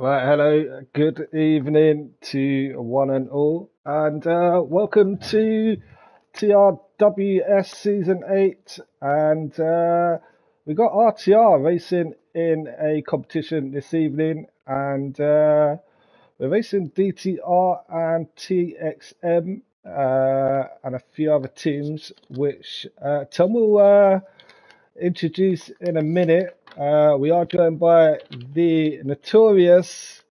Right, hello, good evening to one and all, and welcome to TRWS Season 8. And we got RTR racing in a competition this evening, and we're racing DTR and TXM and a few other teams, which Tom will introduce in a minute. We are joined by the notorious,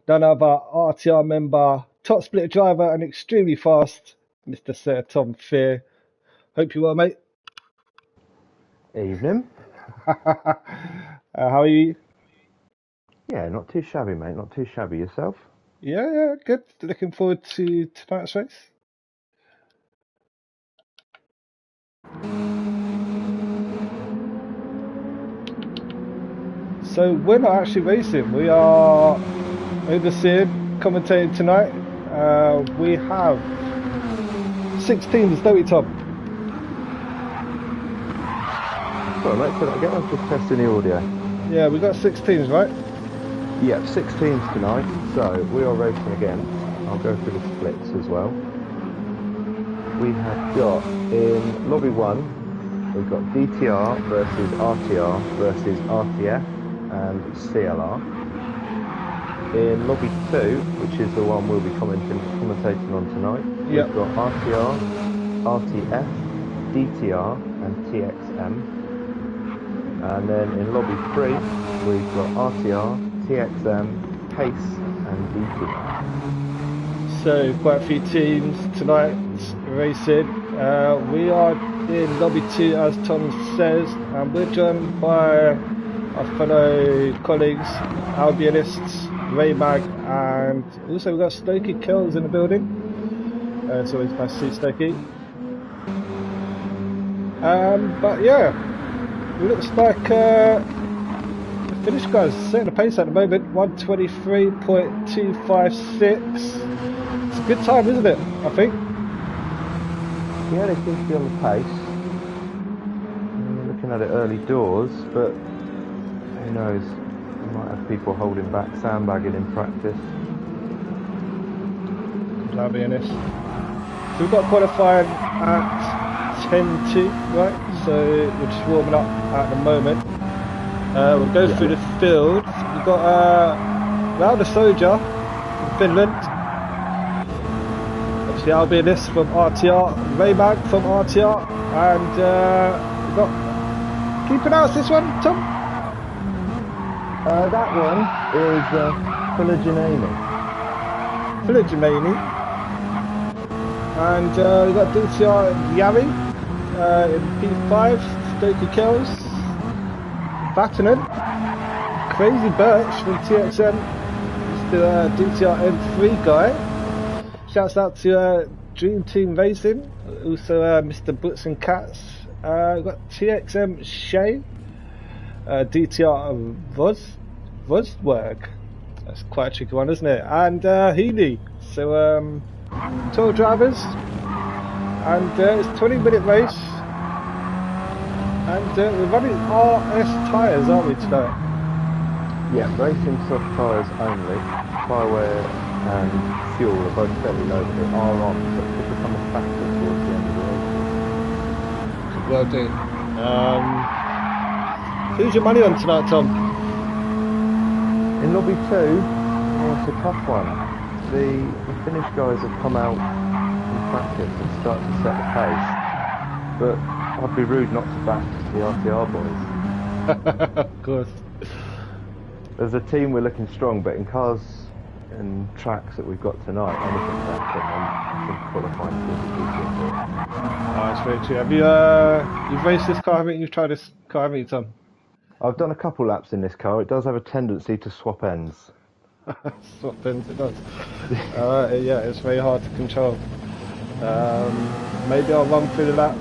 none other RTR member, top split driver, and extremely fast, Mr. Sir Tom Fear. Hope you're well, mate. Evening. How are you? Yeah, not too shabby, mate. Not too shabby. Yourself? Yeah, good. Looking forward to tonight's race. So we're not actually racing. We are overseeing, commentating tonight. We have 6 teams, don't we, Tom? Sorry, mate. Say that again. I was just testing the audio. Yeah, we got 6 teams, right? Yeah, 6 teams tonight. So we are racing again. I'll go through the splits as well. We have got in lobby 1, we've got DTR versus RTR versus RTF and CLR. In lobby 2, which is the one we'll be commentating on tonight, Yep. we've got RTR, RTF, DTR and TXM. And then in lobby 3, we've got RTR, TXM, Pace and DTR. So quite a few teams tonight racing. We are in lobby 2, as Tom says, and we're joined by our fellow colleagues, Albionists, Ray Mag, and also we've got Stokey Kells in the building. It's always nice to see Stokey. But yeah, it looks like the finish guys setting the pace at the moment, 1:23.256. It's a good time, isn't it? I think. Yeah, they seem to be on the pace. Looking at it early doors, but who knows? We might have people holding back, sandbagging in practice. I'll be honest. So we've got qualifying at 10:02, right? So we're just warming up at the moment. We'll go through the field. We've got Rauda Soja from Finland. Obviously Albionists from RTR, Raymag from RTR, and we've got. Can you pronounce this one, Tom? That one is Philiginani. Philiginani. And we've got DTR Yari in P5, Stokey Kells, Vatanen, Crazy Birch from TXM, the DTR M3 guy. Shouts out to Dream Team Racing, also Mr. Butts and Cats. We've got TXM Shay, DTR Vosberg. That's quite a tricky one, isn't it? And Healy. So 12 drivers, and it's a 20-minute race, and we're running RS tyres, aren't we, tonight? Yeah, racing soft tyres only. Fireware and fuel are both fairly low, but they are on, so it could become a factor towards the end of the race. Well do. Who's your money on tonight, Tom? In lobby 2, it's a tough one. The Finnish guys have come out in practice and start to set the pace, but I'd be rude not to back the RTR boys. Of course. As a team, we're looking strong, but in cars and tracks that we've got tonight, anything can happen, and I think qualifying teams will be good. That's very true. Have you've raced this car, haven't you? You've tried this car, haven't you, Tom? I've done a couple laps in this car. It does have a tendency to swap ends. Swap ends, it does. Yeah, it's very hard to control. Maybe I'll run through the lap.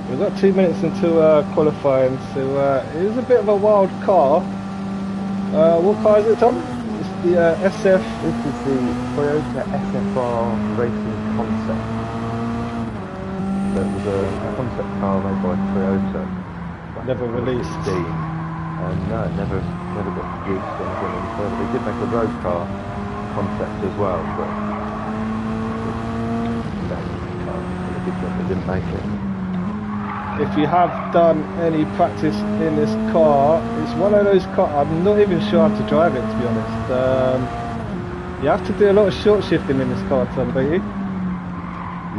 We've got 2 minutes until qualifying, so it is a bit of a wild car. What car is it, Tom? It's the SF. This is the Toyota SFR Racing Concept. So it was a concept car made by Toyota. Never released. No, never never got produced anything any further. They did make a road car concept as well, but they didn't make it. If you have done any practice in this car, it's one of those cars, I'm not even sure how to drive it, to be honest. You have to do a lot of short shifting in this car, Tom, don't you?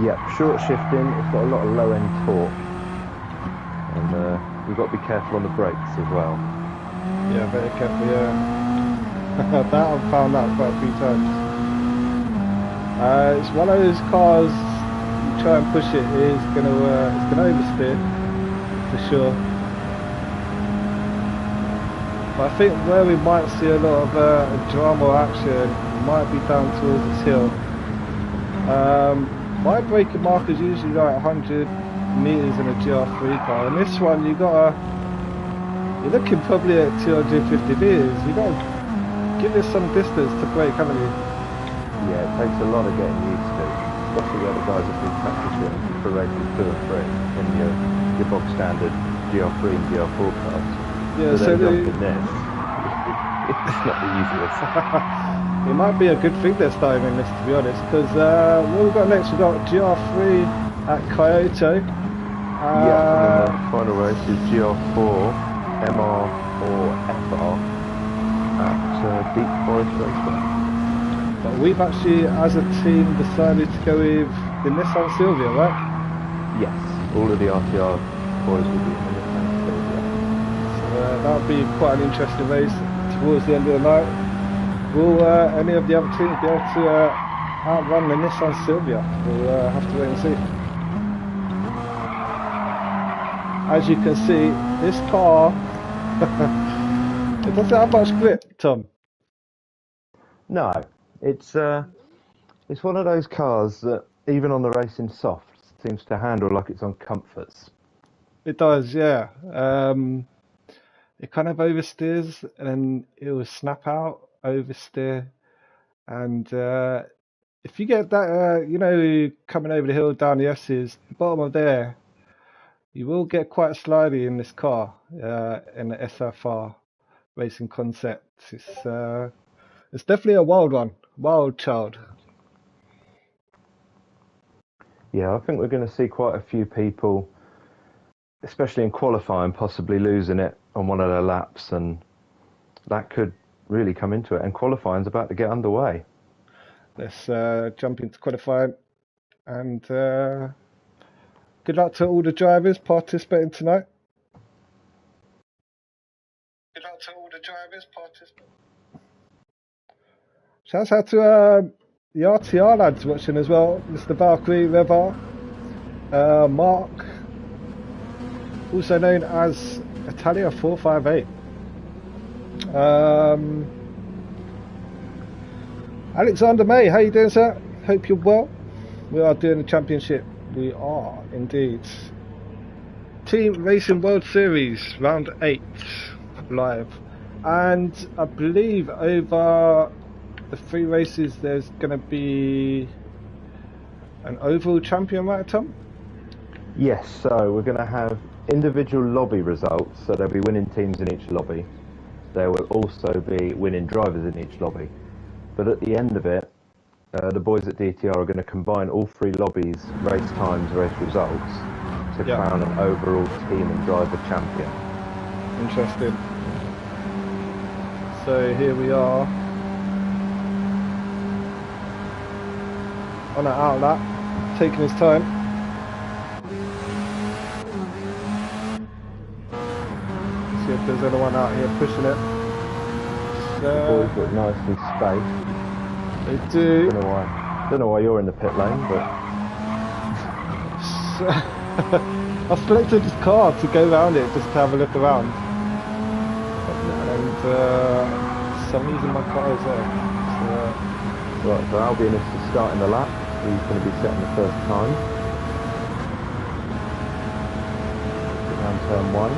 Yep, short shifting, it's got a lot of low end torque, and you've got to be careful on the brakes as well. Yeah, very careful, yeah. That I've found out quite a few times. It's one of those cars, you try and push it, it's gonna oversteer, for sure. But I think where we might see a lot of drama or action might be down towards this hill. My braking mark is usually like 100 meters in a GR3 car, and this one you're looking probably at 250 meters. You got to give this some distance to brake, haven't you? Yeah, it takes a lot of getting used to, especially where the guys have been practicing for races 2 and 3 in your bog standard GR3 and GR4 cars. Yeah, so they jump in this. It's not the easiest. It might be a good thing they're starting in this, to be honest, because what we've got next, we've got GR3 at Kyoto. Yeah, and then the final race is GR4, MR or FR at Deep Forest Raceway. But we've actually, as a team, decided to go with the Nissan Silvia, right? Yes, all of the RTR boys will be in the Nissan Silvia. So that'll be quite an interesting race towards the end of the night. Will any of the other teams be able to outrun the Nissan Silvia? We'll have to wait and see. As you can see, this car, it doesn't have much grip, Tom. No, it's one of those cars that even on the racing softs seems to handle like it's on comforts. It does, yeah. It kind of oversteers and then it will snap out, oversteer, and if you get that, coming over the hill down the S's, the bottom of there, you will get quite slidey in this car, in the SFR racing concept. It's definitely a wild one, wild child. Yeah, I think we're going to see quite a few people, especially in qualifying, possibly losing it on one of their laps, and that could really come into it. And qualifying's about to get underway. Let's jump into qualifying, and good luck to all the drivers participating tonight. Good luck to all the drivers participating. Shouts out to the RTR lads watching as well, Mr. Valkyrie, Revar, Mark, also known as Italia 458. Alexander May, how you doing, sir? Hope you're well. We are doing the championship. We are indeed. Team Racing World Series round 8 live, and I believe over the 3 races there's going to be an overall champion, right, Tom? Yes, so we're going to have individual lobby results, so there'll be winning teams in each lobby. There will also be winning drivers in each lobby. But at the end of it, the boys at DTR are going to combine all 3 lobbies, race times, race results, to crown an overall team and driver champion. Interesting. So here we are on an outlap, taking his time. See if there's anyone out here pushing it. The boys look nicely spaced. They do. Don't know why you're in the pit lane, but I selected this car to go around it just to have a look around, and for some reason my car is there. Right, so Albion is starting the lap. He's going to be setting the first time. Around turn 1.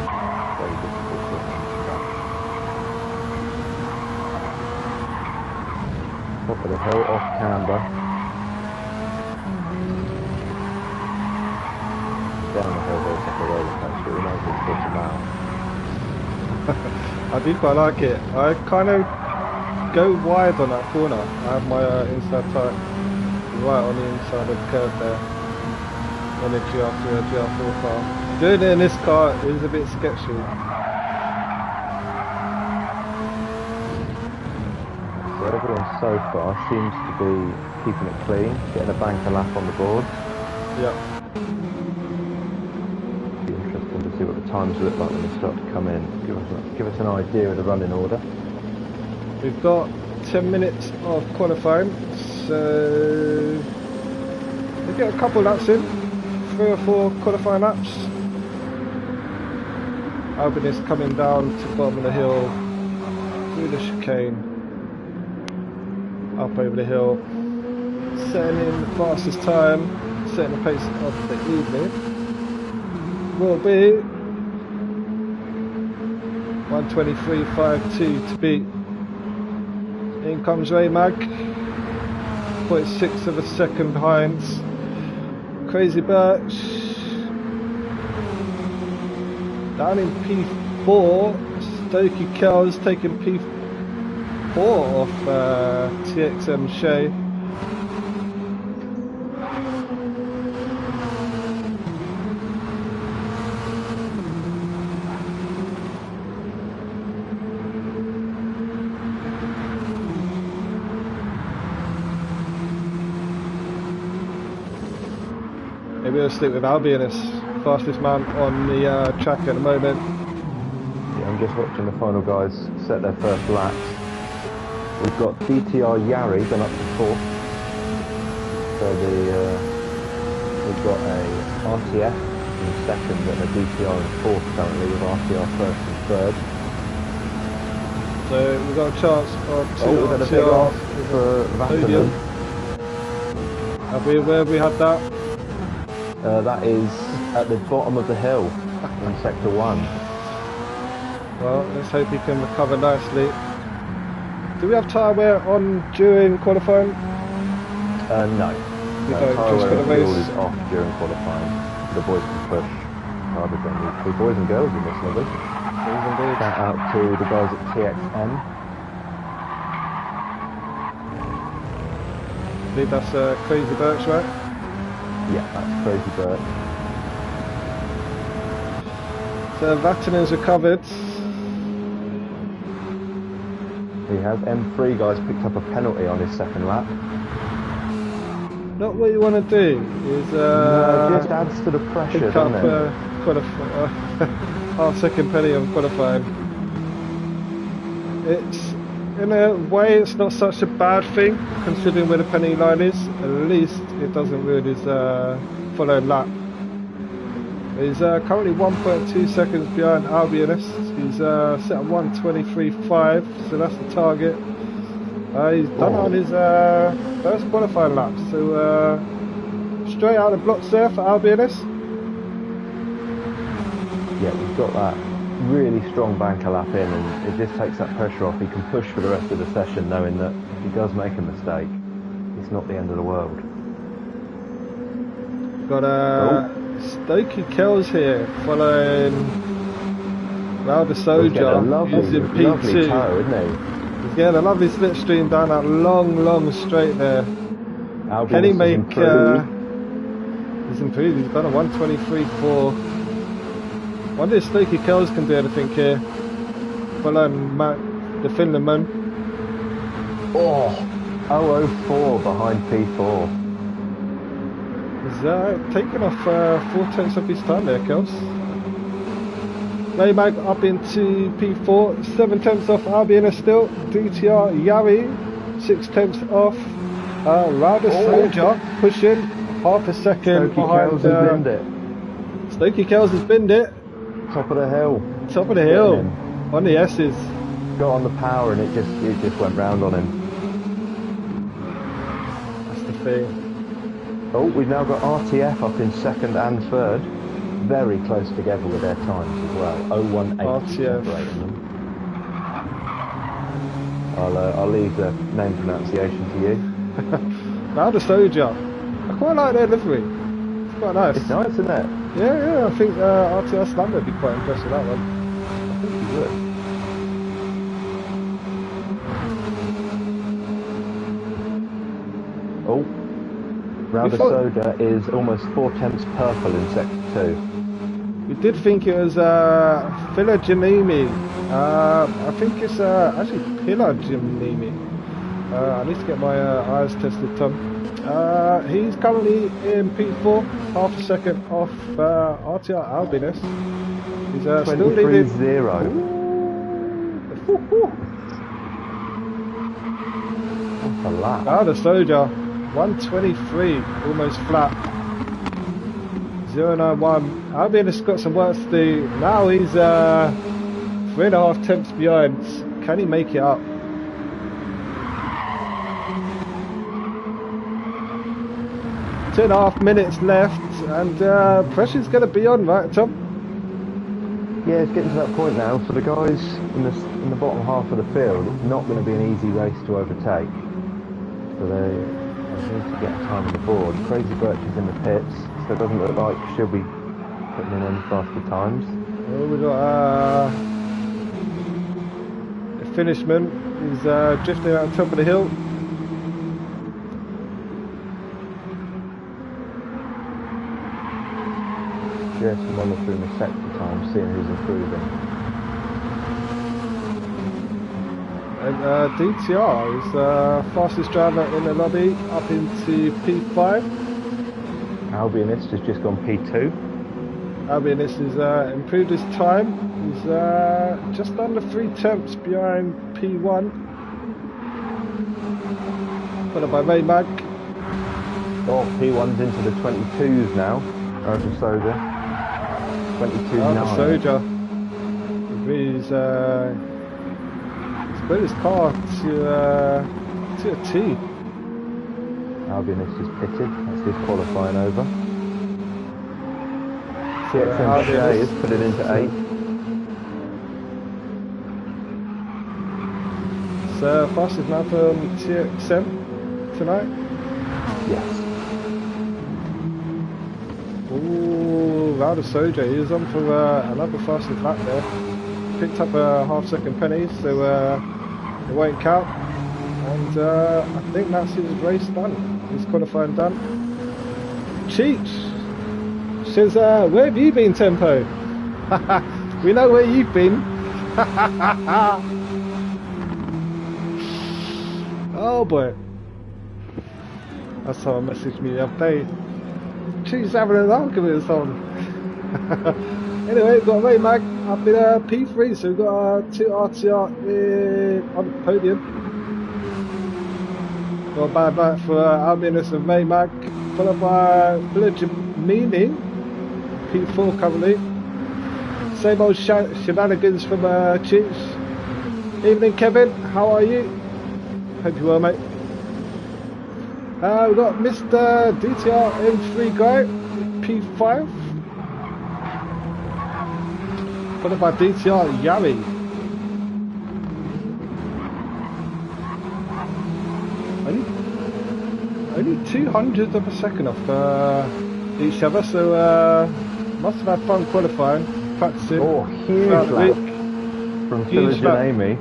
Very difficult to track. Top of the hill, off camber. Down the hill, there's like a roller coaster. We might just put him out. I do quite like it. I kind of go wide on that corner. I have my inside tyre right on the inside of the curve there. On the GR3 or GR4 car. Doing it in this car is a bit sketchy. So everyone so far seems to be keeping it clean, getting a banker lap on the board. Yep. Be interesting to see what the times look like when they start to come in. Give us an idea of the running order. We've got 10 minutes of qualifying, so we get a couple laps in, 3 or 4 qualifying laps. Albin is coming down to the bottom of the hill, through the chicane, up over the hill, setting in the fastest time, setting the pace of the evening. Will be 1:23.52 to beat. In comes Ray Mag, 0.6 of a second behind. Crazy Birch down in P4. Stokey Kells taking P4 off TXM Shea. Maybe we'll stick with Albinus, fastest man on the track at the moment. Yeah, I'm just watching the final guys set their first laps. We've got DTR Yari gone up to 4th. So we've got a RTF in second and a DTR in 4th currently, with RTR first and third. So we've got a chance of 2 we've had a big ask for Vatanen. Where have we had that? That is at the bottom of the hill in sector 1. Well, let's hope he can recover nicely. Do we have tyre wear on during qualifying? No. We don't, tyre just wear for the race. is off during qualifying. The boys can push hard as they need to. Boys and girls in this lobby. Shout out to the guys at TXM. I believe that's Crazy Birch, right? Yeah, that's Crazy Birch. So Vatanen's recovered. He has. M3 guys picked up a penalty on his second lap. Not what you want to do is no, it just adds to the pressure, pick up doesn't it? half second penalty on qualifying. It's, in a way, it's not such a bad thing considering where the penalty line is. At least it doesn't ruin his following lap. He's currently 1.2 seconds behind Albinus. He's set at 1:23.5, so that's the target. He's done on his first qualifying lap, so straight out of the blocks there for Albinus. Yeah, we've got that really strong banker lap in, and it just takes that pressure off. He can push for the rest of the session knowing that if he does make a mistake, it's not the end of the world. Got Stokey Kells here following Rauda Soja. He's in P2. Lovely toe, isn't he? He's getting a lovely slipstream down that long straight there. Albinus Can he make he's improved? He's got a 1:23.4. Wonder if Stokey Kells can do anything here. Following the Finland man. Oh, 004 behind P4. He's taken off 4/10 of his time there, Kels. Laymag up into P4, 7/10 off Albinus still. DTR Yari, 6/10 off. Rauda Soja pushing half a second Stokey behind. Kells has binned it. Stokey Kells has binned it. Top of the hill. Top of the hill. On the S's. Got on the power and it just went round on him. That's the thing. Oh, we've now got RTF up in second and third. Very close together with their times as well. 018 RTF. separating them. I'll leave the name pronunciation to you. Rauda Soja. I quite like their livery. It's quite nice. It's nice, isn't it? Yeah, I think RTS Lambert would be quite impressed with that one. I think he would. Now the thought Soda is almost 4/10 purple in Sector 2. we did think it was Philogenemi. I think it's actually Philogenemi. I need to get my eyes tested, Tom. He's currently in P4, half a second off RTR Albinus. He's still leading. 23-0. That's a lap. Ah, the Soldier, 123, almost flat. 091. Albinus got some work to do. Now he's 3.5 tenths behind. Can he make it up? Two and a half minutes left, and pressure's going to be on, right, Tom? Yeah, it's getting to that point now. For the guys in the bottom half of the field, it's not going to be an easy race to overtake. So they need to get time on the board. Crazy Birch is in the pits, so it doesn't look like she'll be putting in any faster times. Oh, we got the finishman. He's drifting out the top of the hill. Yes, I'm monitoring the sector time, seeing who's improving. And DTR is fastest driver in the lobby, up into P5. Albinus has just gone P2. Albinus has improved his time. He's just under 3 tenths behind P1. Followed by Maymag. Oh, P1's into the 22s now. Over Soda. 22.9. Soldier. He's put his car to a T. Albinus is pitted. That's his qualifying over. TXM Shea has put it into 8. So fastest lap from TXM tonight. Yes. Ooh, Rowder Soja, he was on for another fastest lap there. Picked up a half-second penny, so it won't count. And I think that's his race done. His qualifying done. Cheech says, where have you been, Tempo? We know where you've been. Oh boy. That's someone messaged me the other day. She's having an argument with someone. Anyway, we've got Maymag up in P3, so we've got 2 RTR on the podium. Got a bad night for Albinus and Maymag, followed by Philogenemi, P4 currently. Same old shenanigans from Cheech. Evening, Kevin, how are you? Hope you're well, mate. We've got Mr. DTR M3 guy, P5. Followed by DTR Yari. Only 200th of a second off each other, so must have had fun qualifying, practicing. Oh, huge lap from Philogenemi.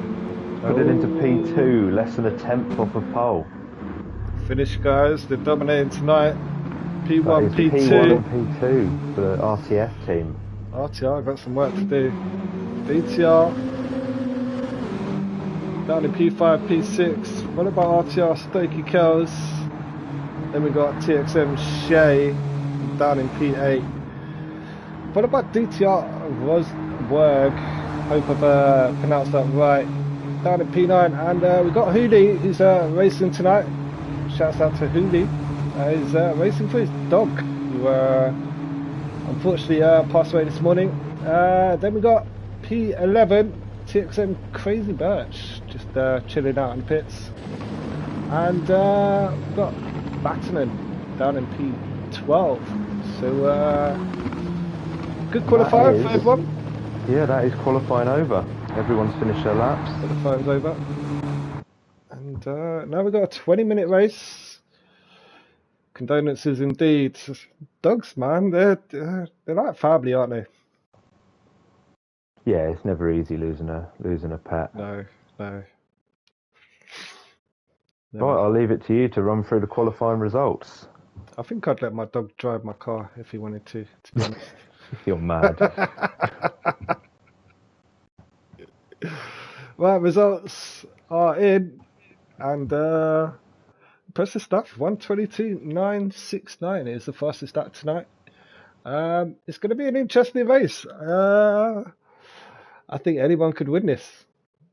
Put it into P2, less than a tenth off of pole. Finish, guys, they're dominating tonight. P1, P2. P1 and P2 for the RTF team. RTR got some work to do. DTR down in P5, P6. What about RTR Stokey Kells? Then we got TXM Shea down in P8. What about DTR Rosberg? Hope I've pronounced that right. Down in P9, and we got Hooley who's racing tonight. Shouts out to Hooley. He's racing for his dog, who unfortunately passed away this morning. Then we got P11, TXM Crazy Birch, just chilling out in the pits. And we've got Battanen down in P12. So good qualifying for everyone. Yeah, that is qualifying over. Everyone's finished their laps. Qualifying's over. And now we've got a 20-minute race. Condolences indeed. Dogs, man, they're like family, aren't they? Yeah, it's never easy losing a pet. No. Right, I'll leave it to you to run through the qualifying results. I think I'd let my dog drive my car if he wanted to be honest. You're mad. Right, results are in, and impressive stuff. 122.969 is the fastest start tonight. It's going to be an interesting race. I think anyone could win this,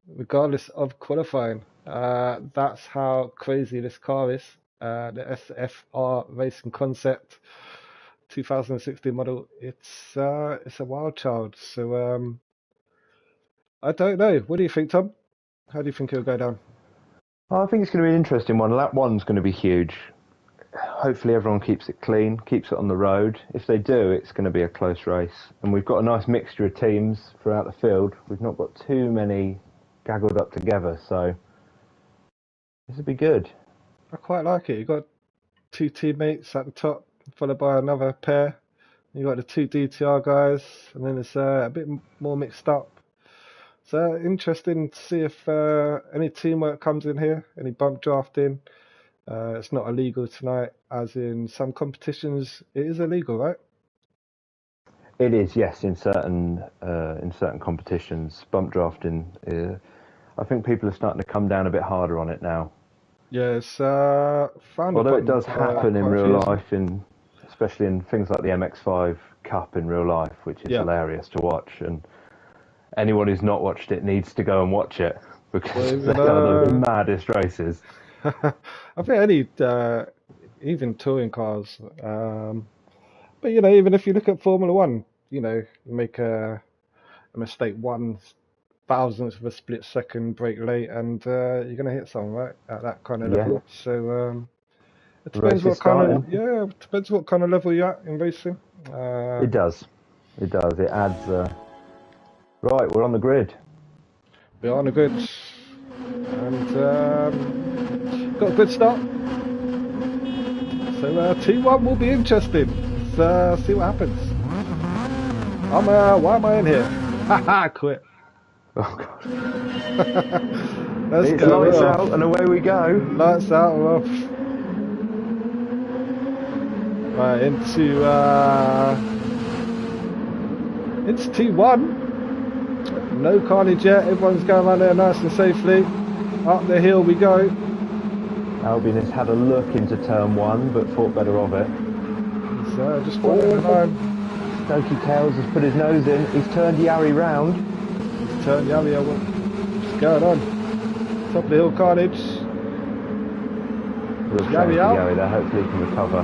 regardless of qualifying. That's how crazy this car is. The SFR Racing Concept 2016 model. It's a wild child. So I don't know. What do you think, Tom? How do you think it'll go down? I think it's going to be an interesting one. Lap one's going to be huge. Hopefully everyone keeps it clean, keeps it on the road. If they do, it's going to be a close race. And we've got a nice mixture of teams throughout the field. We've not got too many gaggled up together, so this will be good. I quite like it. You've got two teammates at the top, followed by another pair. You've got the two DTR guys, and then it's a bit more mixed up. So interesting to see if any teamwork comes in here, any bump drafting. It's not illegal tonight, as in some competitions it is illegal, right? It is, yes, in certain competitions, bump drafting. I think people are starting to come down a bit harder on it now. Yeah, it's frowned Although upon it does happen in quite a real few. life, especially in things like the MX5 Cup in real life, which is Yeah, hilarious to watch. And anyone who's not watched it needs to go and watch it well, because even they are the maddest races. I think any even touring cars. But you know, even if you look at Formula One, you know, you make a mistake 1/1000th of a split second, brake late, and you're gonna hit someone, right, at that kind of Yeah, level. So it the depends race is what kind of starting. it depends what kind of level you're at in racing. It does. It does. It adds. Right, we're on the grid. We're on a good and got a good start. So T1 will be interesting. Let's see what happens. Why am I in here? Haha, quit. Oh god. Let's It's go. lights We're out and off. away we go. Lights out. We're off. Right, into T1. No carnage yet. Everyone's going around there nice and safely. Up the hill we go. Albin has had a look into turn one, but thought better of it. So just following the line. Stokey Tails has put his nose in. He's turned Yari round. He's turned Yari. What's going on? Top of the hill carnage. Real shame Yari for out. Yari there. Hopefully he can recover.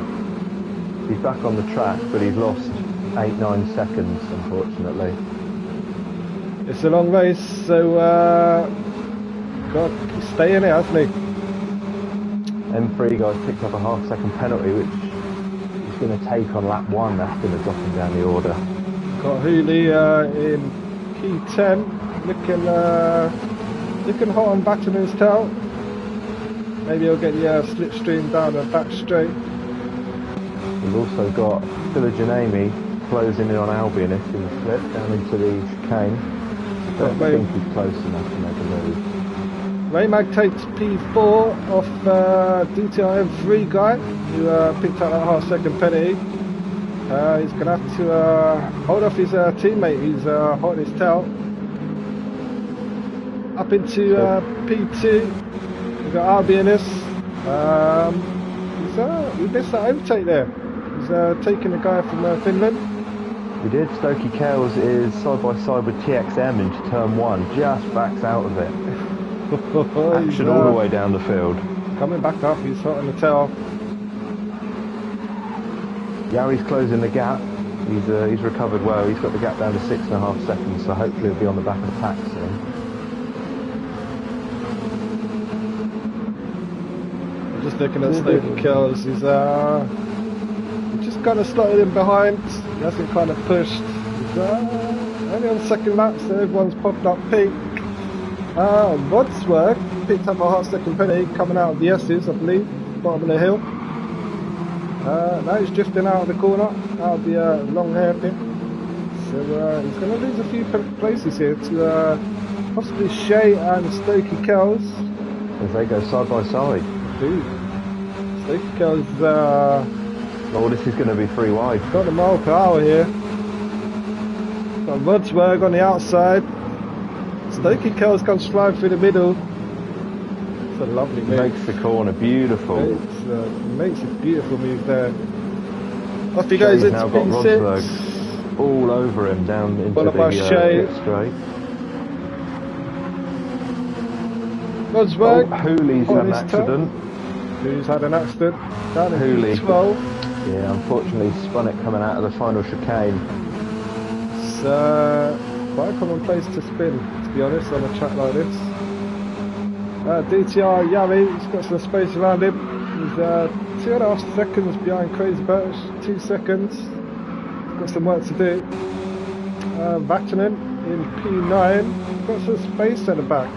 He's back on the track, but he's lost 8-9 seconds, unfortunately. It's a long race, so God, he's staying it, hasn't he? M3 guys picked up a half-second penalty, which he's going to take on lap one. That's going to drop him down the order. Got Hooley in P10, looking hot on Batterman's tail. Maybe he'll get the slipstream down the back straight. We've also got Philijanami closing in on Albinus in the slip down into the chicane. I don't think he's close enough to make a move. Raymag takes P4 off DTR M3 guy who picked up that half-second penalty. He's going to have to hold off his teammate. He's hot in his tail. Up into P2. We've got Albinus. We missed that overtake there. He's taking the guy from Finland. We did. Stokey Kells is side by side with TXM into turn one. Just backs out of it. Action all the way down the field. Coming back up. He's hot on the tail. Yari's closing the gap. He's recovered well. He's got the gap down to 6.5 seconds, so hopefully he'll be on the back of the pack soon. I'm just looking at Stokey Kells. He's just kind of slotted in behind. He hasn't kind of pushed. He's only on the second lap, so everyone's popped up pink. Wadsworth picked up a half-second penalty coming out of the S's, I believe, bottom of the hill. Now he's drifting out of the corner, out of the long hairpin. So he's going to lose a few places here to possibly Shea and Stokey Kells. As they go side by side. Stokey Kells Oh, this is going to be 3 wide. Got the mile per hour here. Got Rodsberg on the outside. Stokey Kells comes flying through the middle. It's a lovely move. Makes the corner beautiful. Makes a beautiful move there. Off he goes into now got P6. Rodsberg all over him down into Followed the by Shea. pit straight. Rodsberg. Oh, Hooley's had an accident. Who's had an accident? Down in Hooley. P12. Yeah, unfortunately spun it coming out of the final chicane. It's quite a common place to spin, to be honest, on a track like this. DTR Yami, he's got some space around him. He's 2.5 seconds behind Crazy Birch, 2 seconds. He's got some work to do. Vatanen in P9, got some space at the back.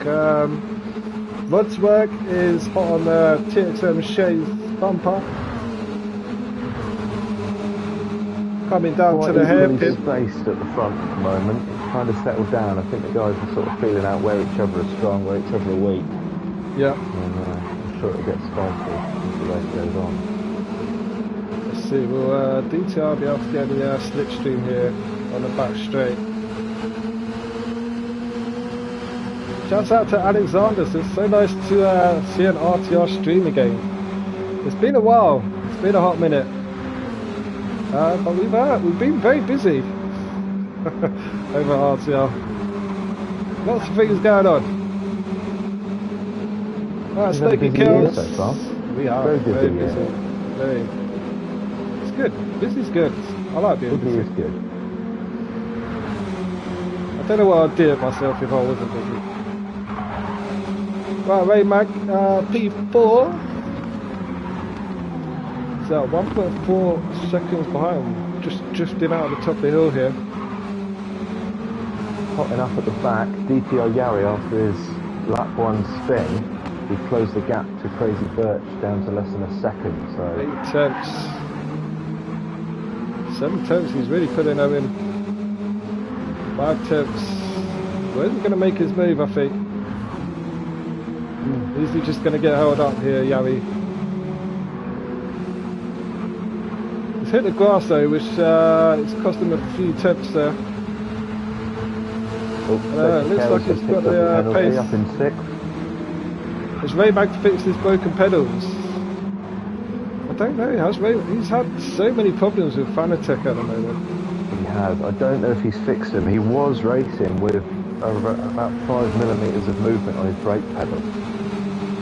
Rodsberg is hot on TXM Shea's bumper. Coming down to the hairpin. Spaced at the front at the moment. It's kind of settled down. I think the guys are sort of feeling out where each other are strong, where each other are weak. Yeah. And I'm sure it'll get spicy as the race goes on. Let's see, will DTR be able to get the slipstream here on the back straight? Shouts out to Alexander, it's so nice to see an RTR stream again. It's been a while, it's been a hot minute. But we've been very busy over at RTR. Lots of things going on. Alright, Stokey Kills. So far. We are very busy. Very. It's good. Busy's good. I like being busy. Busy is good. I don't know what I'd do it myself if I wasn't busy. Right, Ray Mag, P4. He's at 1.4 seconds behind, just drifting out of the top of the hill here. Hot enough at the back. DTR Yari, after his lap 1 spin, he closed the gap to Crazy Birch down to less than a second. So 8 tenths. 7 tenths, he's really putting them in. 5 tenths. Where's he going to make his move, I think? Is he just going to get held up here, Yari? He's hit the grass though, which it's cost him a few tenths there. Looks like he's got the pace. Up in 6th. Has Rayback fixed his broken pedals? I don't know. He's had so many problems with Fanatec at the moment. He has. I don't know if he's fixed them. He was racing with about 5mm of movement on his brake pedal.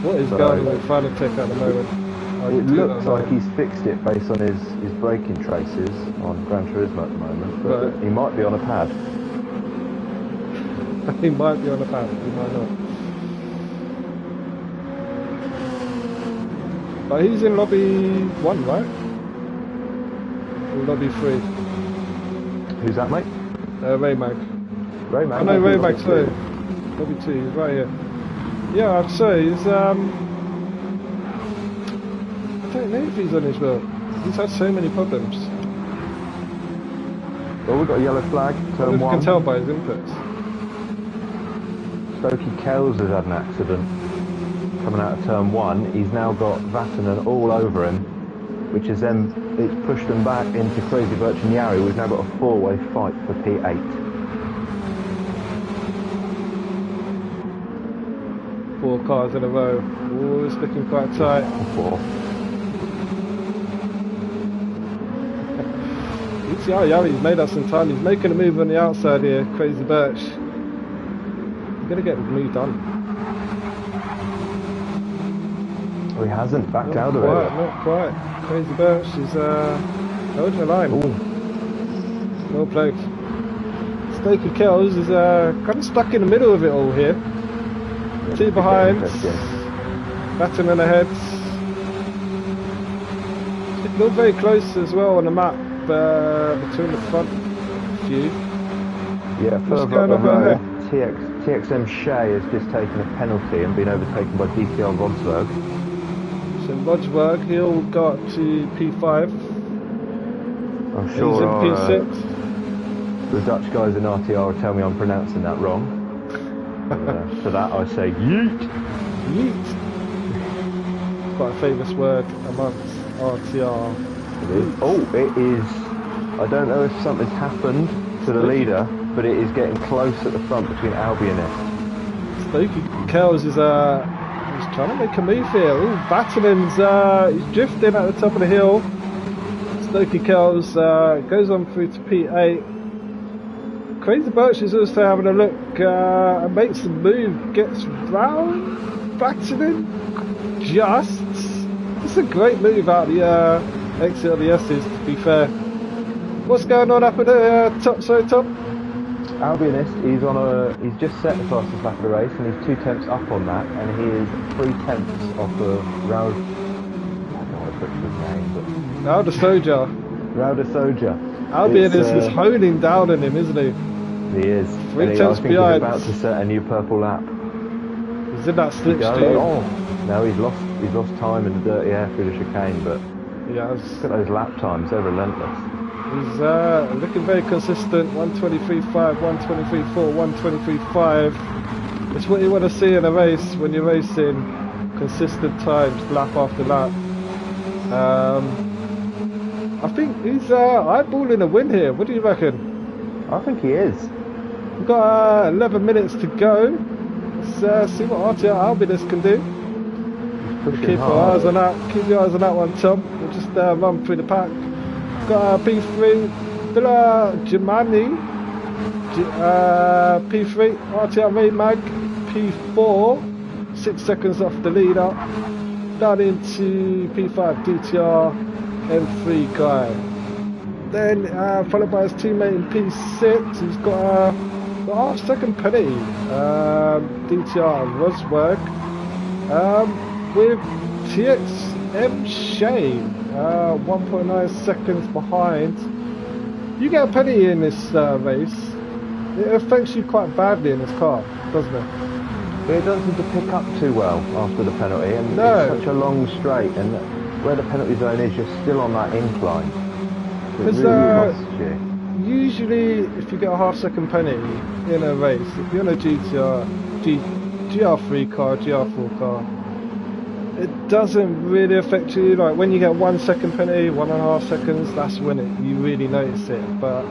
What is going on with Fanatec at the moment? It looks like he's fixed it based on his braking traces on Gran Turismo at the moment, but right. He might be on a pad. He might be on a pad, he might not. But he's in lobby 1, right? Or lobby 3? Who's that, mate? Raymag. Raymag? Oh no, Raymag's 2. Lobby 2, he's right here. Yeah, I'd say he's I don't know if he's on his wheel. He's had so many problems. Well, we've got a yellow flag, turn 1. You can tell by his inputs. Stokey Kells has had an accident coming out of turn 1. He's now got Vatanen all over him, which is then it's pushed them back into Crazy Birch and Yari. We've now got a 4-way fight for P8. 4 cars in a row. Oh, it's looking quite tight. 4. You see how Yari's made up some time. He's making a move on the outside here, Crazy Birch. He's going to get the move done. Oh, he hasn't backed out of it. Not quite. Crazy Birch is holding the line. Ooh. Well played. Stokey Kells is kind of stuck in the middle of it all here. Yeah, 2 behind. Vatanen ahead. It's not very close as well on the map between the front few. Yeah, further up the road, TXM Shea has just taken a penalty and been overtaken by DTR Rodsberg. So Rodsberg, he'll go up to P5. I'm sure he's in P6. The Dutch guys in RTR will tell me I'm pronouncing that wrong. For that I say yeet. Yeet. Quite a famous word amongst RTR Oh, it is. I don't know if something's happened to the leader, but it is getting close at the front between Albionist. Stokey Kells is he's trying to make a move here. Ooh, Vatalin's he's drifting at the top of the hill. Stokey Kells goes on through to P8. Crazy Birch is also having a look and makes the move, gets round Vatalin just. It's a great move out the exit of the S's, to be fair. What's going on up at the top? Sorry, Tom? Albionist, he's just set the fastest lap of the race, and he's 2 tenths up on that, and he is 3 tenths off of Raul. I don't know what to put his name, but Now the Soja. Rauda Soja. Albionist is honing down on him, isn't he? He is. 3 I tenths think behind. he's about to set a new purple lap. He's in that slipstream. Oh, no, he's lost time in the dirty air through the chicane, but Yeah, look at those lap times, they're relentless. he's looking very consistent. 123.5, 123.4, 123.5. It's what you want to see in a race when you're racing. Consistent times, lap after lap. I think he's eyeballing a win here. What do you reckon? I think he is. We've got 11 minutes to go. Let's see what RTR Albinus can do. Keep your eyes on that. Keep your eyes on that one, Tom. We'll just run through the pack. Got P3, Villa Germani, P3, RTR Raymag, P4, 6 seconds off the leader. Down into P5 DTR, M3 guy. Then followed by his teammate in P6, he's got a half-second penalty. DTR Rosberg. With TXM Shane, 1.9 seconds behind. You get a penalty in this race, it affects you quite badly in this car, doesn't it? But it doesn't seem to pick up too well after the penalty, and No. it's such a long straight, and where the penalty zone is, you're still on that incline. So it Because really costs you. usually if you get a half-second penalty in a race, if you're on a GR3 car, GR4 car, it doesn't really affect you. Like when you get 1 second penalty, 1.5 seconds, that's when you really notice it. But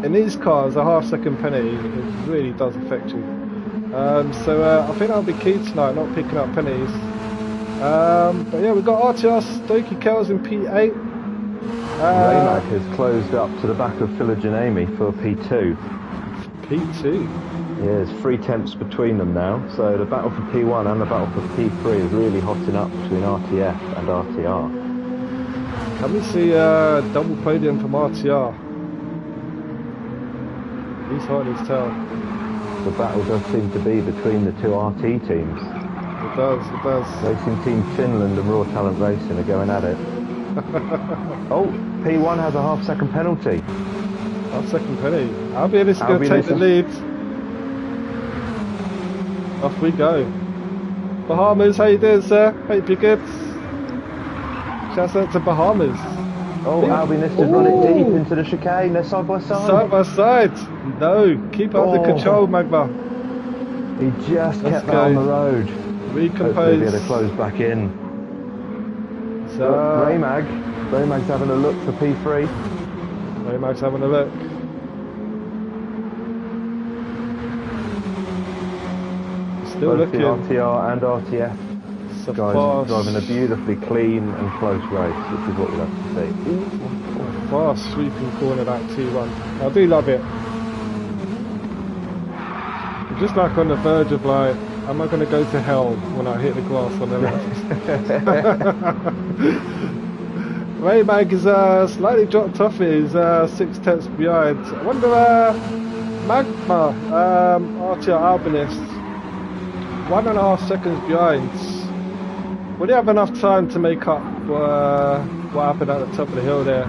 in these cars, a half-second penalty, it really does affect you. So I think that'll be key tonight, not picking up penalties. But yeah, we've got RTR Stokey Kells in P8. Raymac has closed up to the back of Philogenemi for P2. P2. Yeah, there's 3 tenths between them now, so the battle for P1 and the battle for P3 is really hotting up between RTF and RTR. Can we see a double podium from RTR? He's hot in his tail. The battle does seem to be between the 2 RT teams. It does, it does. Racing Team Finland and Raw Talent Racing are going at it. Oh, P1 has a half-second penalty. Half-second penalty. Albionist is going to take the lead. Off we go. Bahamas, how you doing, sir? Hope you're good. Shouts out to Bahamas. Oh, Albionist has run it deep into the chicane. They're side by side. Side by side. No, keep under control, Magma. He just kept that on the road. Recompose. Hopefully he'll be able to close back in. So, Raymag's having a look for P3. Raymag's having a look. Still Both the looking. RTR and RTF So guys fast. driving a beautifully clean and close race, which is what we like to see. Fast sweeping corner that T1. I do love it. I'm just like on the verge of like, am I going to go to hell when I hit the grass on the left? Raymag is slightly dropped off it. He's 6 tenths behind. I wonder, Magma, RTR Albinist, 1.5 seconds behind. Would he have enough time to make up what happened at the top of the hill there?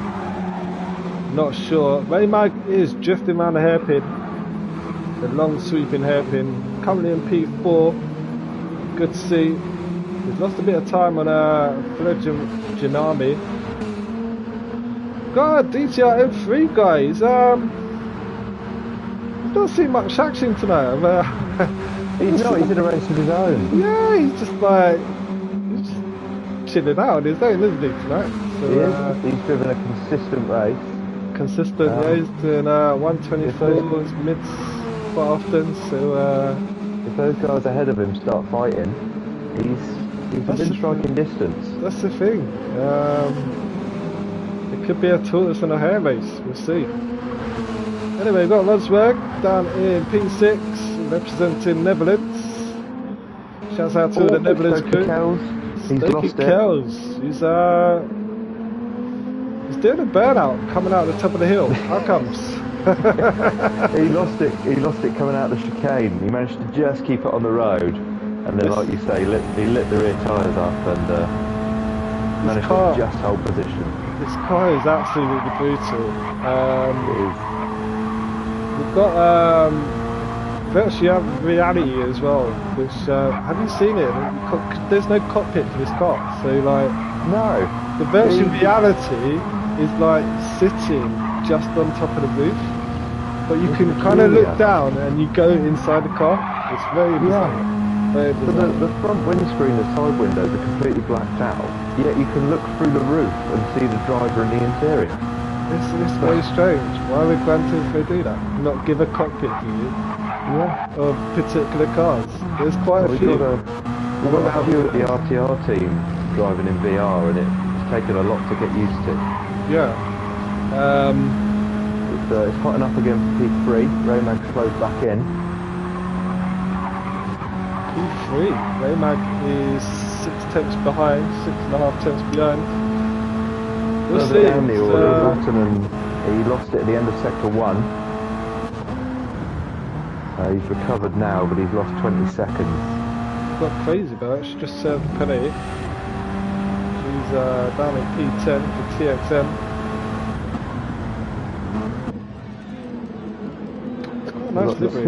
Not sure. Raymag is drifting around the hairpin. The long sweeping hairpin. Currently in P4. Good to see. He's lost a bit of time on Janami. God, DTR M3 guys. Don't see much action tonight. He's not, he's in a race of his own. Yeah, he's just like chilling out on his own, isn't he, tonight? So, He is. He's driven a consistent race. consistent race, doing 124s mids quite often. So if those guys ahead of him start fighting, he's within striking distance. That's the thing. It could be a tortoise and a hare race. We'll see. Anyway, we've got Rosberg down in P6 representing Netherlands. Shouts out to the Netherlands crew. He's lost it. He's doing a burnout coming out the top of the hill. How comes? He lost it coming out the chicane. He managed to just keep it on the road, and then, like you say, he lit the rear tyres up and managed to just hold position. This car is absolutely brutal. It is. We've got virtual reality as well, which have you seen it? There's no cockpit for this car, so like no, the virtual reality is like sitting just on top of the roof, but you can kind of look down and you go inside the car. It's very bizarre. Very bizarre. So the front windscreen, the side windows are completely blacked out, yet you can look through the roof and see the driver in the interior. It's very strange. Why would Gran Turismo do that? Not give a cockpit view of particular cars. There's quite a few. We've got a few at the RTR team driving in VR, and it's taken a lot to get used to. Yeah. It's quite enough again for P3. Raymag closed back in. P3. Raymag is 6 tenths behind, 6.5 tenths behind. We'll see. Down the order, and he lost it at the end of sector 1. He's recovered now, but he's lost 20 seconds. Got crazy about it. She just served a penalty. She's down in P10 for TXM. It's quite a nice livery.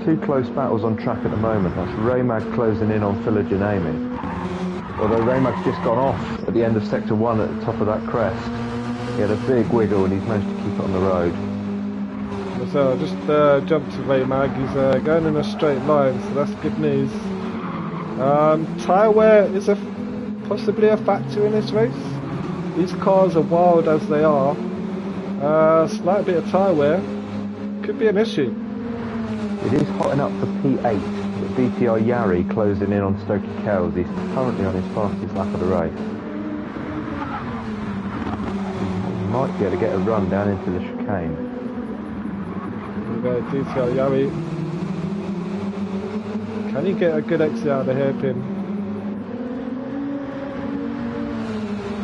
Two close battles on track at the moment. That's Raymag closing in on Philogene. Although Raymag's just gone off at the end of sector 1 at the top of that crest. He had a big wiggle and he's managed to keep it on the road. So I just jumped to Raymag. He's going in a straight line, so that's good news. Tyre wear is possibly a factor in this race. These cars are wild as they are. Slight bit of tyre wear could be an issue. It is hotting up for P8. BTR Yari closing in on Stokey Kells. He's currently on his fastest lap of the race. He might be able to get a run down into the chicane. We've got BTR Yari. Can he get a good exit out of the hairpin?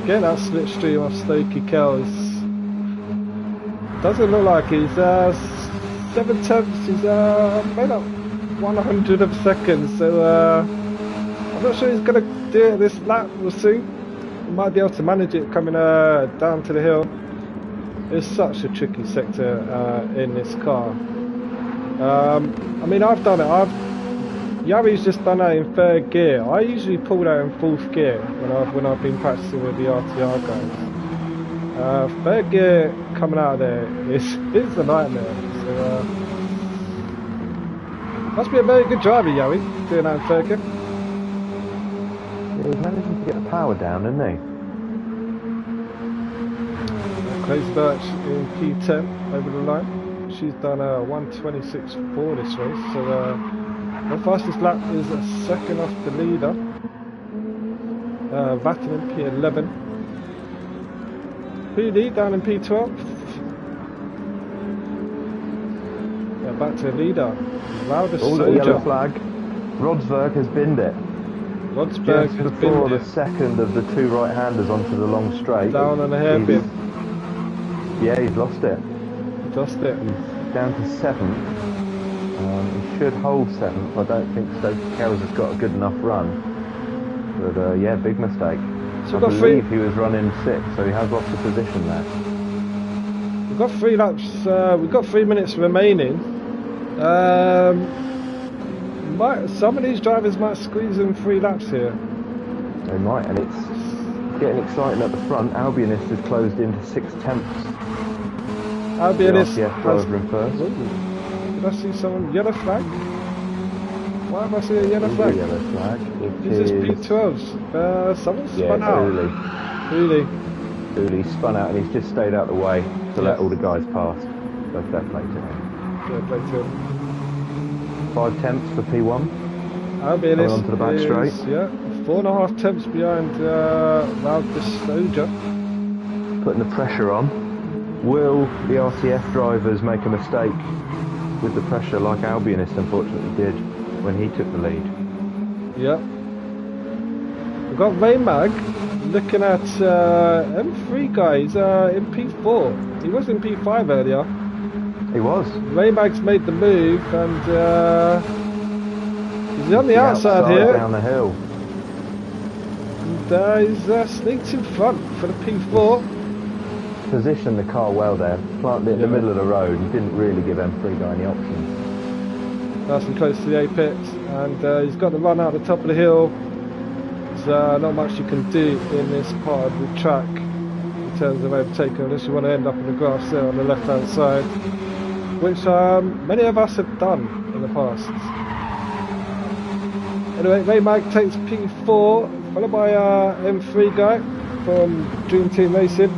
Getting that slipstream off Stokey Kells. Doesn't look like he's 7 tenths. He's made up 100 of a second, so I'm not sure he's going to do it this lap. We'll see. He might be able to manage it coming down to the hill. It's such a tricky sector in this car. I mean, I've done it. Yari's just done that in 3rd gear. I usually pull that in 4th gear when I've been practicing with the RTR guys. 3rd gear coming out of there is a nightmare. So, must be a very good driver, Yowie, doing that in 3rd gear. Yeah, he's managing to get the power down, isn't he? Crazy Birch in P10 over the line. She's done a 1:26.4 this race, so her fastest lap is a second off the leader. Vatten in P11. PD down in P12. Yeah, back to the leader. Loudest soldier. Yellow flag. Rodsberg has binned it. Rodsberg just has before binned the second of the 2 right-handers onto the long straight. Down on the hairpin. Yeah, he's lost it. He's lost it. He's down to 7th. He should hold 7th. I don't think Stokey Kells has got a good enough run. But yeah, big mistake. So I believe he was running 6th, so he has lost the position there. We've got 3 laps. We've got 3 minutes remaining. Some of these drivers might squeeze in 3 laps here. They might, and it's getting exciting at the front. Albionist has closed into 6 tenths. Albionist driver in first. Did I see someone? Yellow flag? Why have I seen a yellow flag? A yellow flag. Is this P12s? Someone spun out. Really? Dooley spun out and he's just stayed out the way to let all the guys pass. So fair play to him. Fair play to him. 5 tenths for P1. Albin Coming onto the back straight. Yeah, 4.5 tenths behind Valdes Soja. Putting the pressure on. Will the RTF drivers make a mistake with the pressure like Albionist unfortunately did when he took the lead? Yep. We've got Raymag looking at M3 guys in P4. He was in P5 earlier. He was. Raymag's made the move and he's on the outside here. Down the hill. And he's sneaked in front for the P4. Positioned the car well there, planted it in the middle of the road and didn't really give M3 guy any options. Nice and close to the apex, and he's got the run out the top of the hill. There's not much you can do in this part of the track in terms of overtaking unless you want to end up in the grass there on the left hand side, which many of us have done in the past. Anyway, Raymag takes P4, followed by M3 guy from Dream Team Racing.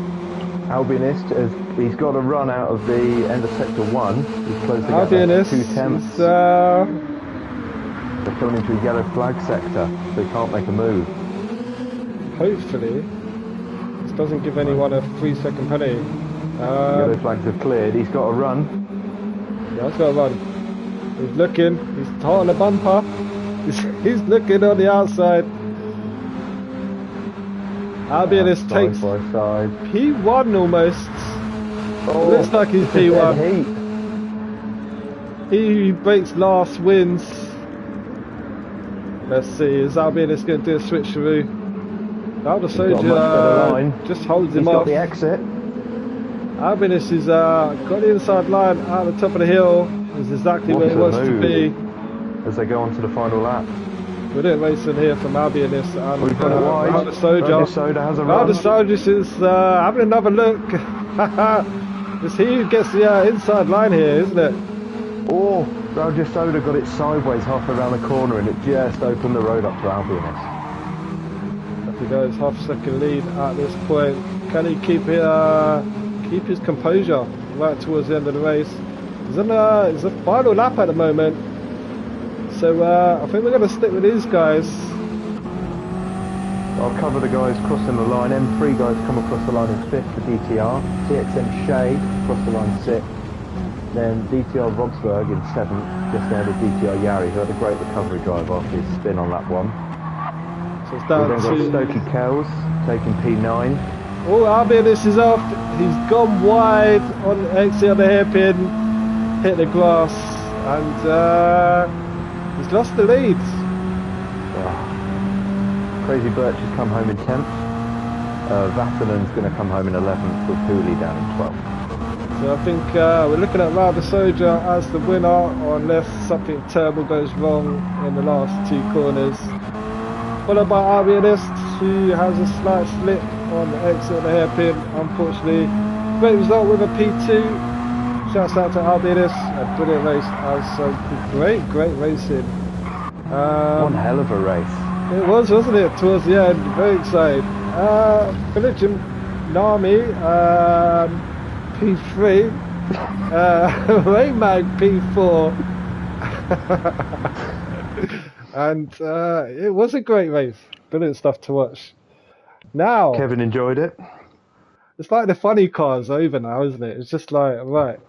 Albionist, he's got a run out of the end of sector 1. He's closing Albionist 2 tenths. They're coming into a yellow flag sector, so he can't make a move. Hopefully, this doesn't give anyone a 3-second penalty. Yellow flags have cleared. He's got a run. Yeah, he's got a run. He's looking. He's hot on the bumper. He's looking on the outside. Albionist takes P1 almost. Oh, looks like he's P1. He breaks last, wins. Let's see, is Albionist going to do a switcheroo? Valdes Soja just holds him off. He's got the exit. Albionist has got the inside line out the top of the hill. Is exactly where he wants to be. As they go on to the final lap. Brilliant racing here from Albionist and Valdes Soja. Valdes Soja has a run. Valdes Soja is having another look. It's he who gets the inside line here, isn't it? Oh, Valdes Soja got it sideways halfway around the corner and it just opened the road up to Albionist. Off he goes, half-second lead at this point. Can he keep his composure right towards the end of the race? It's a final lap at the moment. So I think we're going to stick with these guys. I'll cover the guys crossing the line. M3 guys come across the line in 5th for DTR. TXM Shade across the line 6th. Then DTR Rogsberg in 7th, just ahead of DTR Yari, who had a great recovery drive after his spin on lap 1. So it's down We've then got Stokey Kells taking P9. Oh, Albionist is off. He's gone wide on the exit of the hairpin, hit the grass, and he's lost the lead. Crazy Birch has come home in 10th. Vatanen's going to come home in 11th with Pooley down in 12th. So I think we're looking at Valdes Soja as the winner, unless something terrible goes wrong in the last 2 corners. Followed by Albionist, who has a slight slip on the exit of the hairpin, unfortunately. Great result with a P2. Shouts out to Albionist, a brilliant race, also great racing. One hell of a race. It was, wasn't it, towards the end, very exciting. Belgium Nami, P3, Raymag P4. And it was a great race. Brilliant stuff to watch. Now, Kevin enjoyed it. It's like the funny car's over now, isn't it? It's just like, right,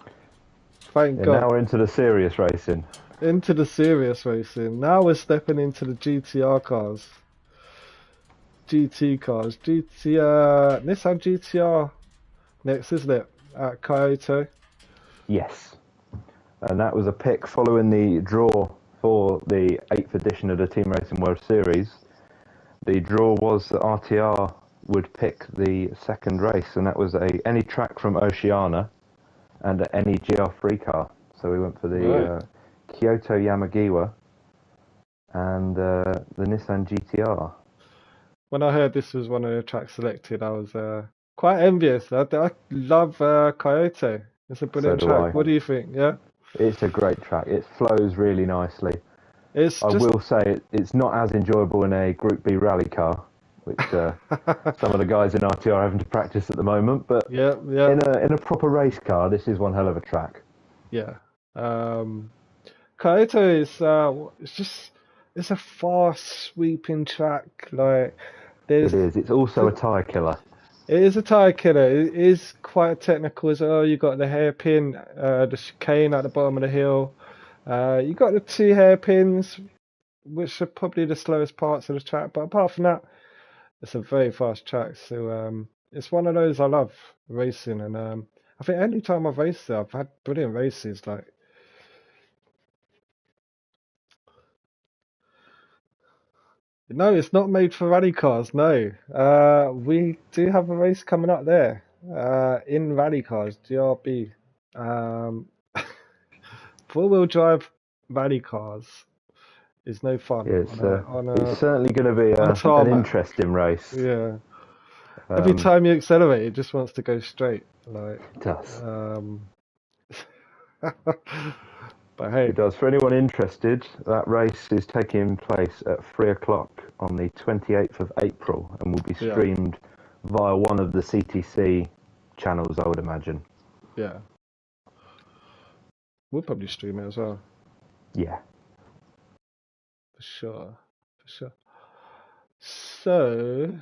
thank God. Now we're into the serious racing. Into the serious racing. Now we're stepping into the GTR cars. GT cars. Nissan GTR next, isn't it? At Kyoto. Yes. And that was a pick following the draw for the 8th edition of the Team Racing World Series. The draw was that RTR would pick the second race, and that was any track from Oceania and any GR3 car. So we went for the Kyoto Yamagiwa and the Nissan GTR. When I heard this was one of the tracks selected, I was quite envious. I love Kyoto. It's a brilliant track. What do you think? Yeah? It's a great track. It flows really nicely. I will say it's not as enjoyable in a Group B rally car which some of the guys in RT are having to practice at the moment. But Yeah, yeah, in a proper race car, this is one hell of a track. yeah. Kyoto is it's a fast sweeping track. Like It there's is. It's also a tyre killer. it is a tire killer. It is quite technical as well. You got the hairpin, the chicane at the bottom of the hill. You got the two hairpins, which are probably the slowest parts of the track. But apart from that, it's a very fast track. So it's one of those I love racing, and I think any time I've raced there, I've had brilliant races. Like no, it's not made for rally cars. No, we do have a race coming up there in rally cars, GRB. Um, four-wheel drive rally cars is no fun It's on it's a certainly going to be on a an tarmac. interesting race. Yeah. Every Um, time you accelerate, it just wants to go straight. Like, it does. um, but hey, It does. For anyone interested, that race is taking place at 3 o'clock on the 28th of April and will be yeah, streamed via one of the CTC channels, I would imagine. yeah, we'll probably stream it as well, Yeah. for sure, for sure. So,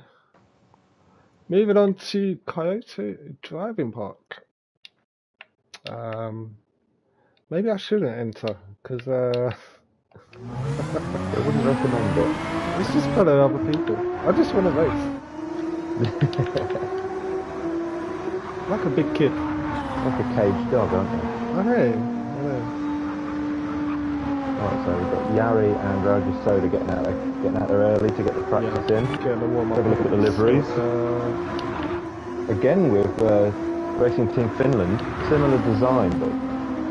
moving on to Kyoto Driving Park. Um, maybe I shouldn't enter because I wouldn't recommend it. it's just full of other people. I just want to race like a big kid. Like a caged dog, aren't they? I know. Right, so we've got Yari and Raja Soda getting out there early to get the practice in. Getting the warm up. Have a look at the liveries. Again with Racing Team Finland, similar design but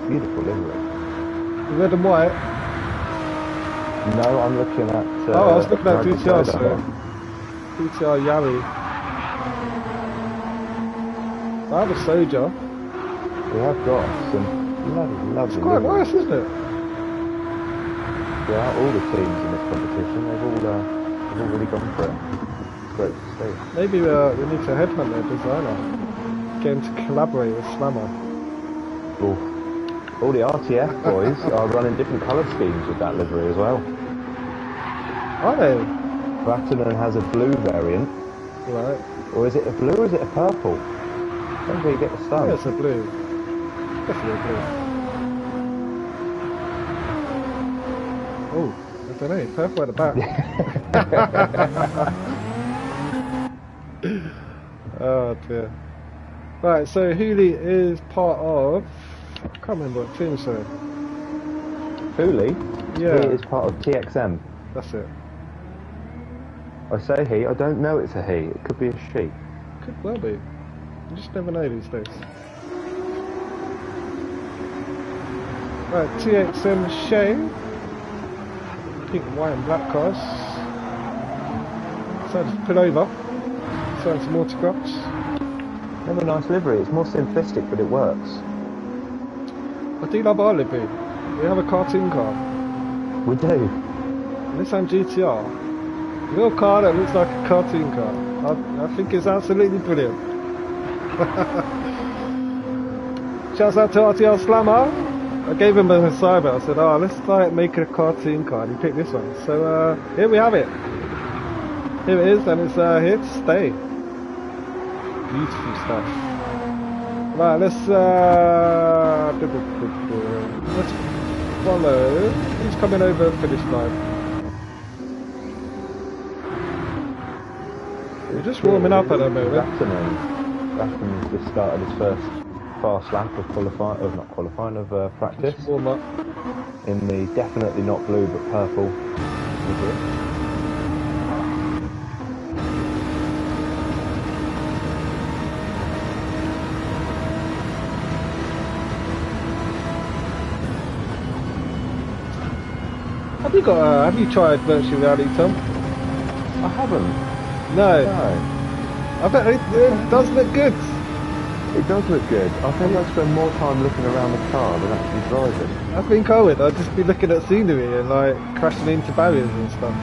beautiful livery. Red and white. No, I'm looking at. I was looking at Raja DTR, Soda. so DTR Yari. I have a Soja. We have got some lovely It's quite liveries. nice, isn't it? Yeah, all the teams in this competition, they've all really gone for it. It's great to see. Maybe we need to headhunt their designer. Get him to collaborate with Slammer. All the RTF boys are running different colour schemes with that livery as well. Are they? Vatanen has a blue variant. Right. Or is it a blue or is it a purple? Depends where you get the sun. Yeah, it's a blue. Definitely a blue. Oh, I don't know. Purple at the back. Oh dear. Right, so Hooley is part of. I can't remember what team, so. Hooley? Yeah. He is part of TXM. That's it. I say he, I don't know it's a he. It could be a she. Could well be. You just never know these days. Right, TXM Shane. Pink, white and black cars. Decided to pull over. Sign some autographs. Have a nice livery. It's more simplistic, but it works. I do love our livery. We have a cartoon car. We do. Nissan GTR. Real car that looks like a cartoon car. I think it's absolutely brilliant. Shouts out to RTR Slammer. I gave him an assignment. I said, oh, let's start making a cartoon car. And he picked this one. So here we have it. Here it is, and it's here to stay. Beautiful stuff. Right, let's follow. Who's coming over finish line? We're just warming up at the moment. Rafton's just started his first fast lap of practice. Just warm up. In the definitely not blue but purple livery. Have you tried virtual reality, Tom? I haven't. No. No. I bet it does look good. It does look good. I think I'd spend more time looking around the car than actually driving. That's been cold. I'd just be looking at scenery and like crashing into barriers and stuff.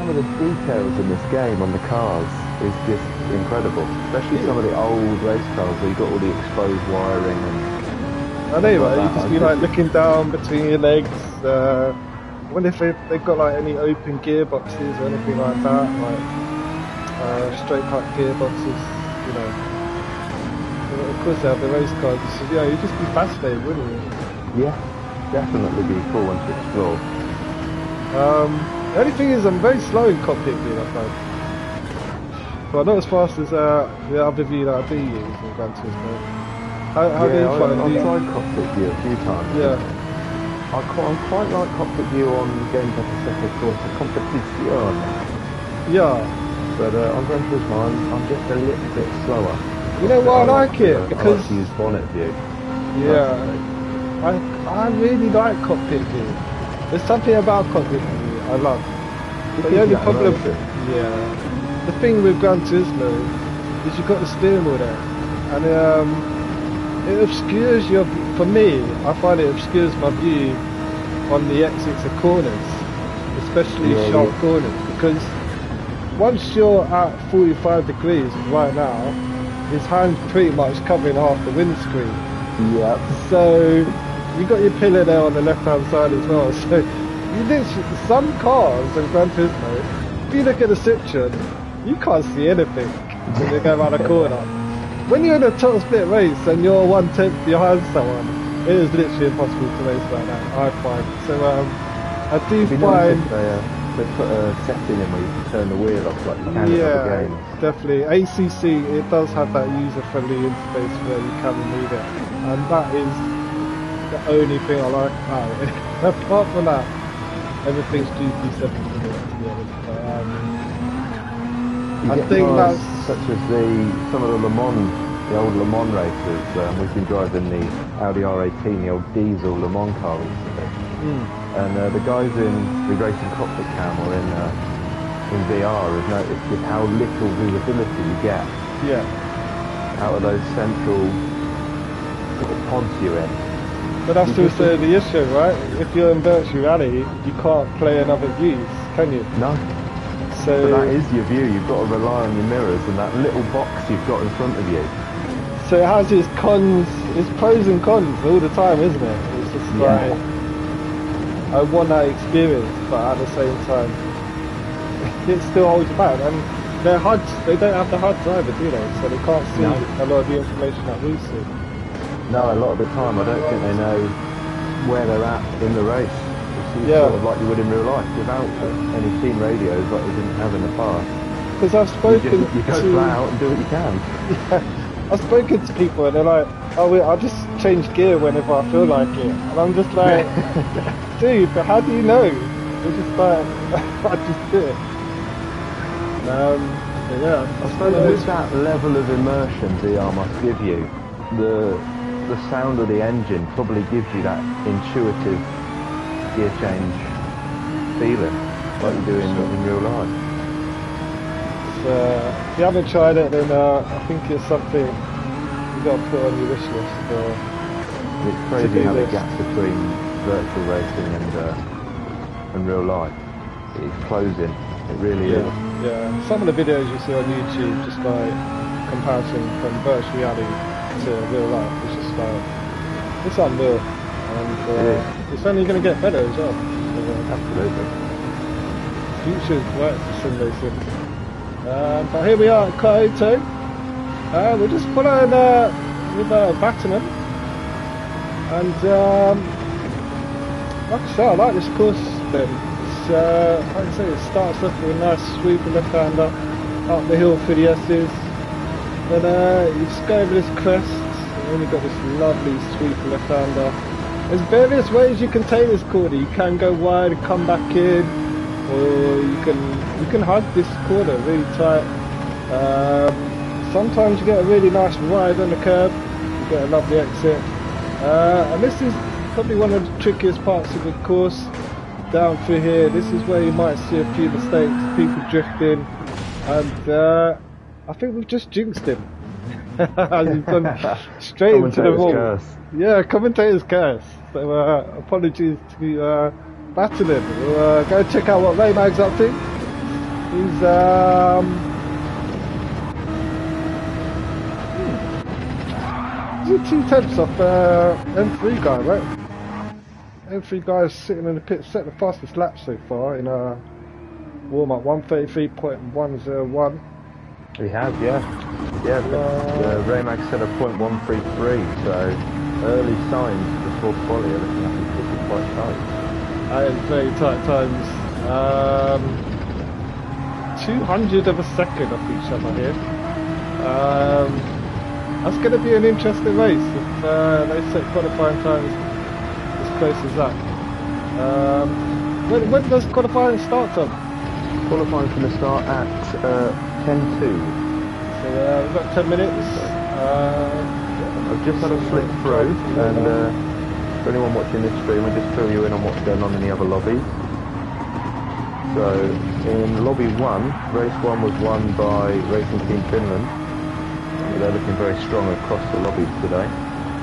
some of the details in this game on the cars is just incredible. Especially some of the old race cars where you've got all the exposed wiring and I know, like right? You that. just be like looking down between your legs. I wonder if they've got like any open gearboxes or anything like that, like straight cut gearboxes, you know. Of course they have the race cars. So, yeah, you'd just be fascinated, wouldn't you? Yeah, definitely be a cool one to explore. The only thing is I'm very slow in cockpit view, I find. But not as fast as the other view that I do use in Gran Turismo. How do you find it? I've tried cockpit view a few times. Yeah. I quite like cockpit view on games like a second course of competition. Yeah. But on Gran Turismo, I'm just a little bit slower. You know why I like it? Because I like to use bonnet view. Yeah. I really like cockpit view. There's something about cockpit view I love. The only problem, the thing with Gran Turismo is you've got the steering wheel there, and it obscures your. For me, I find it obscures my view on the exits of corners, especially sharp corners, because once you're at 45 degrees right now, his hand's pretty much covering half the windscreen. Yeah. So you got your pillar there on the left-hand side as well. So you literally, some cars in Gran Turismo, if you look at the Citroen, you can't see anything when you go around a corner. When you're in a top split race and you're 1/10 behind someone, it is literally impossible to race right now, I find. So I do find... They put a setting in where you can turn the wheel off like you can in other games. Definitely. ACC, it does have that user-friendly interface where you can remove it. And that is the only thing I like about it. Apart from that, everything's GP7 to be honest. I think that's such as some of the old Le Mans races. We've been driving the Audi R18, the old diesel Le Mans car recently, and the guys in the racing cockpit cam or in VR have noticed just how little visibility you get out of those central sort of pods you're in. But that's also the issue, right? If you're in virtual reality, you can't play in other views, can you? No. So that is your view. You've got to rely on your mirrors and that little box you've got in front of you. So it has its cons, its pros and cons all the time, isn't it? It's just like, I want that experience, but at the same time, it still holds you back. And their HUDs, they don't have the HUDs either, do they? So they can't see a lot of the information that we see. No, a lot of the time I don't think they know where they're at in the race. It's sort of like you would in real life, without any team radios like we didn't have in the past. Because I've spoken you go flat out and do what you can. I've spoken to people and they're like, oh wait, I just change gear whenever I feel like it. And I'm just like, dude, but how do you know? It's just like, I just do it. I suppose with that level of immersion VR must give you, the sound of the engine probably gives you that intuitive gear change feeling, like you do in real life. If you haven't tried it, then I think it's something you've got to put on your wish list. It's crazy how the gap between virtual racing and real life is closing. It really is. Yeah, some of the videos you see on YouTube, just like comparison from virtual reality to real life, it's just like, it's unreal. And it's only going to get better as well. Absolutely. Future's work for sim racing. But here we are at Kyoto. We're just following with Batman. And like I say, I like this course then. It's, like I say, it starts off with a nice sweep of left-hander up the hill for the S's. Then you just go over this crest, and then you've got this lovely sweep of left-hander. There's various ways you can take this corner. You can go wide and come back in, or you can hug this corner really tight. Sometimes you get a really nice ride on the curb, you get a lovely exit. And this is probably one of the trickiest parts of the course. Down through here, this is where you might see a few mistakes, people drifting, and I think we've just jinxed him. He's gone straight into the wall. Curse. Yeah, commentator's curse. So apologies to Battling. We'll go check out what Raymag's up to. He's he's 2/10 off M3 guy, right? M3 guy's sitting in the pit, set the fastest lap so far in warm up 1:33.101. We have, yeah. Raymag set a .133, so early signs before quali are looking like it's looking quite tight. I am very tight times. 200 of a second off each other here. That's going to be an interesting race if they set qualifying times as close as that. When does qualifying start, Tom? Qualifying's going to start at 10:02. So we've got 10 minutes. I've just had a flick through, and for anyone watching this stream, I'll just fill you in on what's going on in the other lobbies. So, in lobby 1, race 1 was won by Racing Team Finland. They're looking very strong across the lobbies today.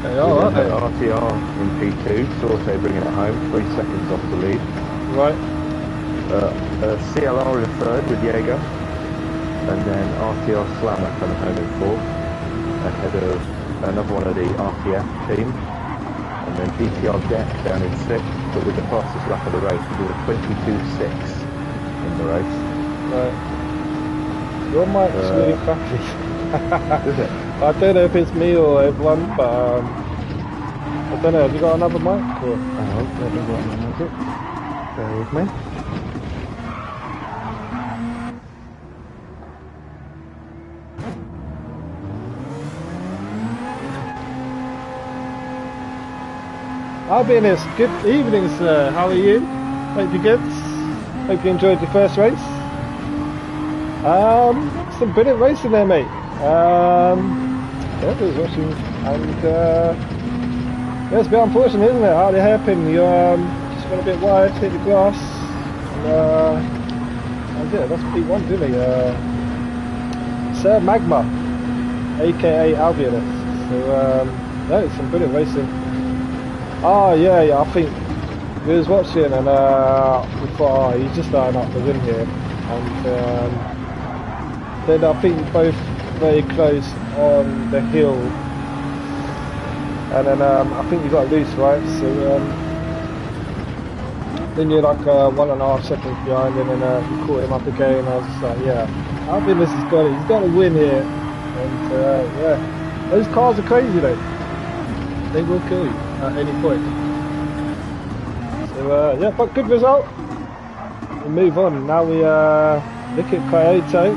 They are, aren't they? RTR in P2, Sorte bringing it home, 3 seconds off the lead. Right. CLR in third with Jaeger, and then RTR Slammer coming home in fourth, ahead of another one of the RTF team, and then DTR Deck down in sixth, but with the fastest lap of the race, we did a 22.6 in the race. Right. Your mic's really crappy. Is it? I don't know if it's me or everyone, but I don't know. Have you got another mic? Or? Let me go on it. Bear with me. I'll be in this. Good evening, sir. How are you? Hope you're good. Hope you enjoyed your first race. Some brilliant racing there, mate. Yeah, it was watching, and yeah, it's a bit unfortunate, isn't it? Out of the hairpin, you just went a bit wide, hit the grass, and yeah, that's P1, didn't he? Sir Magma, aka Albionus. So yeah, it's some brilliant racing. Oh yeah, I think we was watching and we thought, oh, he's just starting up the win here, and then I think both very close on the hill, and then I think you got loose, right? So then you're like 1.5 seconds behind, and then you caught him up again. I was just like, yeah, I think this has got it. He's got to win here, and yeah, those cars are crazy though. They will kill you at any point. So yeah, but good result. We move on. Now we look at Kyoto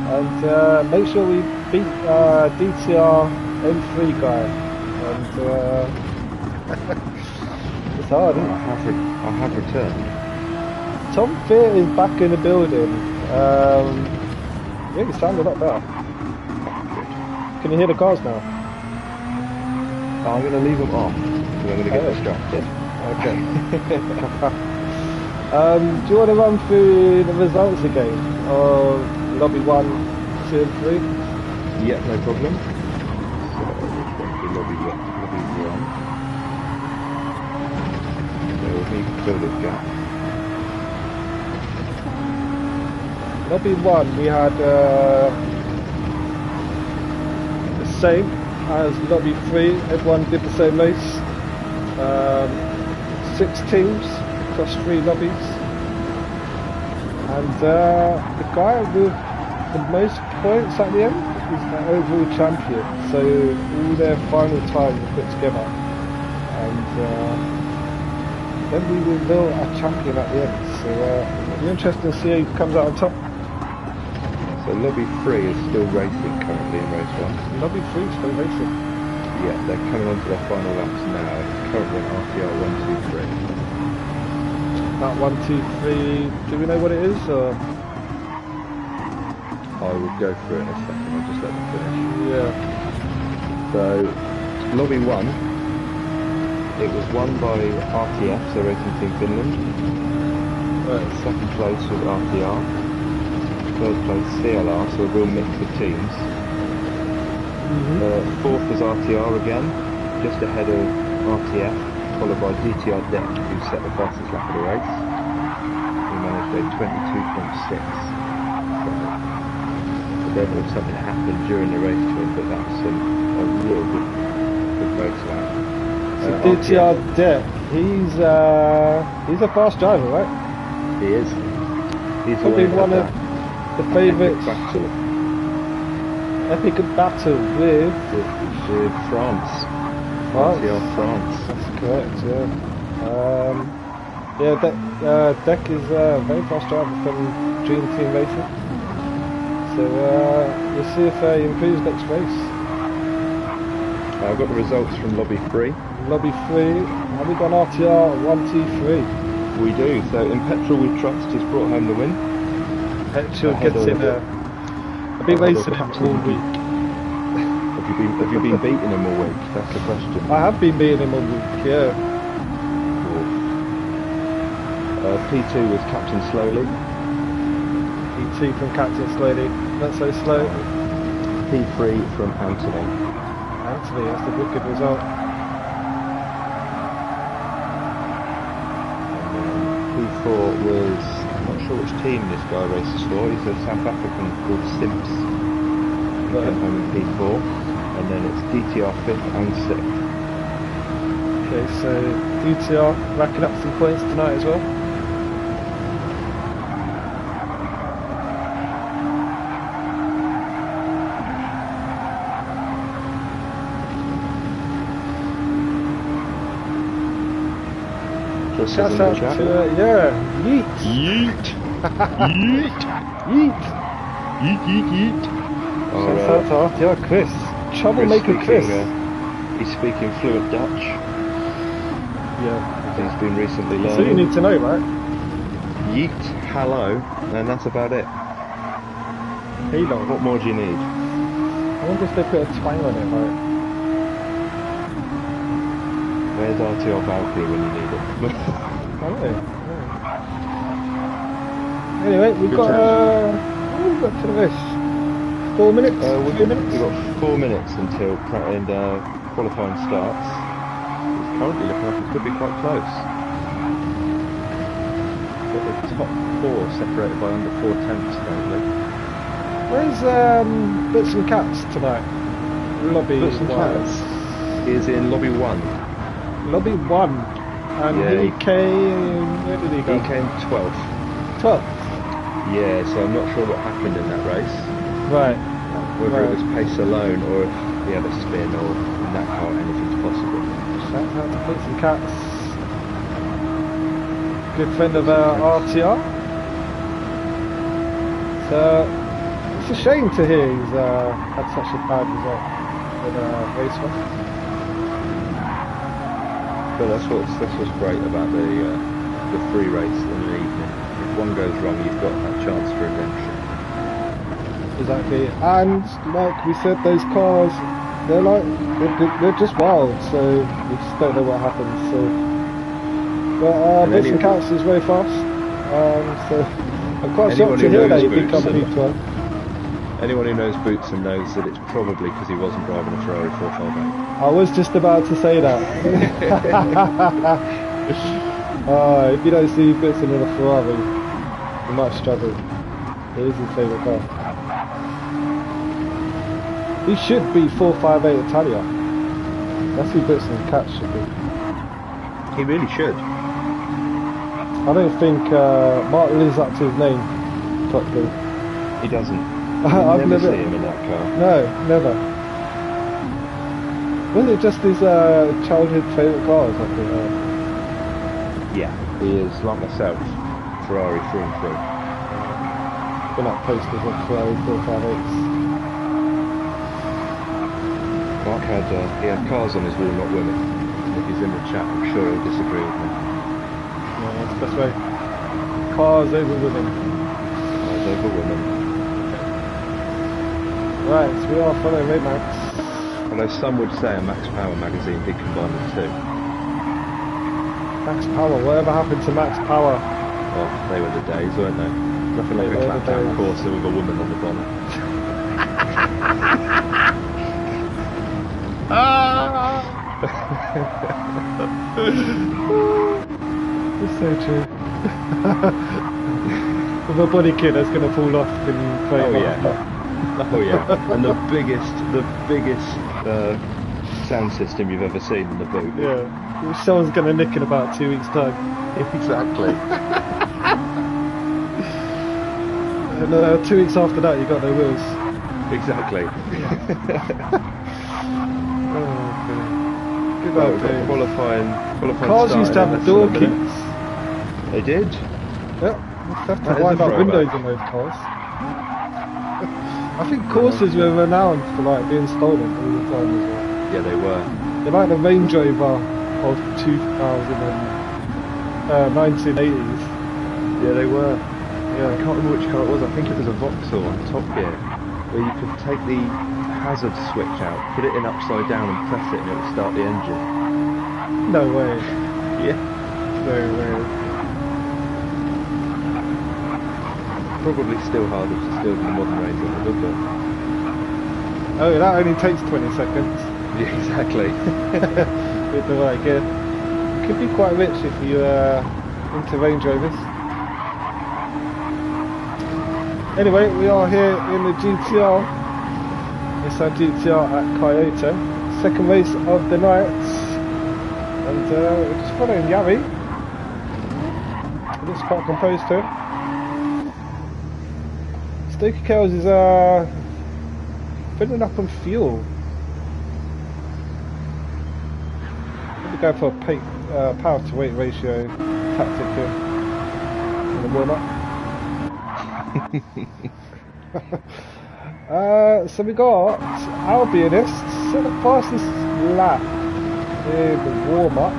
and make sure we beat DTR M3 guy. And it's hard, isn't it? I have returned. Tom Fear is back in the building. Yeah, you sound a lot better. Can you hear the cars now? I'm going to leave them off, because I'm going to get distracted. Okay. Do you want to run through the results again of lobby 1, 2 and 3? Yeah, no problem. So, we'll go to lobby 1. So we need to fill this gap. Lobby 1, we had the same as lobby 3, everyone did the same race. 6 teams across 3 lobbies. And the guy with the most points at the end is the overall champion. So all their final time were put together. And then we will reveal a champion at the end. So it'll be interesting to see who comes out on top. So lobby 3 is still racing currently in race 1. Lobby 3 is still racing. Yeah, they're coming on to their final laps now. It's currently on RTR 1, 2, 3. That 1, 2, 3, do we know what it is? Or? I will go through it in a second, I'll just let them finish. Yeah. So, lobby 1, it was won by RTF, so Racing Team Finland. Second place was RTR. Third place CLR, so a real mix of teams. Fourth was RTR again, just ahead of RTF, followed by DTR Deck, who set the fastest lap of the race. In managed a 22.6. So, I don't know if something happened during the race to him, but that's a real good race lap. So DTR Deck, he's a fast driver, right? He is. He's probably one of the favourites. Epic battle with France. France. That's correct, yeah. Deck is a very fast driver from Dream Team Racing. So we'll see if he improves next race. I've got the results from Lobby 3. Lobby 3, have we got an RTR 123? We do, so in Petrol We Trust has brought home the win. Petrol gets in there. I've been racing him all week. Have you been beating him all week? That's the question. I have been beating him all week, yeah. P2 was Captain Slowly. P2 from Captain Slowly, not so slow. P3 from Anthony. Anthony, that's a good result. P4 was, I'm not sure which team this guy races for, he's a South African called Simps. He came home in P4, and then it's DTR 5th and 6th. Okay, so DTR racking up some points tonight as well. Shout out to, yeet! Yeet! Yeet! Yeet! Yeet, yeet, yeet! Shout out to RTR Chris. Troublemaker Chris. He's speaking fluent Dutch. Yeah. He's been recently learning. So you need to know, right? Yeet, hello, and that's about it. Hello. What more do you need? I wonder if they put a twang on it, right? Where's RTR Valkyrie when you need it? I don't know. Anyway, we've got to the race. 4 minutes? 3 minutes? We've got 4 minutes until qualifying starts. It's currently looking like it could be quite close. Got the top 4 separated by under 4 tenths currently. Where's Bits and Cats tonight? Lobby Bits and Cats is in Lobby 1. Lobby 1, and yeah, he came, where did he go? He came 12th. 12th? Yeah, so I'm not sure what happened in that race. Right. Whether it was pace alone, or if he had a spin, or in that car anything's possible. Shout out to Bits and Cats. Good friend of RTR. So, it's a shame to hear he's had such a bad result in race 1. But that's what's great about the free race in the evening. If one goes wrong, you've got that chance for redemption. Exactly, and like we said, those cars, they're just wild. So we just don't know what happens. So, but Bits and Cats is very fast. So I'm quite shocked to hear that he become P12. Anyone who knows Bootson knows that it's probably because he wasn't driving a Ferrari 458. I was just about to say that. If you don't see Bootson in a Ferrari, you might struggle. It is his favourite car. He should be 458 Italia. That's who Bits and Cats should be. He really should. I don't think Mark lives up to his name properly. He doesn't. I've never seen him in that car. No, never. Was it just his childhood favourite cars? I think. Yeah, he is like myself, Ferrari through and through. Been up posters of Ferrari 458s. Mark he had cars on his wall, not women. If he's in the chat, I'm sure he'll disagree with me. Yeah, that's the best way. Cars over women. Cars over women. Right, so we are following Ray Max. Although some would say a Max Power magazine did combine the two. Max Power, whatever happened to Max Power? Well, they were the days, weren't they? Nothing like a clapped out Corsa with a woman on the bonnet. It's so true. With a body kit that's going to fall off when you play Oh it. yeah. Oh yeah. And the biggest sound system you've ever seen in the boot. Yeah. Which someone's going to nick in about 2 weeks' time. Exactly. And 2 weeks after that, you got no wheels. Exactly. Good Well, old we've got days. qualifying Cars used to starting in have less door than a minute. keys. They did. Yep. You have That to is wind a up throwback. windows in those cars. I think courses were renowned for like being stolen all the time as well. Yeah, they were. They're like the Range Rover of 1980s. Yeah, they were. Yeah. I can't remember which car it was. I think it was a Vauxhall on Top Gear, where you could take the hazard switch out, put it in upside down and press it and it would start the engine. No way. Yeah. No way. Probably still harder to steal than the modern Range Rover, but... Oh, that only takes 20 seconds. Yeah, exactly. With the right gear. You could be quite rich if you into Range Rovers. Anyway, we are here in the GTR. It's our GTR at Kyoto. Second race of the night. And we're just following Yari. He looks quite composed to it. Stoker Kells is filling up on fuel. Maybe go for a power to weight ratio tactic here in the warm up. So we got Albionists set the fastest lap in the warm up.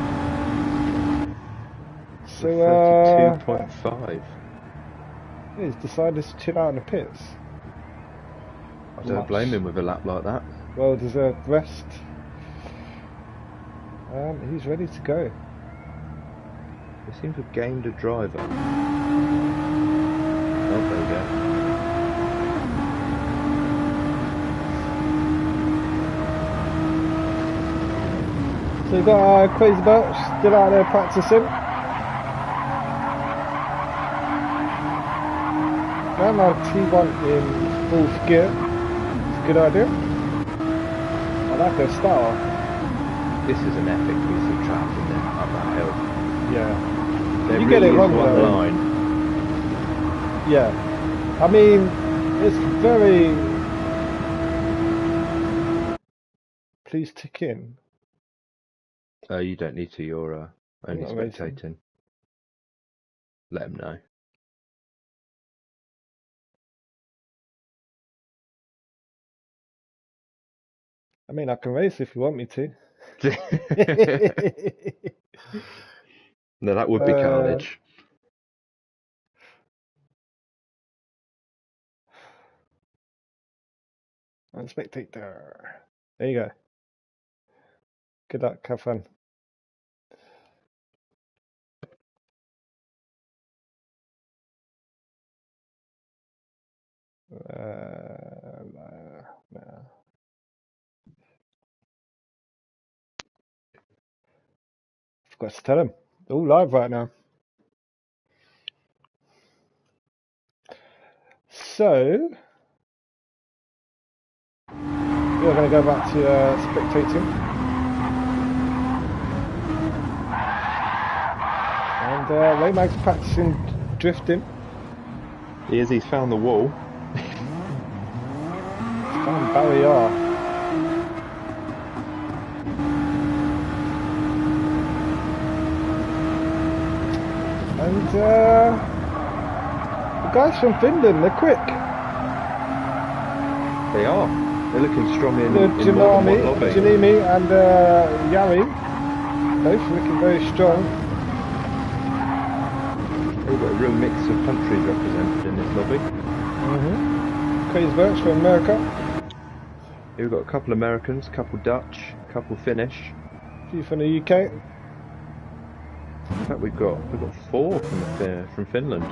So 32.5. He's decided to chill out in the pits. I don't blame him with a lap like that. Well deserved rest. He's ready to go. They seem to have gained a driver. Oh, there we go. So we've got Crazy Birch still out there practicing. Now T1 in fourth gear. It's a good idea. I like their style. This is an epic piece of track, isn't it? Up that hill. Yeah. There You really get it is wrong one though. line. Yeah. I mean, it's very... Please tick in. You don't need to, you're only Not amazing. spectating. Let him know. I mean, I can race if you want me to. No, that would be carnage. And spectator. There you go. Good luck, have fun. No. Forgot to tell him. They're all live right now. So we're going to go back to spectating. And Waymag's practicing drifting. He is, he's found the wall. Found barrier. And the guys from Finland, they're quick. They are. They're looking strong in Janami, Janimi and Yari, both looking very strong. We've got a real mix of countries represented in this lobby. Crazy Birch from America. Here we've got a couple Americans, a couple Dutch, a couple Finnish. A few from the UK. In fact, we've got 4 from Finland.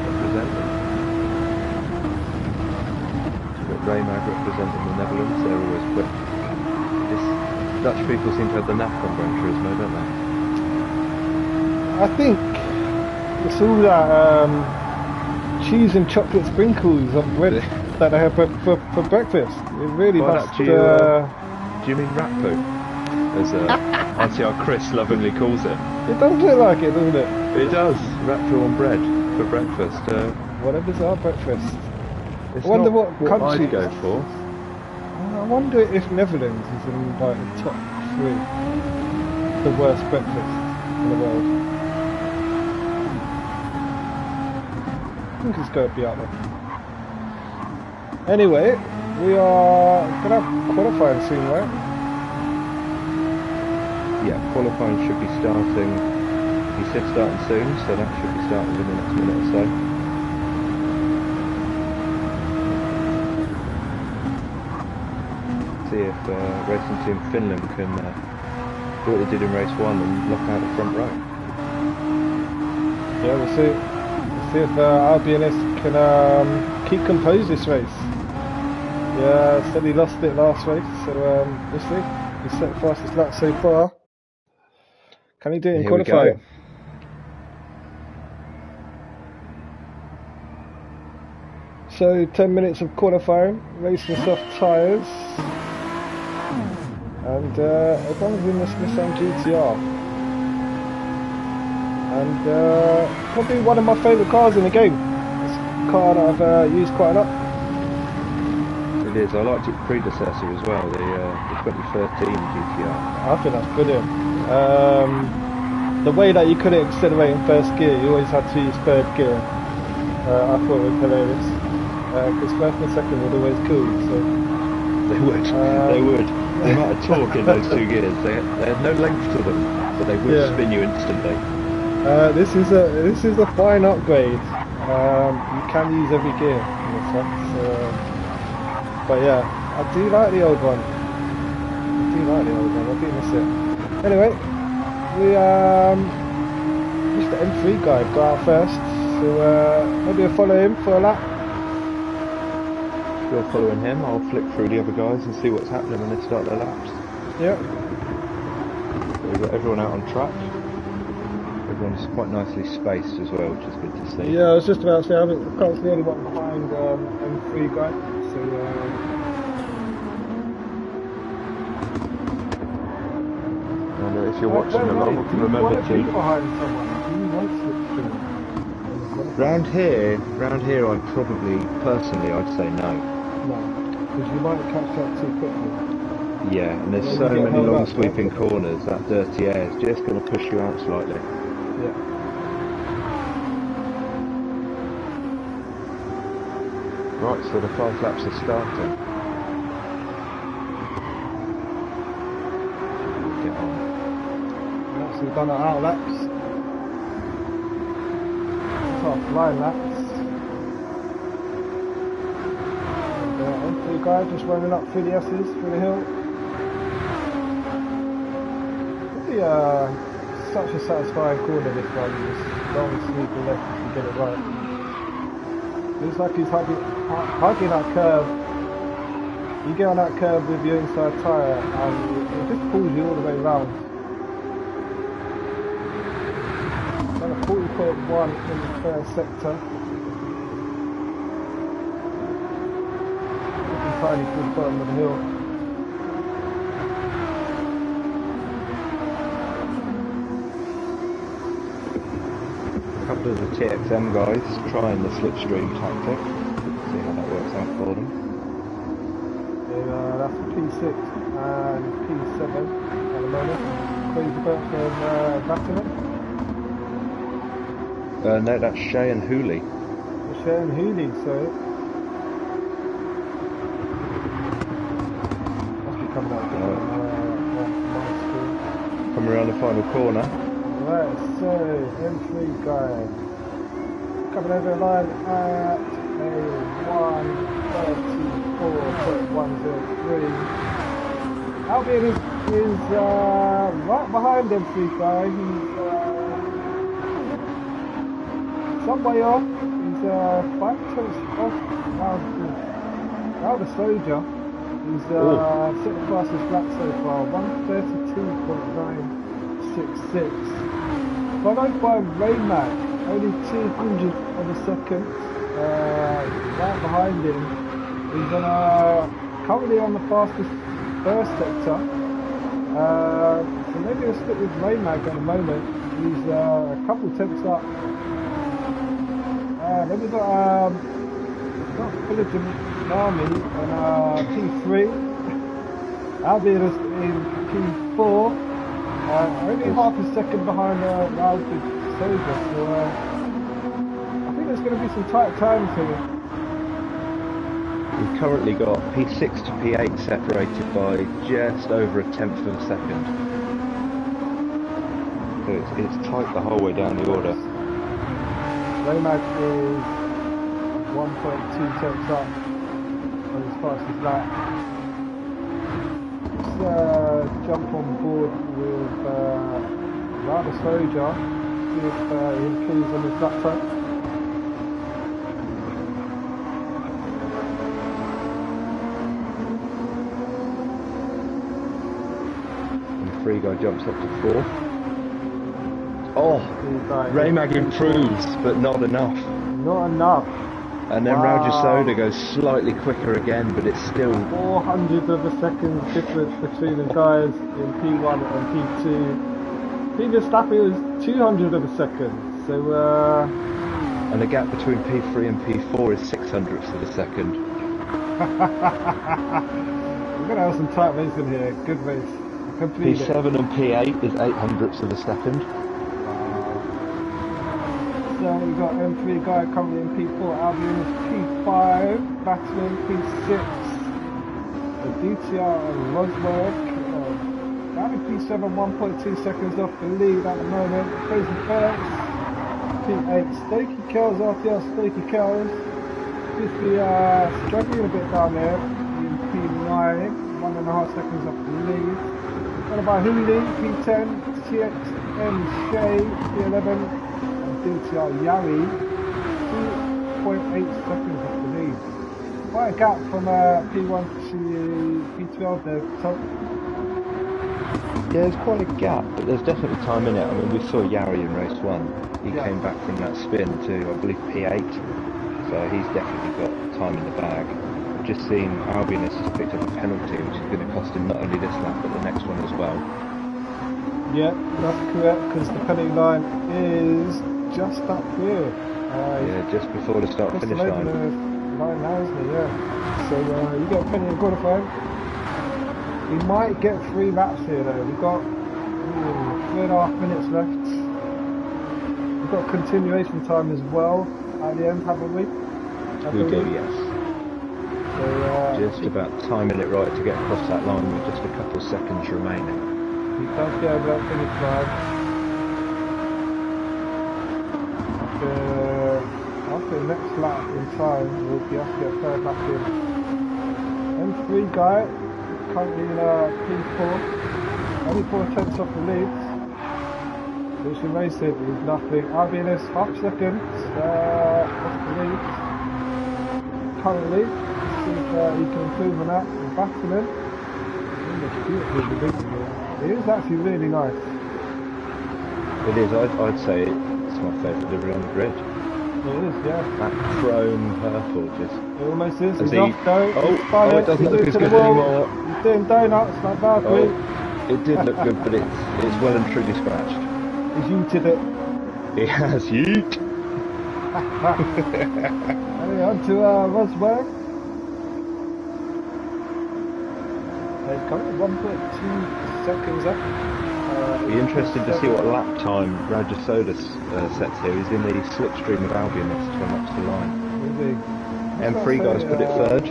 Representing. We've got Raymag representing the Netherlands. They're always quick. Dutch people seem to have the knack on Gran Turismo, don't they? I think It's all that cheese and chocolate sprinkles on bread that I have for breakfast. It really By must. that, do you mean rat poo? As Auntie our Chris lovingly calls it. It does look like it, doesn't it? It does. Rat poo on bread for breakfast. Whatever's our breakfast. It's I wonder not what country. I'd go for. I wonder if Netherlands is in like the top 3, the worst breakfast in the world. I think it's going to be up there. Anyway, we are going to have qualifying soon, right? Yeah, qualifying should be starting. He said starting soon, so that should be starting in the next minute or so. See if Racing Team Finland can do what they did in race 1 and lock out the front row. Yeah, we'll see. We'll see if RBNS can keep composed this race. Yeah, said he lost it last race, so we'll see. He's set the fastest lap so far. Can he do it in qualifying? So 10 minutes of qualifying, racing soft tyres, and everyone's in this Nissan GTR. And probably one of my favourite cars in the game. It's a car that I've used quite a lot. It is. I liked its predecessor as well, the 2013 GTR. I think that's brilliant. The way that you couldn't accelerate in first gear, you always had to use third gear. I thought it was hilarious. Because first and second were always cool. So they would. They would. The amount of torque in those 2 gears, they had no length to them, but they would spin you instantly. This is a fine upgrade. You can use every gear in this one. So, but yeah, I do like the old one. I do miss it. Anyway, we Mr. M3 guy got out first, so maybe we'll follow him for a lap. You're following him, I'll flick through the other guys and see what's happening when they start their laps. Yep. So we've got everyone out on track. Everyone's quite nicely spaced as well, which is good to see. Yeah, I was just about to say, I can't see anyone behind M3 guy, so and if you're watching along, remember to... behind someone, do you want slipstream? Round here, I'd probably, personally, I'd say no. No, because you might catch up too quickly. Yeah, and there's so many long sweeping corners, that dirty air is just going to push you out slightly. Yeah. Right, so the 5 laps are starting. Get on. Yeah, so we've done our out laps. Our flying laps. And M3 guy just running up through the S's, through the hill. Pretty such a satisfying corner this one, just long sweeping left if you get it right. Looks like he's hugging that curve. You get on that curve with your inside tyre and it just pulls you all the way around. Done a 40.1 in the first sector. Looking tiny to the bottom of the hill. A couple of the TXM guys trying the slipstream tactic. See how that works out for them. Yeah, that's P6 and P7 at the moment. Crazy Bert from Battlement. No, that's Shay and Hooley. Shay and Hooley, so must be coming out on my screen. Coming around the final corner. Right, so M3 guy coming over the line at a 1:34.103. Albion is right behind M3 guy. He's some way off. He's 5 tenths off now the soldier. He's set the fastest lap so far, 1:32.966. Followed by Raymac only 200 of a second. Right behind him, he's currently on the fastest first sector. So maybe a split with Raymag at the moment. He's a couple tenths up. Then we've got Philippine Army on P3. Albion is in P4. Only half a second behind Ralph Soldier. So I think there's going to be some tight times here. We've currently got P6 to P8 separated by just over a tenth of a second. So it's tight the whole way down the order. Raymag is 1.2 tenths up on his fastest lap. Let's jump on board with Rada Soldier, see if he improves on his lap time. Free guy jumps up to 4. Oh, Raymag improves, but not enough. Not enough. And then Rajasoda goes slightly quicker again, but it's still 400 of a second difference between the guys in P1 and P2. Previous Staffy was 200 of a second. So and the gap between P3 and P4 is 600ths of a second. We're gonna have some tight racing here. Good race. P7 and P8 is 800ths of a second. So we've got M3 guy currently in P4, Albion is P5, Batsman P6, DTR and Rosberg, down in P7, 1.2 seconds off the lead at the moment. Crazy Ferks, P8, Stakey Kells, RTL Stakey Kells, struggling a bit down there in P9, 1.5 seconds off the lead. Followed by Hooli, P10, TXM Shay, P11, DTR Yari, 2.8 seconds off the lead. Quite a gap from P1 to P12 there, Tom. Yeah, there's quite a gap, but there's definitely time in it. I mean, we saw Yari in race 1. He came back from that spin to, I believe, P8. So he's definitely got time in the bag. I've just seen Albinus has picked up a penalty, which is going to cost him not only this lap, but the next one as well. Yeah, that's correct, because the penalty line is just up here. Yeah, just before the start-finish line. Line now, isn't it? Yeah. So you get a penny in qualifying. We might get 3 laps here though. We've got 3.5 minutes left. We've got continuation time as well at the end, haven't we? We do, yes. So, just about timing it right to get across that line with just a couple of seconds remaining. He does get over that finish line. After the next lap in time, we'll be able to get a third lap in. M3 guy, currently in P4, only 4 tenths off the lead, which in racing is nothing. RBNS half second off the lead. Currently, see if he can improve on that. And Battling, it is actually really nice. It is, I'd say it's my favourite livery on the grid. It is, yeah. That chrome purple just... It almost is. He's off though. Oh, it doesn't look as good anymore. He's doing donuts like Valkyrie. It did look good, but it's well and truly scratched. He's yeeted it. He has yeet. Anyway, on to Rosberg. They've come 1.2 seconds up. Be interested to see what lap time Rajasoda sets here. He's in the slipstream of Albinus to come up to the line. M3 guys put it third.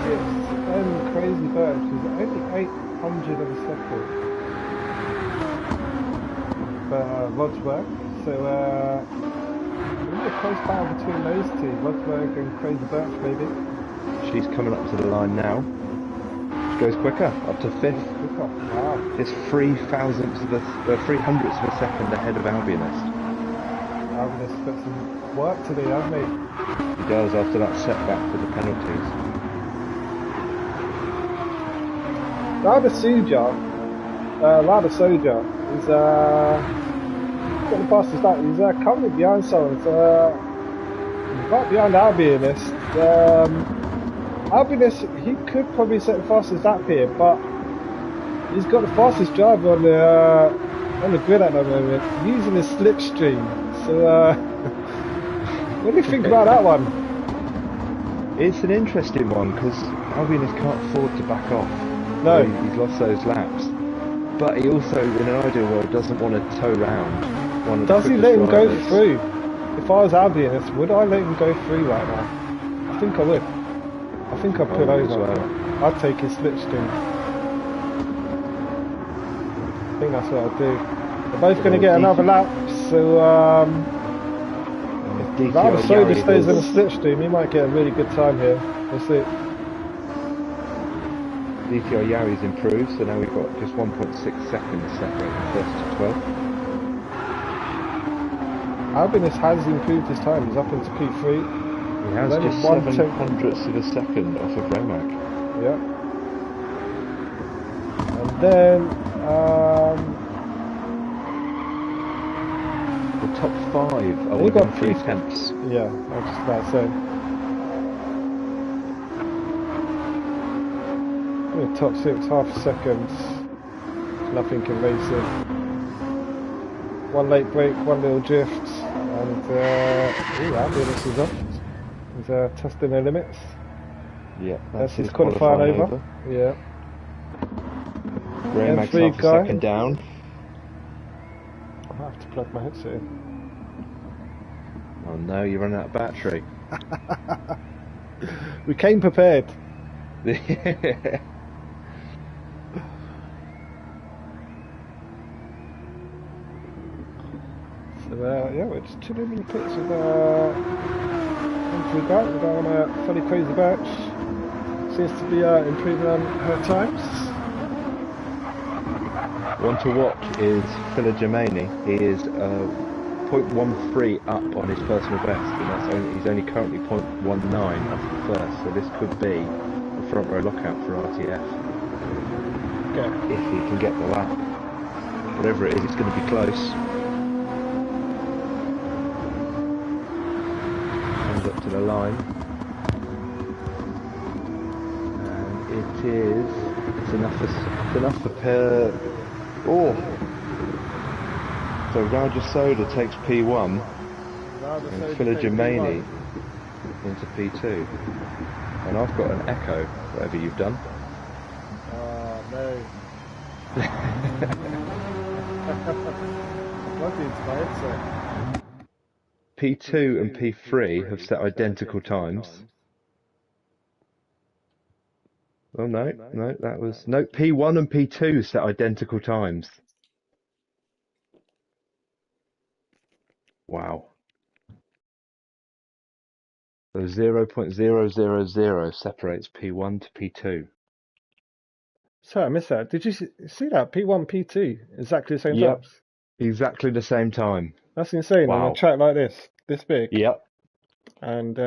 TXM Crazy Bird, she's only 800 of a second for Rosberg. So really a close battle between those two, Rosberg and Crazy Birch maybe. She's coming up to the line now. She goes quicker, up to 5th. Wow. It's 300ths of a second ahead of Albinus. Albinus got some work to do, hasn't he? He does after that setback with the penalties. Lada Soja is got the fastest lap. He's currently behind someone. He's right behind Albionist. Albionist, he could probably set the fastest lap here, but he's got the fastest driver on the grid at the moment, using his slipstream. So, what do you think about that one? It's an interesting one because Albionist can't afford to back off. No. He's lost those laps. But he also, in an ideal world, doesn't want to tow round one of the Does he let him go drivers. through? If I was Albionist, would I let him go through right now? I think I would. I think I'd pull over. Well. I'd take his slipstream. I think that's what I'd do. They're both going to get another lap, so if Albert Soda stays in the slipstream, he might get a really good time here. We'll see. DTR Yari's improved, so now we've got just 1.6 seconds separating first to 12th. Albinus has improved his time, he's up into P3. He has just 7/100ths of a second off of Romac. Yeah. And then the top 5 are within 3 tenths. Yeah, I was just about to say. Top 6, half a second. Nothing in racing. One late break, one little drift, and Albinus is off. He's testing their limits. Yeah, that's his qualifying over. Yeah. Romac's half a second down. I might have to plug my headset in. Oh no, you're running out of battery. We came prepared. So yeah, we're just chilling in the pits with Humphrey Guy. We're going on a fairly crazy batch. Seems to be improving on her times. One to watch is Phila Germaini. He is 0.13 up on his personal best, and he's only currently 0.19 after first, so this could be a front row lockout for RTF. Okay. If he can get the lap. Whatever it is, it's going to be close. Comes up to the line. And it's enough for pair. Oh! So Raja Soda takes P1 and Phila Germaini into P2. And I've got an echo, whatever you've done. Oh no. P2 and P3 have set identical times. Oh no, P1 and P2 set identical times. Wow. So 0.000 separates P1 to P2. Sorry, I missed that. Did you see that? P1, P2, exactly the same times? Exactly the same time. That's insane. Wow. On a track like this big. Yep. And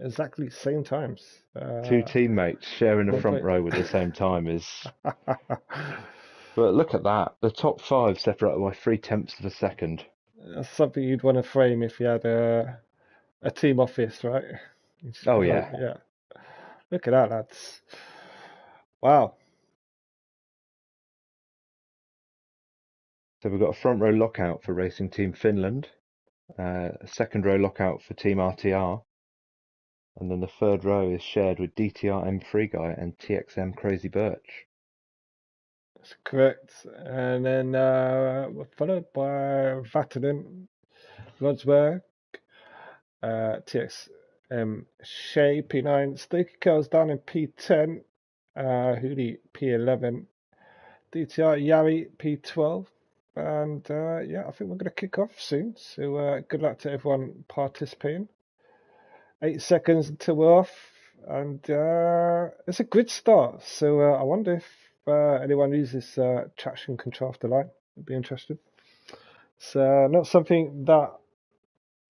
exactly the same times. 2 teammates sharing the front row with the same time is... But look at that. The top 5 separated by 3 tenths of a second. That's something you'd want to frame if you had a team office, right? Oh, yeah. Yeah. Look at that, lads. Wow. So we've got a front row lockout for Racing Team Finland, a second row lockout for Team RTR, and then the third row is shared with DTR M3 Guy and TXM Crazy Birch. That's correct. And then we're followed by Vatanen, Rodsberg, TXM Shea P9, Stakey Curls down in P10, Hoodie P11, DTR Yari P12. And yeah, I think we're going to kick off soon. So good luck to everyone participating. 8 seconds until we're off. And it's a grid start. So I wonder if anyone uses traction control after line. It'd be interesting. It's not something that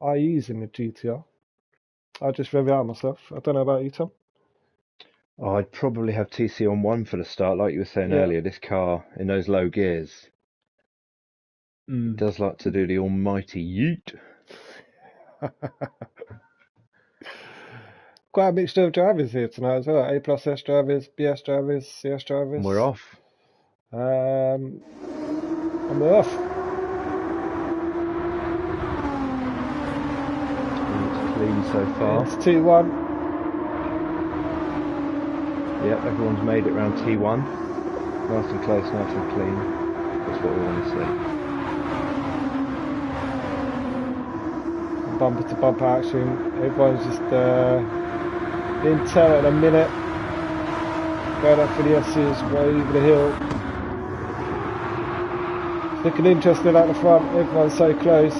I use in the GTR. I just rev it out myself. I don't know about you, Tom. Oh, I'd probably have TC on 1 for the start, like you were saying earlier. This car in those low gears, He does like to do the almighty yeet. Quite a mixture of drivers here tonight as well. A plus S drivers, BS drivers, CS drivers. And we're off. And we're off. It's clean so far. It's 2-1. Yep, everyone's made it round T1. Nice and close, nice and clean. That's what we want to see. Bumper to bumper action. Everyone's just in turn in a minute. Going up for the S's, way over the hill. It's looking interesting at the front. Everyone's so close.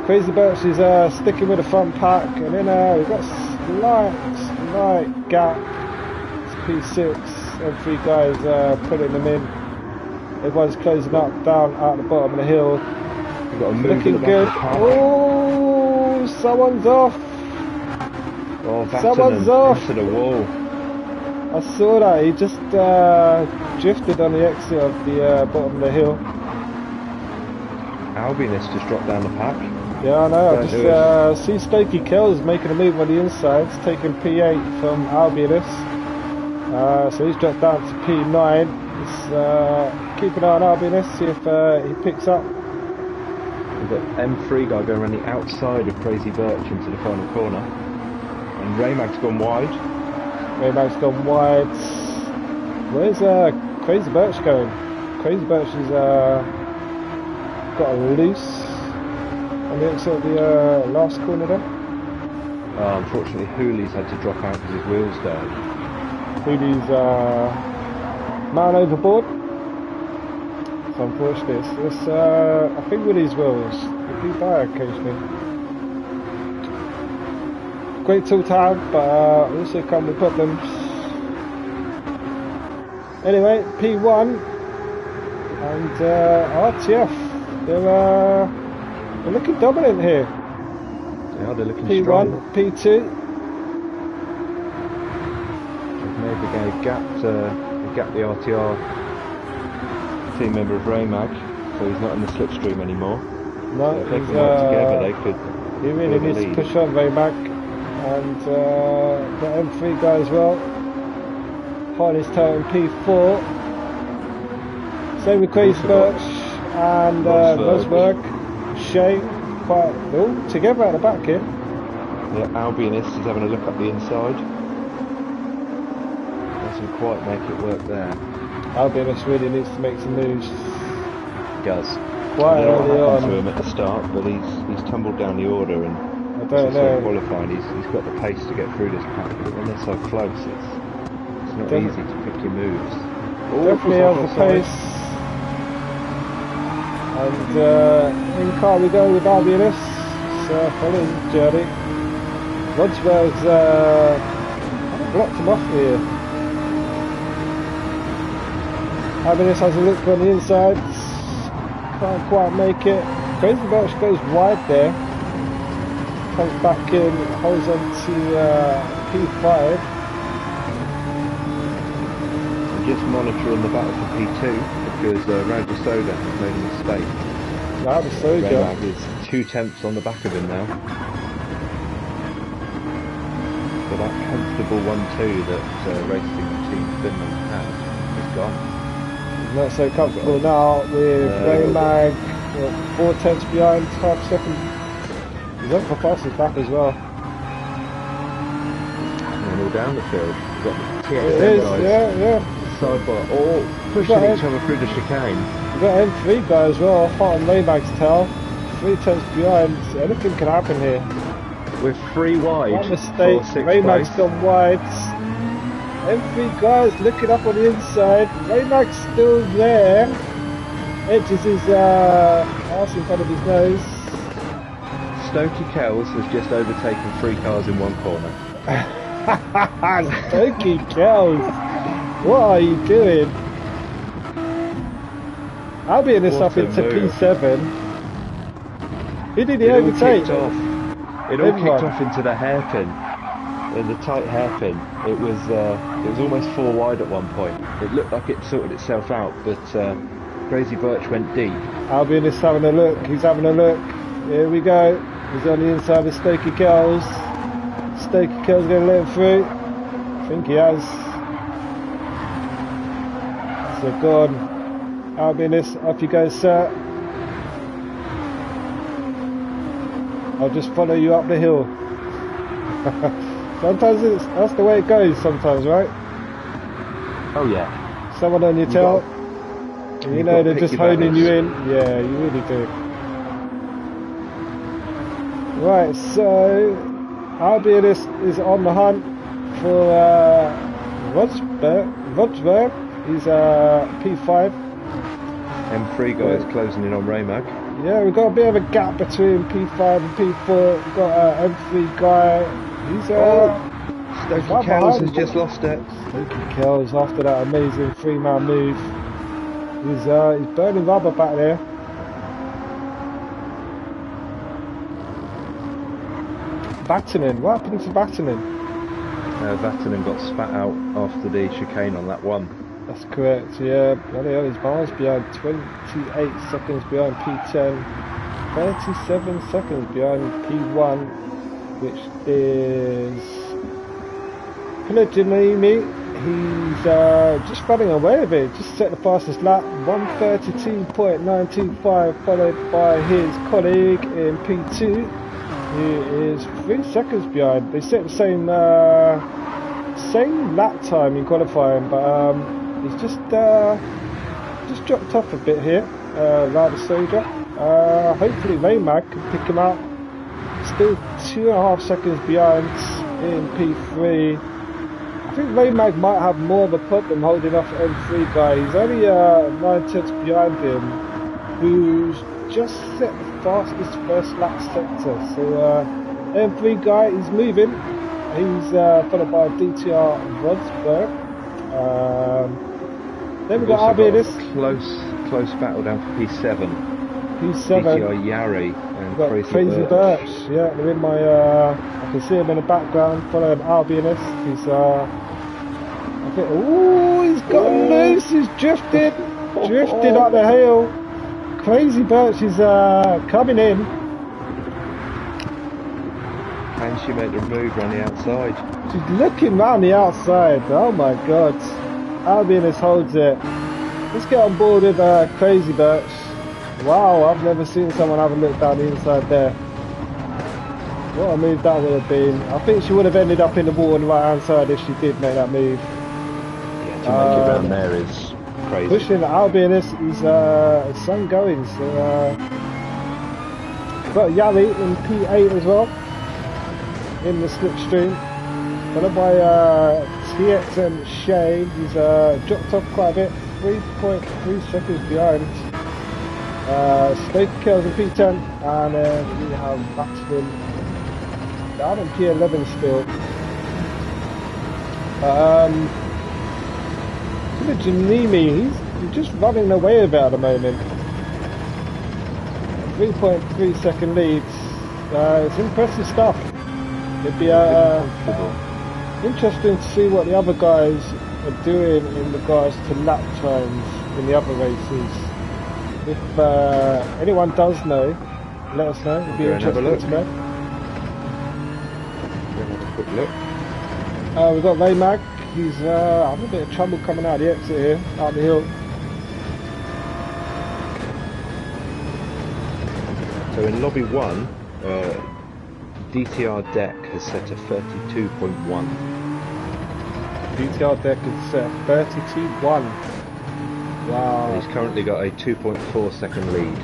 Crazy Birch is sticking with the front pack, and then we've got slight gap. It's P6 and 3 guys putting them in. Everyone's closing up down at the bottom of the hill. We've got a move Looking good. Oh, someone's off. Oh, Someone's off. to the wall. I saw that. He just drifted on the exit of the bottom of the hill. Albinus just dropped down the pack. Yeah, I know. I Don't just see Stokey Kells making a move on the inside, taking P8 from Albinus. So he's dropped down to P9. Let's keep an eye on Albinus, see if he picks up. We've got M3 guy going around the outside of Crazy Birch into the final corner. And Raymag's gone wide. Raymag's gone wide. Where's Crazy Birch going? Crazy Birch has got a loose on the exit of the last corner there. Unfortunately, Hooley's had to drop out because his wheels died. Hooley's man overboard. It's unfortunate. It's, I think with these wheels, they do die occasionally. Great tool to have, but also come with problems. Anyway, P1 and RTF. They're looking dominant here. Yeah, they're looking P1, strong. P2. Maybe going to gap the RTR team member of Raymag, so he's not in the slipstream anymore. No, So if they can work together, they could. he really needs to push on Raymag, and the M3 guy as well. Hot his toe in P4. Same with Crazy Birch and Rosberg. Shea, quite all together at the back here. Yeah, Albinus is having a look up the inside. Doesn't quite make it work there. Albinus really needs to make some moves. He does. Quite I don't know early what happened to on. him at the start, but he's tumbled down the order, and I don't know. qualifying, he's got the pace to get through this pack, but when they're so close, it's not easy to pick your moves. Definitely has the pace. And in car we go with Albinus. Following the journey. Rosberg's blocked him off here. Albinus has a look on the inside. Can't quite make it. Crazy Birch goes wide there. Comes back in, holds on to P5. I'm just monitoring the battle for P2 because Roger Soda has made a mistake. Now the Soja. Raymag is 2 tenths on the back of him now. So that comfortable 1-2 that Racing Team Finland had is gone. Not so comfortable now with Raymag 4 tenths behind, 5 seconds. He's up for fastest lap as well. And all down the field. We've got the It TXM is, guys yeah. side by all pushing each other through the chicane. We've got M3 guy as well, hot on Raymag's tail. 3 tenths behind, so anything can happen here. We're 3 wide. One mistake, for 6th Raymag's place. gone wide. M3 guys looking up on the inside. Raymag's still there. Edges his arse in front of his nose. Stokey Kells has just overtaken 3 cars in one corner. Stokey Kells, what are you doing? I'll be in this What up a into move. P7. Who did he It all overtake? kicked off. It all Everyone. kicked off into the hairpin, in the tight hairpin. It was almost 4 wide at one point. It looked like it sorted itself out, but Crazy Birch went deep. Albion is having a look. He's having a look. Here we go. He's on the inside of Stokey Kells. Stokey Kells going to let him through. I think he has. So go on. Albionist, off you go, sir. I'll just follow you up the hill. Sometimes that's the way it goes sometimes, right? Oh yeah. Someone on your tail. You know they're just holding you in. Yeah, you really do. Right, so Albionist is on the hunt for Rodsberg. He's P5. M3 guy is closing in on Raymag. Yeah, we've got a bit of a gap between P5 and P4. We've got M3 guy. He's Stokey Kells has just lost it. Stokey Kells after that amazing 3-man move. He's burning rubber back there. Vatanen, what happened to Vatanen? Vatanen got spat out after the chicane on that one. That's correct, yeah. Bloody hell, he's miles behind, 28 seconds behind P10, 37 seconds behind P1, which is Pelaginimi. He's just running away with it, just set the fastest lap, 132.925, followed by his colleague in P2, who is 3 seconds behind. They set the same lap time in qualifying, but he's just dropped off a bit here, rather soldier. Hopefully Raymag can pick him up. Still 2.5 seconds behind in P3. I think Raymag might have more of a problem holding off M3 guy. He's only 9 tenths behind him, who's just set the fastest first lap sector. So M3 guy, he's moving. He's followed by DTR Rodsberg. Then we've got Albionist. Close battle down for P7. P7. DTR Yari and Crazy Birch. Yeah, they're in my. I can see him in the background following Albionist. He's he's got loose. He's drifted up the hill. Crazy Birch is coming in. Can she make the move around the outside? She's looking round the outside. Oh my god. Albionist holds it. Let's get on board with Crazy Birch. Wow, I've never seen someone have a look down the inside there. What a move that would have been. I think she would have ended up in the water on the right hand side if she did make that move. Yeah, to make it round there is crazy. Pushing Albionist, he's sun going, so got Yari in P8 as well, in the slipstream. Followed by TXM Shay, he's dropped off quite a bit, 3.3 seconds behind. Stokey Kells in P10, and then we have Vatanen down in P11 still. Janimi, he's just running away with it at the moment. 3.3 second leads. It's impressive stuff. It'd be interesting to see what the other guys are doing in regards to lap times in the other races. If anyone does know, let us know. It'd be interesting to know. Have a quick look. We've got Raymag. He's having a bit of trouble coming out the exit here, out the hill. So in lobby 1, DTR deck has set a 32.1. DTR deck is set 32.1. Wow. And he's currently got a 2.4 second lead.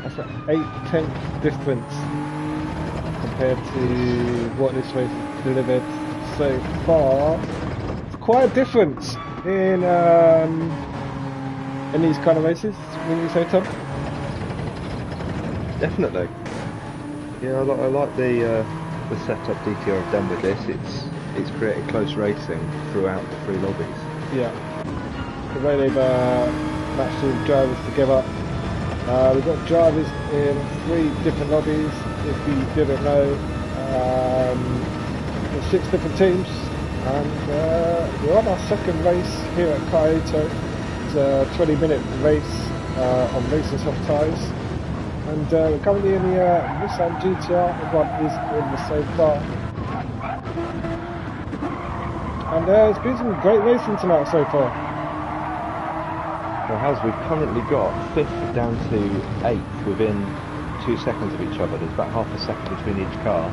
That's an 8/10 difference compared to what this race has delivered so far. It's quite a difference in these kind of races, wouldn't you say, Tom? Definitely. Yeah, I like the setup DTR have done with this. It's created close racing throughout the 3 lobbies. Yeah. The way they've matched all the drivers together. We've got drivers in 3 different lobbies, if you didn't know. There's 6 different teams, and we're on our second race here at Kyoto. It's a 20-minute race on racing soft tyres. And we're currently in the Nissan GTR. Everyone is in the same car. And it's been some great racing tonight so far. Well, Haz, we've currently got 5th down to 8th within 2 seconds of each other. There's about half a second between each car.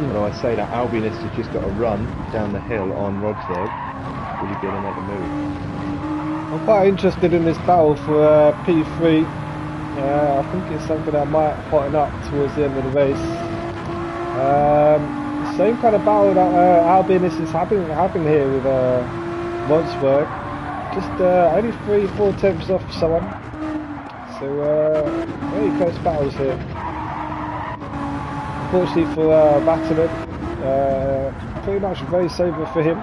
Although I say that Albinus has just got to run down the hill on Rodsberg. Will he be able to make a move? I'm quite interested in this battle for P3. I think it's something that might hotten up towards the end of the race. Same kind of battle that Albinus is having here with Rodsberg. Just only 3-4 tenths off someone. So very close battles here. Unfortunately for Battleman, pretty much very sober for him.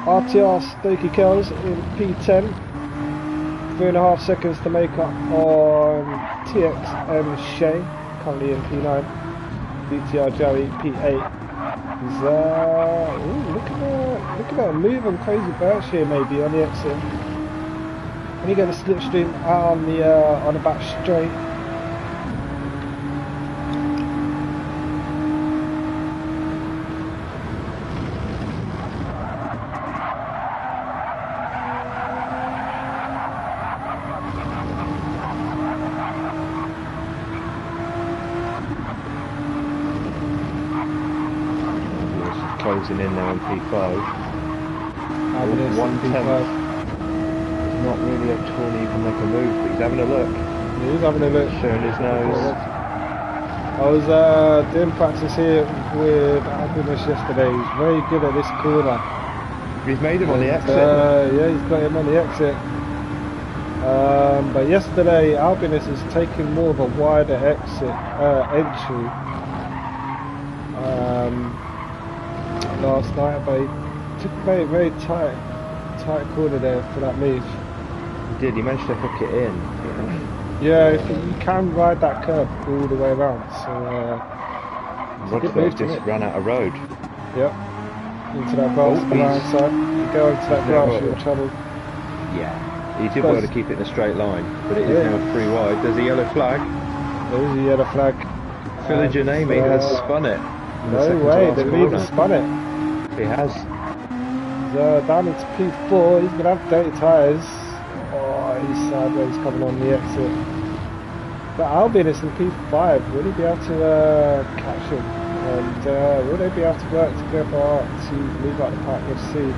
RTR Stokey Kells in P10. 3.5 seconds to make up on TXM Shea, currently in P9. DTR Joey P8. He's look at that move on Crazy Birch here, maybe on the exit. And you get a slipstream out on the back straight. Closing in now on P5. Albinus 1/10. Not really a tool you can make a move, but he's having a look. He's having a look. Showing his nose. I was doing practice here with Albinus yesterday. He's very good at this corner. He's made him on the exit. Yeah, he's got him on the exit. But yesterday Albinus has taken more of a wider exit entry. Last night, but he took a very tight corner there for that move. He did, he managed to hook it in. Yeah, you can ride that curve all the way around, so Rodsberg just ran out of road. Yep, into that grass on the outside. You go into that grass, you're in trouble. Yeah, he did well to keep it in a straight line, but it is now 3 wide. There's a yellow flag. There is a yellow flag. Phil Janami has spun it. No way, they've even spun it. He has. He's down into P4, he's going to have dirty tyres. Oh, he's sideways coming on the exit. But Albinus in P5, will he be able to catch him? And will they be able to work together to move out the pack? Let's see.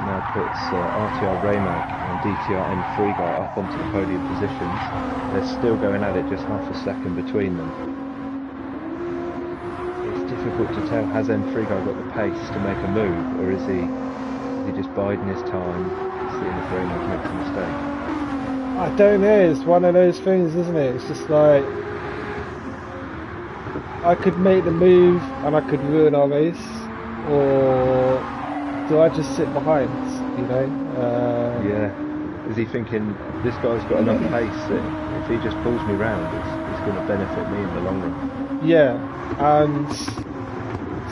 Now puts RTR Raymag and DTR M3 guy up onto the podium positions. They're still going at it, just half a second between them. It's difficult to tell, has M3 guy got the pace to make a move, or is he just biding his time, seeing if Raymag makes a mistake? I don't know, it's one of those things, isn't it? It's just like, I could make the move and I could ruin our race, or do I just sit behind, you know? Yeah. Is he thinking, this guy's got enough pace that if he just pulls me round, it's going to benefit me in the long run? Yeah, and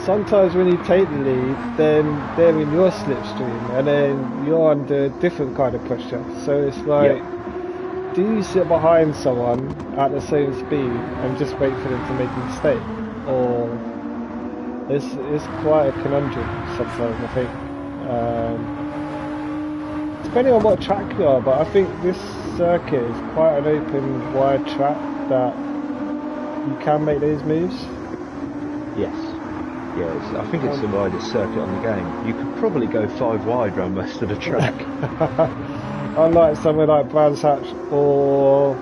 sometimes when you take the lead, then they're in your slipstream, and then you're under different kind of pressure. So it's like, do you sit behind someone at the same speed and just wait for them to make a mistake? Or it's quite a conundrum sometimes, I think. Depending on what track you are, but I think this circuit is quite an open, wide track that you can make these moves. Yes. Yeah, I think it's the widest circuit on the game. You could probably go 5 wide around most of the track. Unlike somewhere like Brands Hatch, or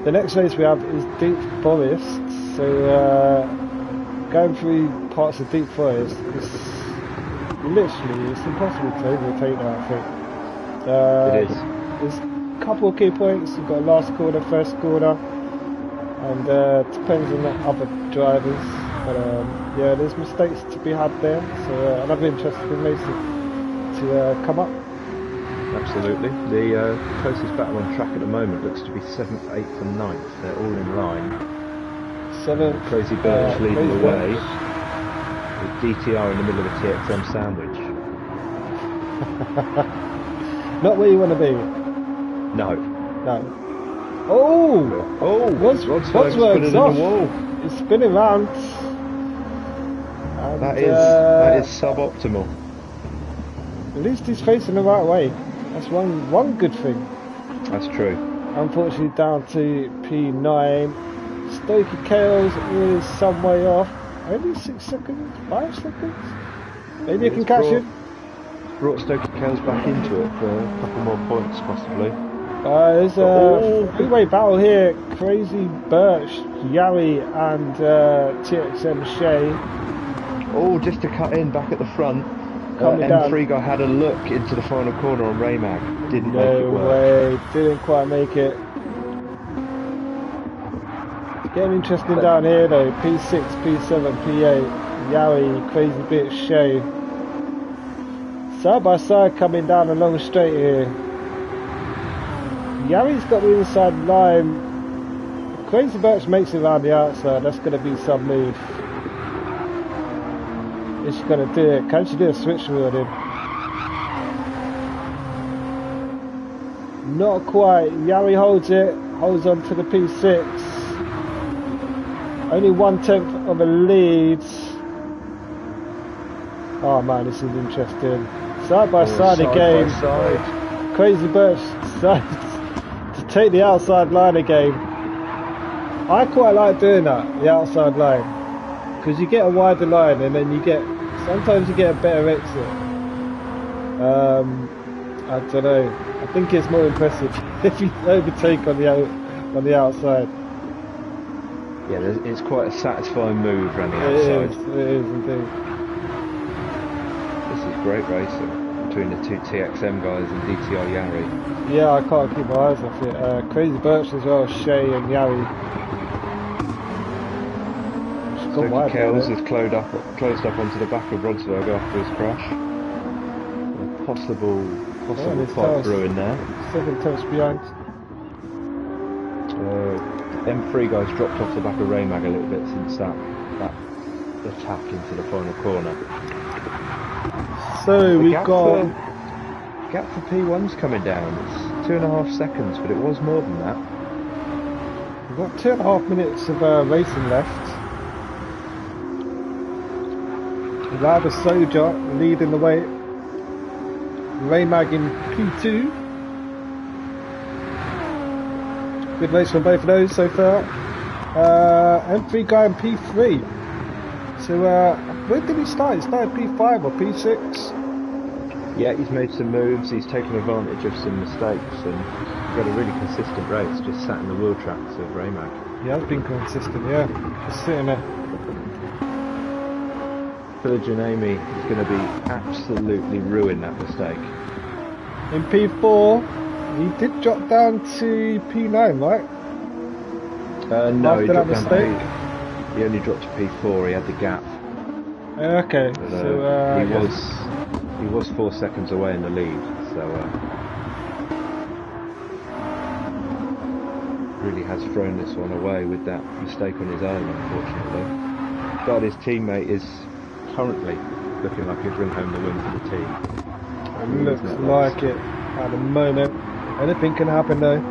the next race we have is Deep Forest. So going through parts of Deep Forest, it's impossible to overtake that, I think. It is. There's a couple of key points. You've got last corner, first corner, and depends on the other drivers. But yeah, there's mistakes to be had there. So I'll have interesting racing to come up. Absolutely. The closest battle on track at the moment looks to be 7th, 8th and 9th. They're all in line. 7th. Crazy Birch leading Crazy the way. Birch. With DTR in the middle of a TXM sandwich. Not where you want to be. No. No. Oh! Rodsworth's put it in the off. wall. He's spinning round. And, That is suboptimal. At least he's facing the right way. That's one good thing. That's true. Unfortunately, down to P9. Stokey Kales is some way off. Only 6 seconds? 5 seconds? Maybe you can catch him. Brought Stokey Kales back into it for a couple more points, possibly. There's a three-way battle here. Crazy Birch, Yowie, and TXM Shay. Oh, just to cut in back at the front. M3 guy had a look into the final corner on Raymag. Didn't make it work. No way, didn't quite make it. It's getting interesting down here though. P6, P7, P8, Yowie, Crazy Bit, Shay. Side by side coming down a long straight here. Yowie's got the inside line. Crazy Birch makes it around the outside. That's going to be some move. Is she going to do it? Can she do a switch with him? Not quite. Yowie holds it. Holds on to the P6. Only 1/10 of a lead. Oh man, this is interesting. Side by side again. Crazy Birch decides to take the outside line again. I quite like doing that, the outside line. Because you get a wider line and then sometimes you get a better exit. I don't know. I think it's more impressive if you overtake on the outside. Yeah, it's quite a satisfying move around the outside. It is indeed. This is great racing between the two TXM guys and DTR Yari. Yeah, I can't keep my eyes off it. Crazy Birch as well, Shay and Yowie. Stokey Kales is closed up onto the back of Rodsworth after his crash. A possible fight through in there. 7 tenths behind. M3 guys dropped off the back of Raymag a little bit since that attack into the final corner. So we got gap for P1's coming down. It's 2.5 seconds, but it was more than that. We've got 2.5 minutes of racing left. Lada Soldier leading the way. Raymag in P2. Good race from both of those so far. M3 guy in P3. So where did he start? He started P5 or P6? Yeah, he's made some moves, he's taken advantage of some mistakes and got a really consistent race, just sat in the wheel tracks of Raymag. He has been consistent, yeah. Just sitting there. Amy is going to be absolutely ruin that mistake. In P4, he did drop down to P9, right? No, after he that dropped mistake? down he only dropped to P4, he had the gap. Okay, But, so he was 4 seconds away in the lead, so really has thrown this one away with that mistake on his own, unfortunately. But his teammate is currently looking like he'll bring home the win for the team. it looks like it at the moment. Anything can happen though.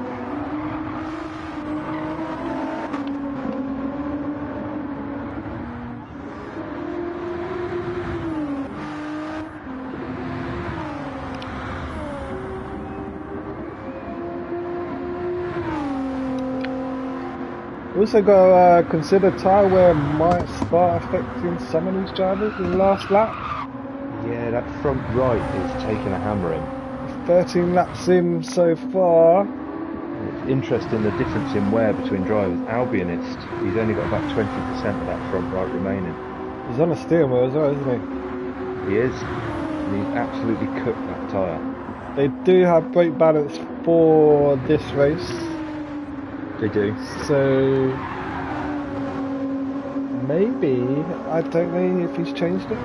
Also got to consider tyre wear might start affecting some of these drivers in the last lap. Yeah, that front right is taking a hammering. 13 laps in so far. It's interesting the difference in wear between drivers. Albionist, he's only got about 20% of that front right remaining. He's on a steering wheel as well, isn't he? He is. And he's absolutely cooked that tyre. They do have brake balance for this race. They do. So maybe, I don't know if he's changed it.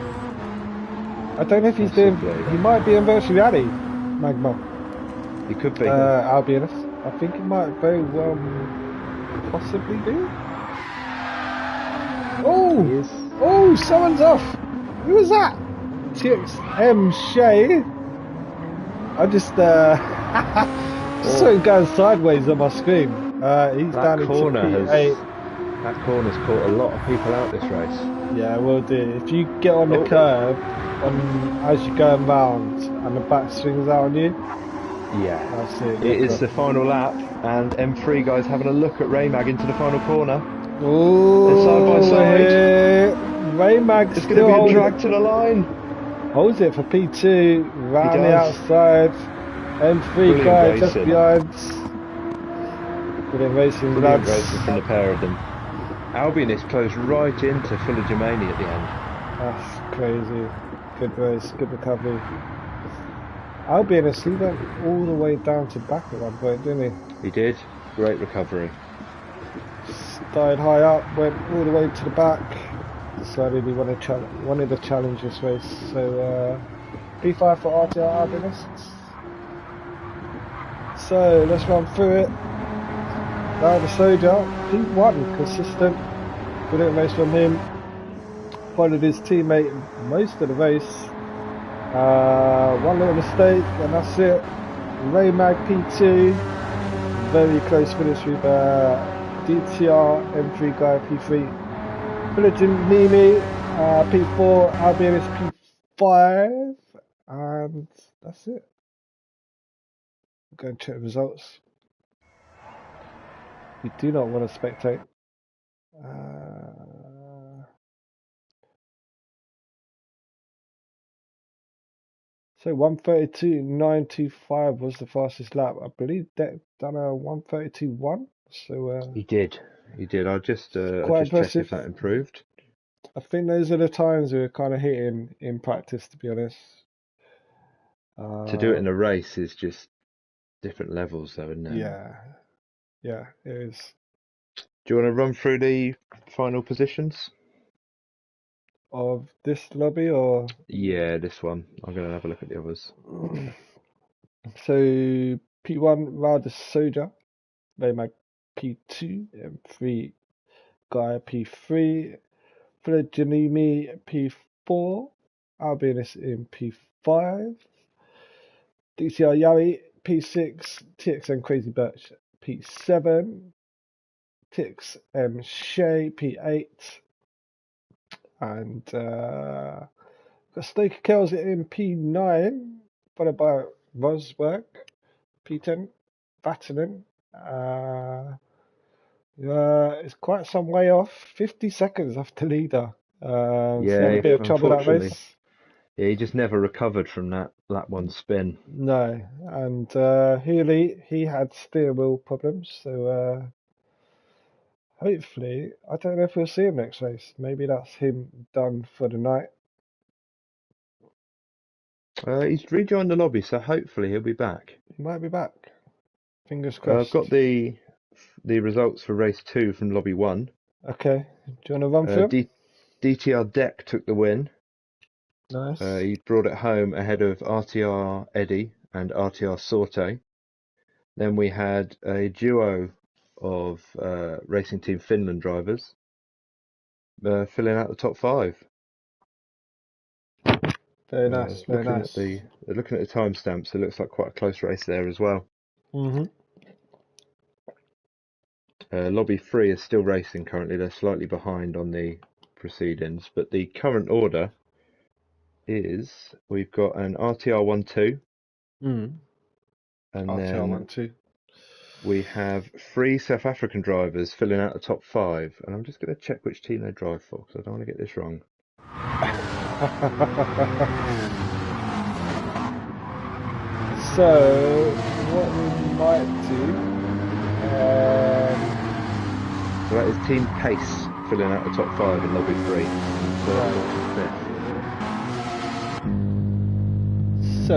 I don't know if he's doing, he might be in Virtual Reality, Magma. He could be. Albionist. I think it might very well possibly be. Oh! He is. Oh, someone's off! Who was that? TXM Shay. I just saw him going sideways on my screen. He's down into P8. That corner's caught a lot of people out this race. Yeah, will do. If you get on the curb as you're going round and the back swings out on you. Yeah. That's it. It is the final lap, and M3 guys having a look at Raymag into the final corner. Oh, they're side by side. Raymag it's going to be a drag to the line. Holds it for P2, round the outside. M3 Brilliant guy racing. just behind. Brilliant racing, Brilliant lads. racing from the pair of them. Albion is closed right into Fuller Germani at the end. That's crazy. Good race, good recovery. Albion, he went all the way down to back at one point, didn't he? He did. Great recovery. Started high up, went all the way to the back. Decided he wanted to challenge this race. So P5 for RTR Albionists. So let's run through it. Now the Soldier, P1, consistent. Brilliant race from him. Followed his teammate most of the race. One little mistake and that's it. Raymag P2. Very close finish with DTR M3 guy P3. Village Nimi P4. Albion is P5. And that's it. Go and check the results. You do not want to spectate. So 132.925 was the fastest lap. I believe that done a 132.1. So he did. I'll just quite check if that improved. I think those are the times we were kind of hitting in practice, to be honest. To do it in a race is just different levels, though, isn't it? Yeah, it is. Do you want to run through the final positions? Of this lobby or? Yeah, this one. I'm going to have a look at the others. So P1 Rada Soja, Raymag P2, M3 Guy P3, Janimi P4, Albinus in P5, DCR Yari P6, TXM Crazy Birch P7, TXM Shay P8, and got Stoker Kells in P9, followed by Rosberg P10, Vatanen. It's quite some way off. 50 seconds off the leader. He's had a bit of trouble that race. Yeah, he just never recovered from that lap one spin. No, and Healy, he had steering wheel problems, so hopefully, I don't know if we'll see him next race. Maybe that's him done for the night. He's rejoined the lobby, so hopefully he'll be back. He might be back. Fingers crossed. I've got the results for race 2 from lobby 1. Okay, do you want to run through? DTR Deck took the win. Nice. He brought it home ahead of RTR Eddie and RTR Sorte. Then we had a duo of Racing Team Finland drivers filling out the top 5. Very nice, very nice. Looking at the timestamps, it looks like quite a close race there as well. Lobby 3 is still racing currently. They're slightly behind on the proceedings, but the current order is we've got an RTR 1-2. And RTR 1-2. We have 3 South African drivers filling out the top 5, and I'm just going to check which team they drive for because I don't want to get this wrong. So what we might do, so that is Team Pace filling out the top 5 in lobby 3. So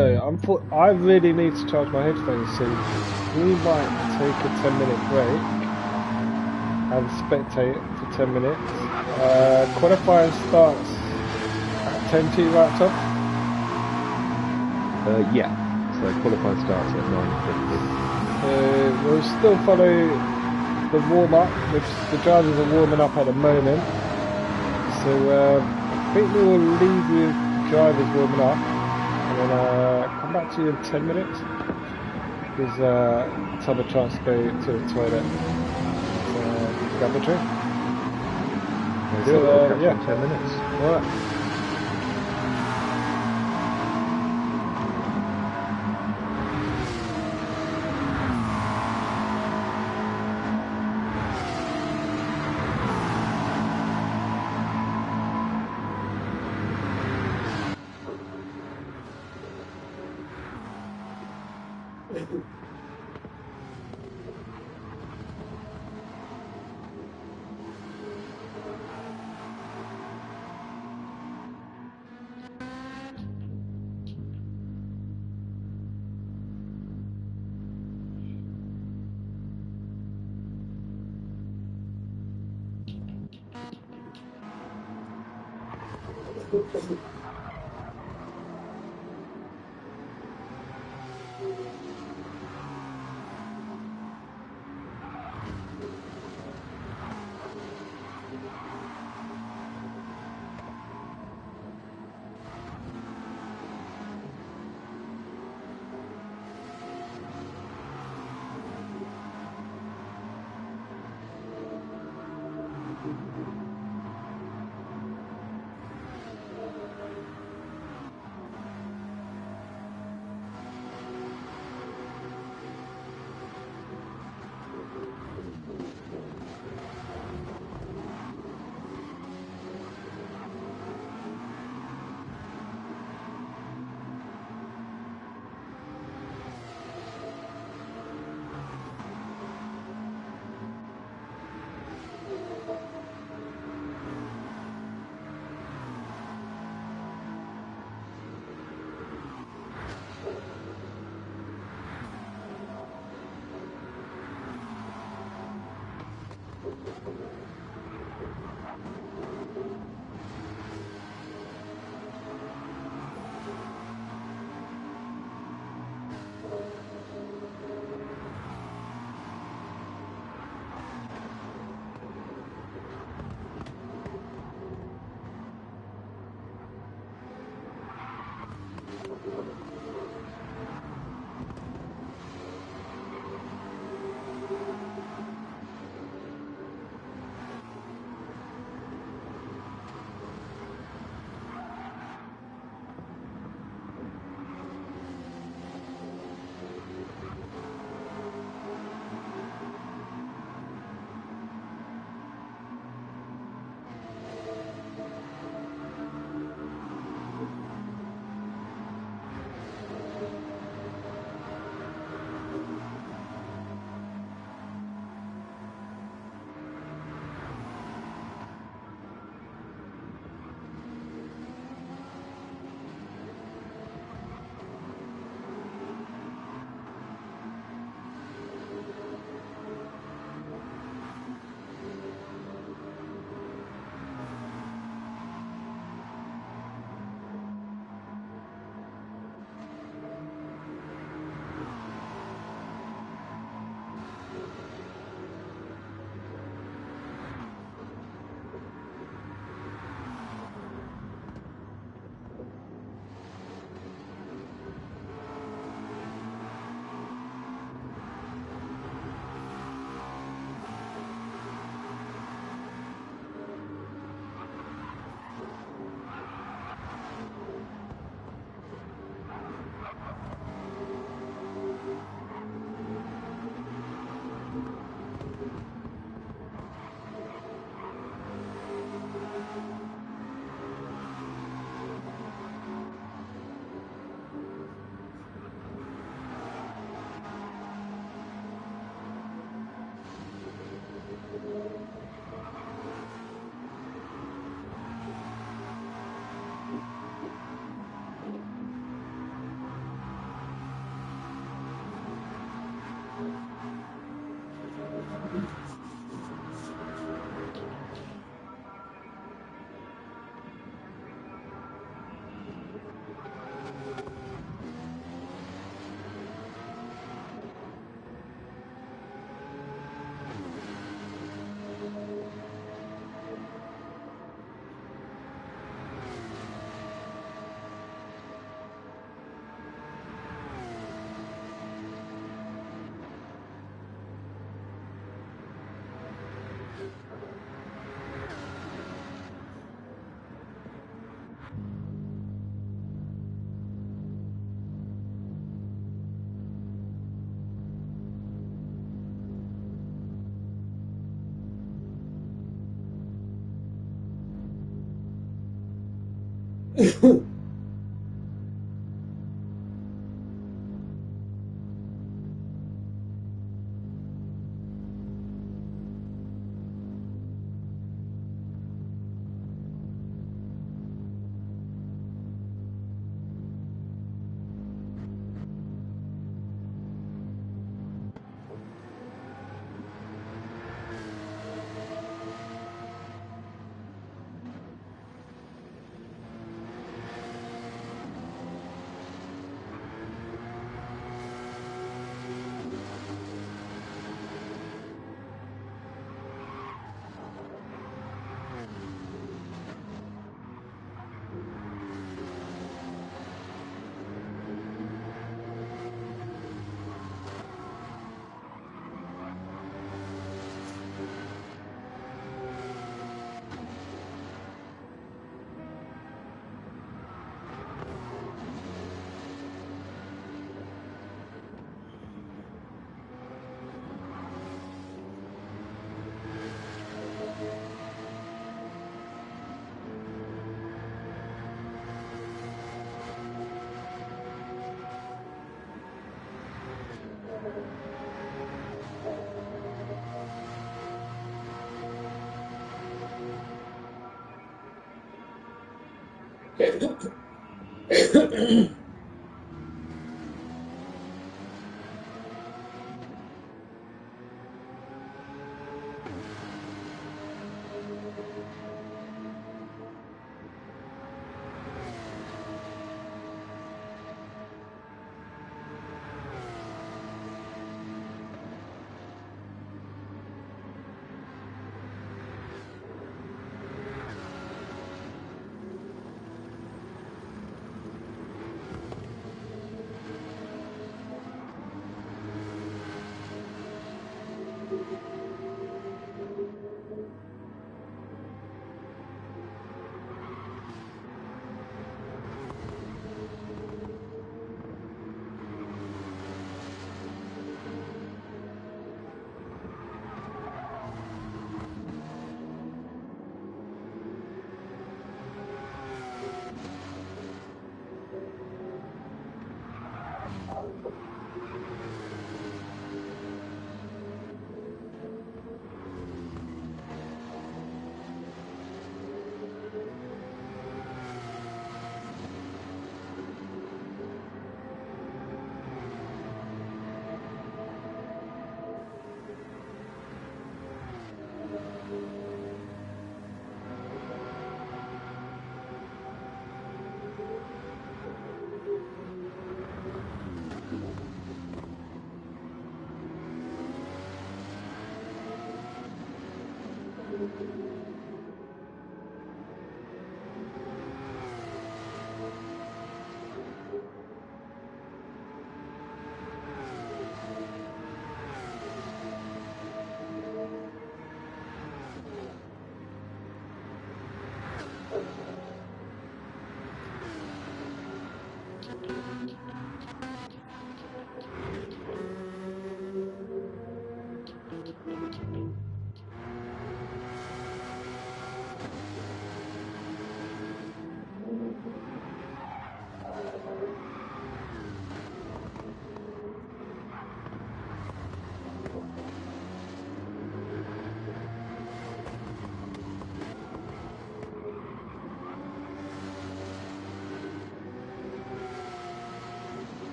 I really need to charge my headphones, so we might take a 10-minute break and spectate for 10 minutes. Qualifying starts at 10:02, right, Tom? Yeah, so qualifying starts at 9:50. We'll still follow the warm-up, which the drivers are warming up at the moment. So I think we will leave you drivers warming up and then come back to you in 10 minutes. Gives Tom a chance to go to the toilet and grab a drink. We'll do it. I'll catch you in 10 minutes. Alright.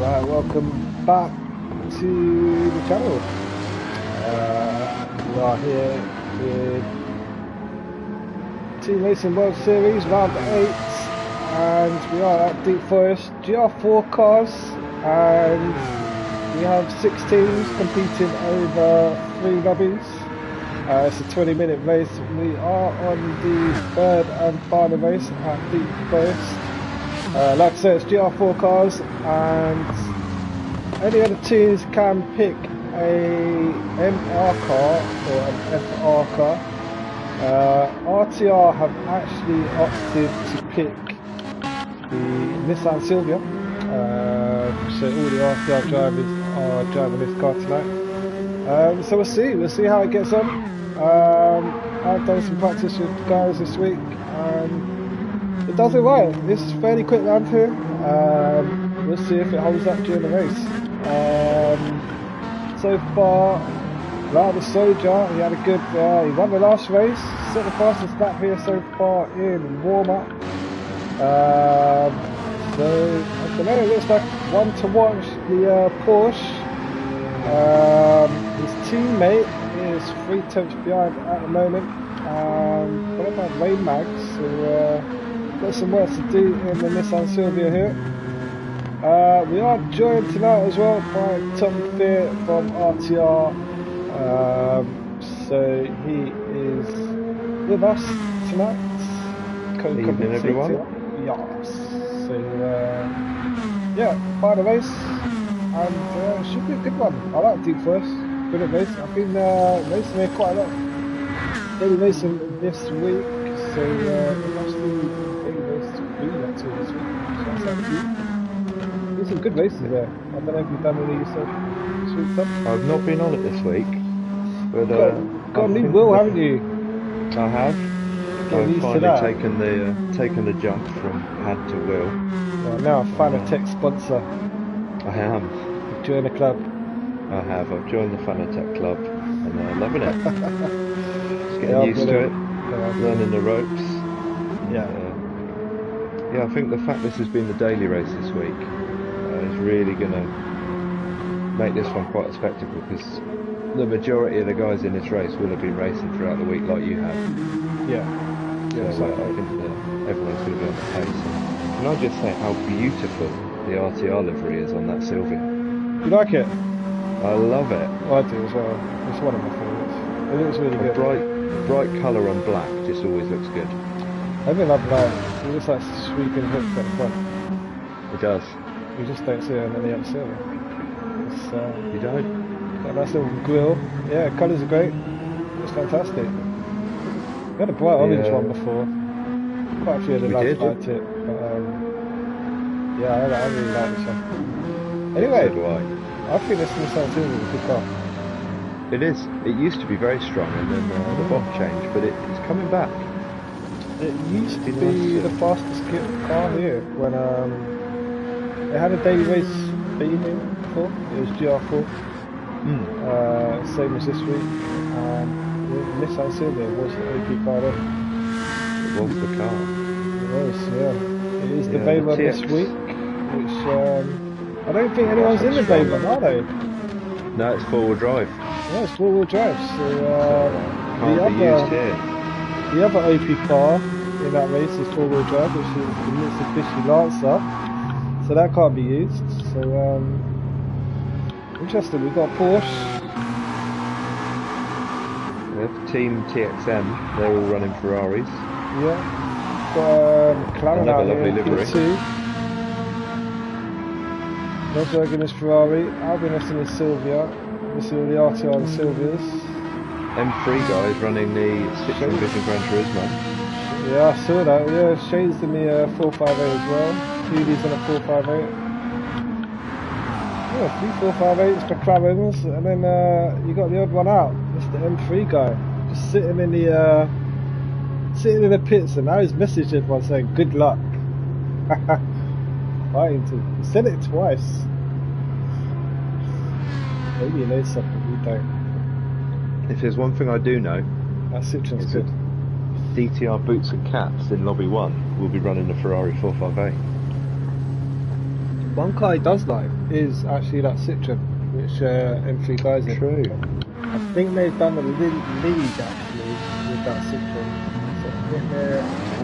Right, welcome back to the channel. We are here with Team Racing World Series round 8, and we are at Deep Forest GR4 cars, and we have 6 teams competing over 3 lobbies. It's a 20-minute race. We are on the 3rd and final race at Deep Forest. Like I said, it's GR4 cars, and any other teams can pick a MR car or an FR car. RTR have actually opted to pick the Nissan Silvia, so all the RTR drivers are driving this car tonight. So we'll see how it gets on. I've done some practice with the guys this week, and it does it right. It's fairly quick round here. We'll see if it holds up during the race. So far, Rada Soldier, he had a good, he won the last race, set the fastest lap here so far in warm-up. So, at the moment it looks like one to watch, the Porsche. His teammate is 3 tenths behind at the moment. What about Rain Mags? So, got some work to do in the Nissan Silvia here. We are joined tonight as well by Tom Fear from RTR. So he is with us tonight. Evening, everyone. Yes. So yeah, final race, and it should be a good one. I like Deep Forest. Good race. I've been racing here quite a lot. Daily racing this week, so it must be daily race 3 actually this week. So that's actually there's some good races there. I don't know if you've done any yourself this week, Tom? I've not been on it this week, but got a new wheel, haven't you? I have. Get I've used to finally that. taken the jump from pad to wheel. Now a Fanatec sponsor. I am. Join the club. I have. I've joined the Fanatec club, and I'm loving it. Just getting used to it, learning the ropes. Yeah. Yeah, I think the fact this has been the daily race this week is really going to make this one quite a spectacle, because the majority of the guys in this race will have been racing throughout the week like you have. Yeah. So I think that everyone's going to be on the pace. And can I just say how beautiful the RTR livery is on that Silvia? You like it? I love it. I do as well. It's one of my favourites. It looks really good. Bright colour on black just always looks good. I think I'd like it looks like sweeping hooks at the front. It does. You just don't see it on any other Silvia. You don't? Got a nice little grille. Yeah, colours are great. It's fantastic. We had a bright orange one before. Quite a few of the lads liked it. But, yeah, I really like this one. Anyway, So do I. I think this Nissan Silvia is a good car. It is. It used to be very strong, and then the bot changed, but it's coming back. It used to be the fastest car here when it had a daily race theme here before. It was GR4. Same as this week. The Nissan Silvia was the OP car then. It was the car. It was, yeah. It is the Yeah, Bayman the this TX. week, which I don't think anyone's in the Bayman, are they? No, it's 4-wheel drive. Yeah, it's 4-wheel drive. So Can't be used here. the other OP car in that race is 4-wheel drive, which is the Mitsubishi Lancer. So that can't be used. So interesting. We've got Porsche. We have Team TXM. They're all running Ferraris. Yeah. Got McLaren out Another here lovely in livery. Q2. Rosberg in his Ferrari. Albinus in his Silvia. This is all the RTR and Silvias. M3 guys running the 6th Vision Gran Turismo. Yeah, I saw that. Yeah, Shane's in the 458 as well. Healy's in a 458. Yeah, 3 458s, McLarens, and then you got the odd one out. It's the M3 guy, just sitting in the pits, and now he's messaged everyone saying good luck. He said it twice. Maybe he knows something we don't. If there's one thing I do know, That Citroen's good. DTR boots and caps in lobby 1 will be running the Ferrari 458. One car he does like is actually that Citroen, which M3 guys in. True. I think they've done a league actually with that Citroen. So I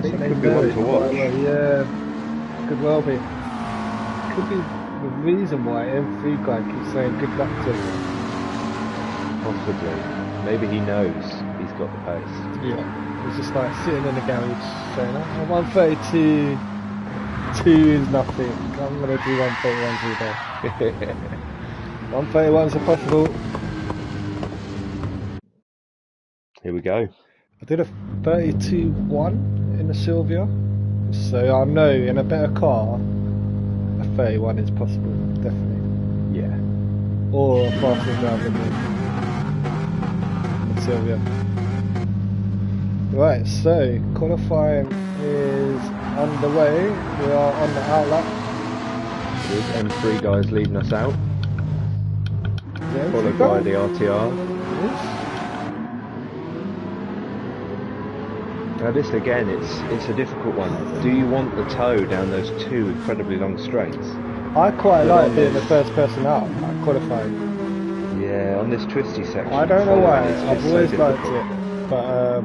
think they could be know one it to quite watch. well. Yeah, could well be. Could be the reason why M3 guy keeps saying good luck to him. Possibly. Maybe he knows he's got the pace. Yeah, he's just like sitting in the garage saying, oh, 132 is nothing. I'm going to do 131s all day. 131s are possible. Here we go. I did a 32-1 in the Sylvia, so I know in a better car, a 31 is possible, definitely. Yeah. Or a faster driver than the Sylvia. Right, so qualifying is underway. We are on the outlap. There's M3 guys leading us out, Yeah, followed by the RTR. Yes. Now this again, it's a difficult one. Do you want the toe down those two incredibly long straights? I quite like being the first person out at qualifying. Yeah, on this twisty section. I don't know why, it's I've so always liked difficult. it, but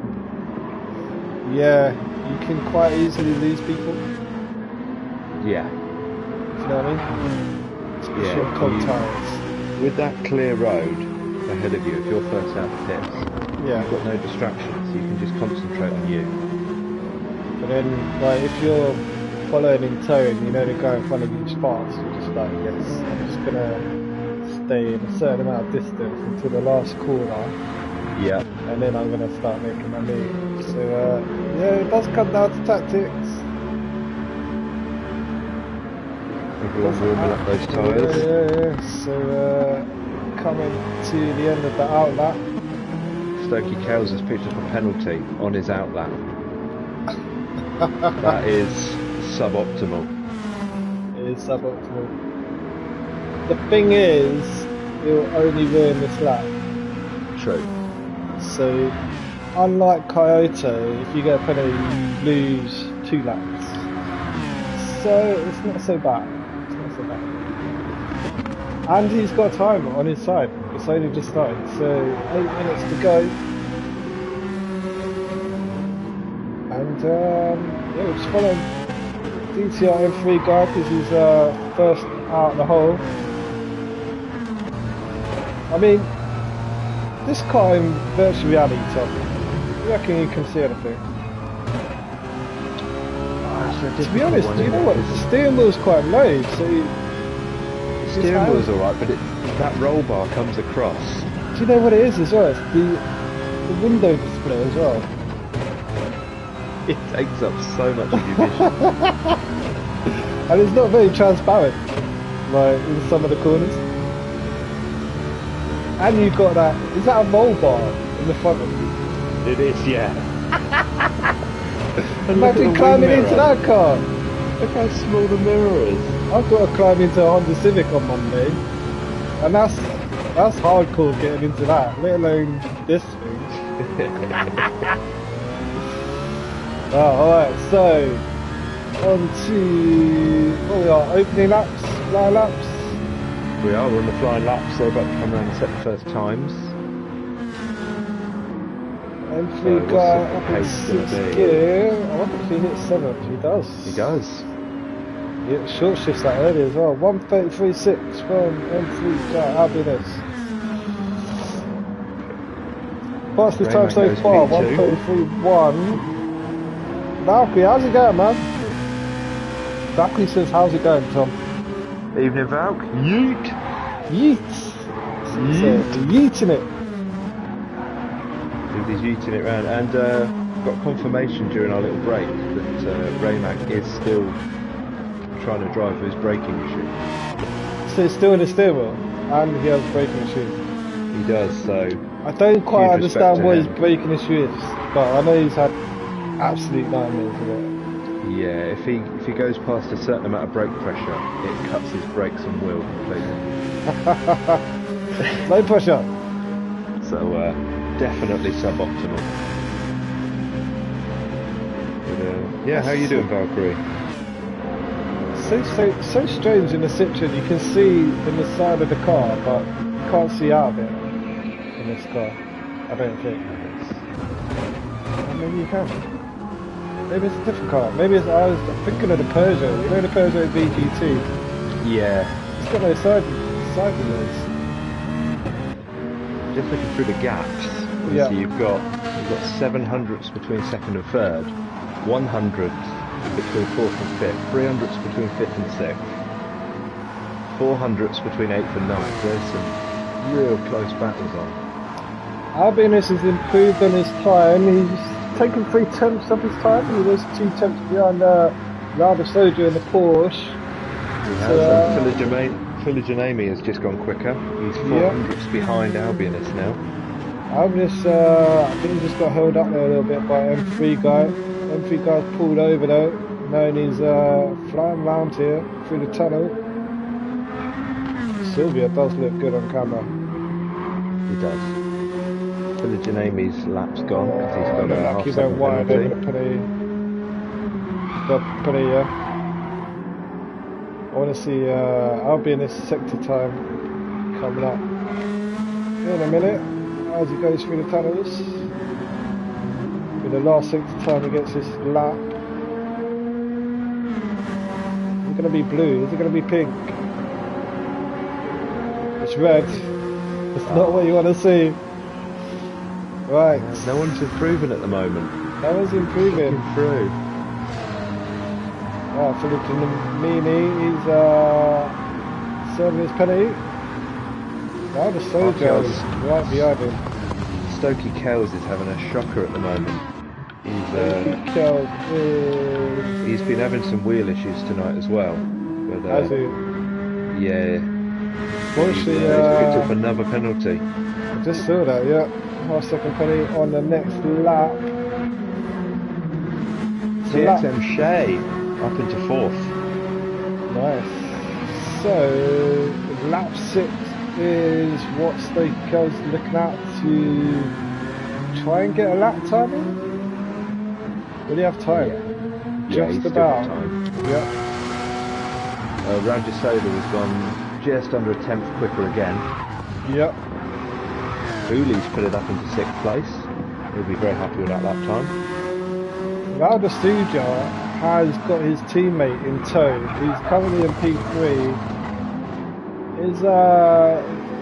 yeah, you can quite easily lose people. Yeah. Do you know what I mean? Especially on cold tires. With that clear road ahead of you, if you're first out the pits, Yeah. you've got no distractions. You can just concentrate on you. But then, like, if you're following in tow and you know the guy in front of you is fast, you're just like, yes, I'm just gonna stay in a certain amount of distance until the last corner. Yeah. And then I'm going to start making my move. So, yeah, it does come down to tactics. Everyone warming up those tyres. Yeah. So, coming to the end of the outlap. Stokey Kells has picked up a penalty on his outlap. That is suboptimal. It is suboptimal. The thing is, it will only ruin this lap. True. So, unlike Kyoto, if you get a penalty, you lose 2 laps. So, it's not so bad. It's not so bad. And he's got time on his side. It's only just started. So, 8 minutes to go. And, yeah, we're just following DTR M3 guy because he's first out of the hole. I mean, this car in virtual reality, Tom, you reckon you can see anything? To be honest, do you know what? The steering wheel's quite low, so the steering wheel's alright, but that roll bar comes across. Do you know what it is as well? It's the window display as well. It takes up so much of your vision. And it's not very transparent, like in some of the corners. And you've got that, is that a roll bar in the front of you? It is, yeah. Imagine climbing into that car. Look how small the mirror is. I've got to climb into a Honda Civic on Monday. And that's hardcore getting into that, let alone this thing. Alright, so on to what we are, opening laps, flying laps. We are, we're on the flying laps, they're about to come around and set the first times. M3 So guy what's the up in pace gonna 6th be? gear. I wonder if he hits 7th. He does. He does. Yeah, short shifts that early as well. 1:33.6 from M3 guy. Happiness. Fastest time so goes far, V2. 1:33.1. Valkyrie, how's it going, man? Valkyrie says, how's it going, Tom? Evening, Valk. Yeet! Yeet! Yeet. Yeeting it. He's yeeting it round, and got confirmation during our little break that Raymac is still trying to drive his braking machine. So it's still in the steering wheel, and he has a braking issue. He does, so I don't quite huge understand respect what to his him. braking issue is, but I know he's had absolute nightmares with it. Yeah, if he goes past a certain amount of brake pressure, it cuts his brakes and wheel completely. Low pressure. So definitely suboptimal. But, yeah, how you doing, Valkyrie? so strange in the Citroen. You can see in the side of the car, but you can't see out of it in this car. I don't think. Well, maybe you can. Maybe it's a different car. Maybe it's, I was thinking of the Peugeot. You know the Peugeot VGT? Yeah. It's got no side mirrors. Just looking through the gaps. Yeah. So you've got 700ths between second and third, 100ths between fourth and fifth, 300ths between fifth and sixth, 400ths between eighth and ninth. There's some real close battles on. Albinus has improved on his time. He's taken 3 tenths of his time. He was 2 tenths behind Rada Soldier in the Porsche. He has, and Filijanami has just gone quicker. He's 400ths behind Albinus now. Albinus, I think he just got held up there a little bit by M3 guy. M3 guy's pulled over though, knowing he's flying round here through the tunnel. Sylvia does look good on camera. He does. Filijanami's lap's gone because he's got a half he second went wide penalty. over the penalty. Got penalty, yeah. I want to see Albinus sector time coming up in a minute as he goes through the tunnels. With the last sector time he gets his lap. Is it going to be blue? Is it going to be pink? It's red. It's not what you want to see. Right. No one's improving at the moment. No one's improving. Through. Right, Filijanami, he's serving his penalty. Now the Soldier is right behind him. Stokey Kells is having a shocker at the moment. He's been having some wheel issues tonight as well. But, has he? Yeah. He's picked up another penalty. I just saw that, yeah. Half second penalty on the next lap. TXM Shea up into fourth. Nice. So, lap 6 is what Stokey Kells looking at to try and get a lap time in? Will he have time? Yeah, Just about. Time. Yeah. Rajasola has gone just under a tenth quicker again. Yep. Uli's put it up into 6th place. He'll be very happy with that lap time. Rada Soldier has got his teammate in tow. He's currently in P3. Is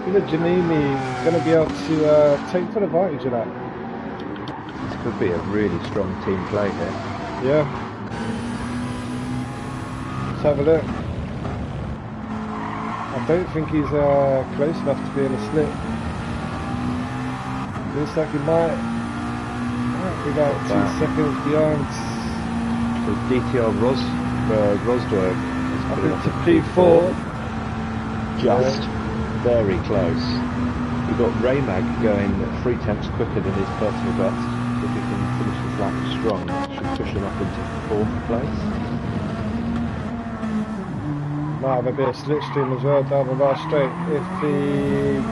Filijanami going to be able to take full advantage of that? This could be a really strong team play here. Yeah. Let's have a look. I don't think he's close enough to be in a slip. Looks like he might be about 2 seconds behind. So DTR Rosdorf has put it up to to P4. Just very close. We've got Raymag going 3 tenths quicker than his personal best. If he can finish this lap strong, that should push him up into 4th place. Might have a bit of slipstream as well down the last straight. If he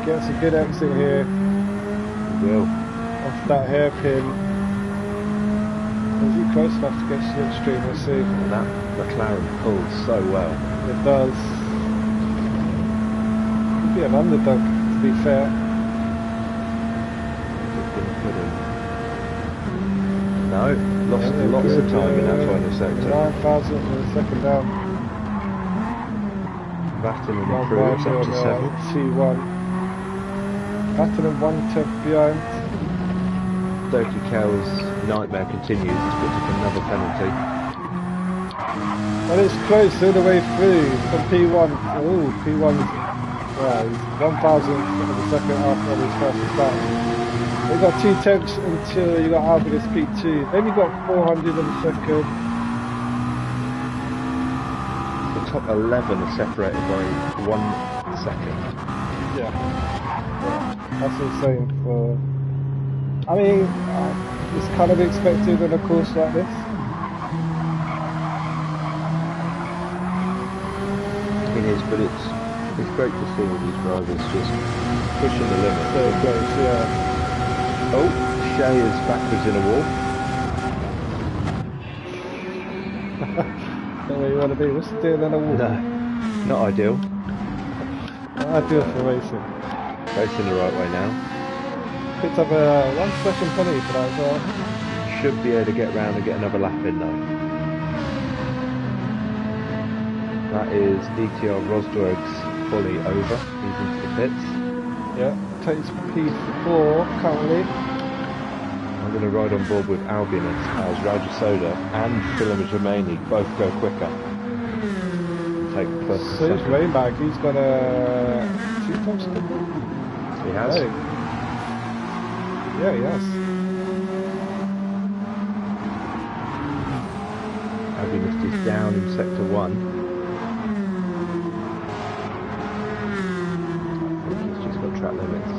gets a good exit here, He will. off that hairpin, is he close enough to get slipstream? We'll see. And that McLaren pulls so well. It does. Could be an underdog, to be fair. No, lost lots of time in that final sector. 9,000 in the second down. Vattinen improves up to 7th. T1. Vattinen 1 tenth behind. Stokey Kells' nightmare continues. He's picked up another penalty. Well, it's close all the way through from P1. Oh, P1's 1,000 of the second after his first start. You've got 2 tenths until you got Albinus P2. Then you got 400 in the second. The top 11 are separated by 1 second. Yeah. That's insane for... I mean, it's kind of expected on a course like this. It is, but it's great to see all these drivers just pushing the limit. So close, yeah. Oh, Shea is backwards in a wall. not where you want to be. What's it doing on a wall? No, not ideal. Ideal for racing. Racing the right way now. Picked up a one special penny for that as well. Should be able to get round and get another lap in though. That is DTR Rosberg's fully over. He's into the pits. Yeah, takes P4 currently. I'm going to ride on board with Albinus as Raja Soda and Philip Germaini both go quicker. Take first and So is second. Raybag, he's got a 2 times. He has. Oh. Yeah, he has. Albinus is down in sector 1. I think he's just got track limits.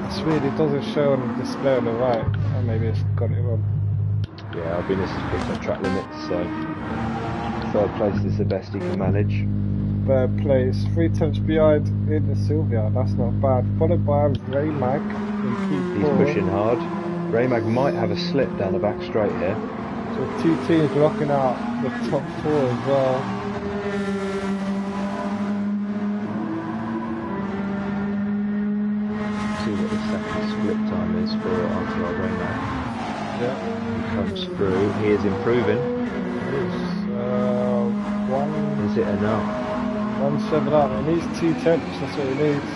It's weird, it doesn't show on the display on the right. Oh, maybe it's got it wrong. Yeah, Albinus has picked up track limits, so third place is the best he can manage. Third place, 3 tenths behind in the Sylvia, that's not bad. Followed by Raymag in P4. He's pushing hard. Raymag might have a slip down the back straight here. So 2 teams rocking out the top 4 as well. See what the second split time is for RTR Raymag. Yeah. He comes through. He is improving. Is it enough? 1-7 up. He needs 2 tenths. That's what he needs.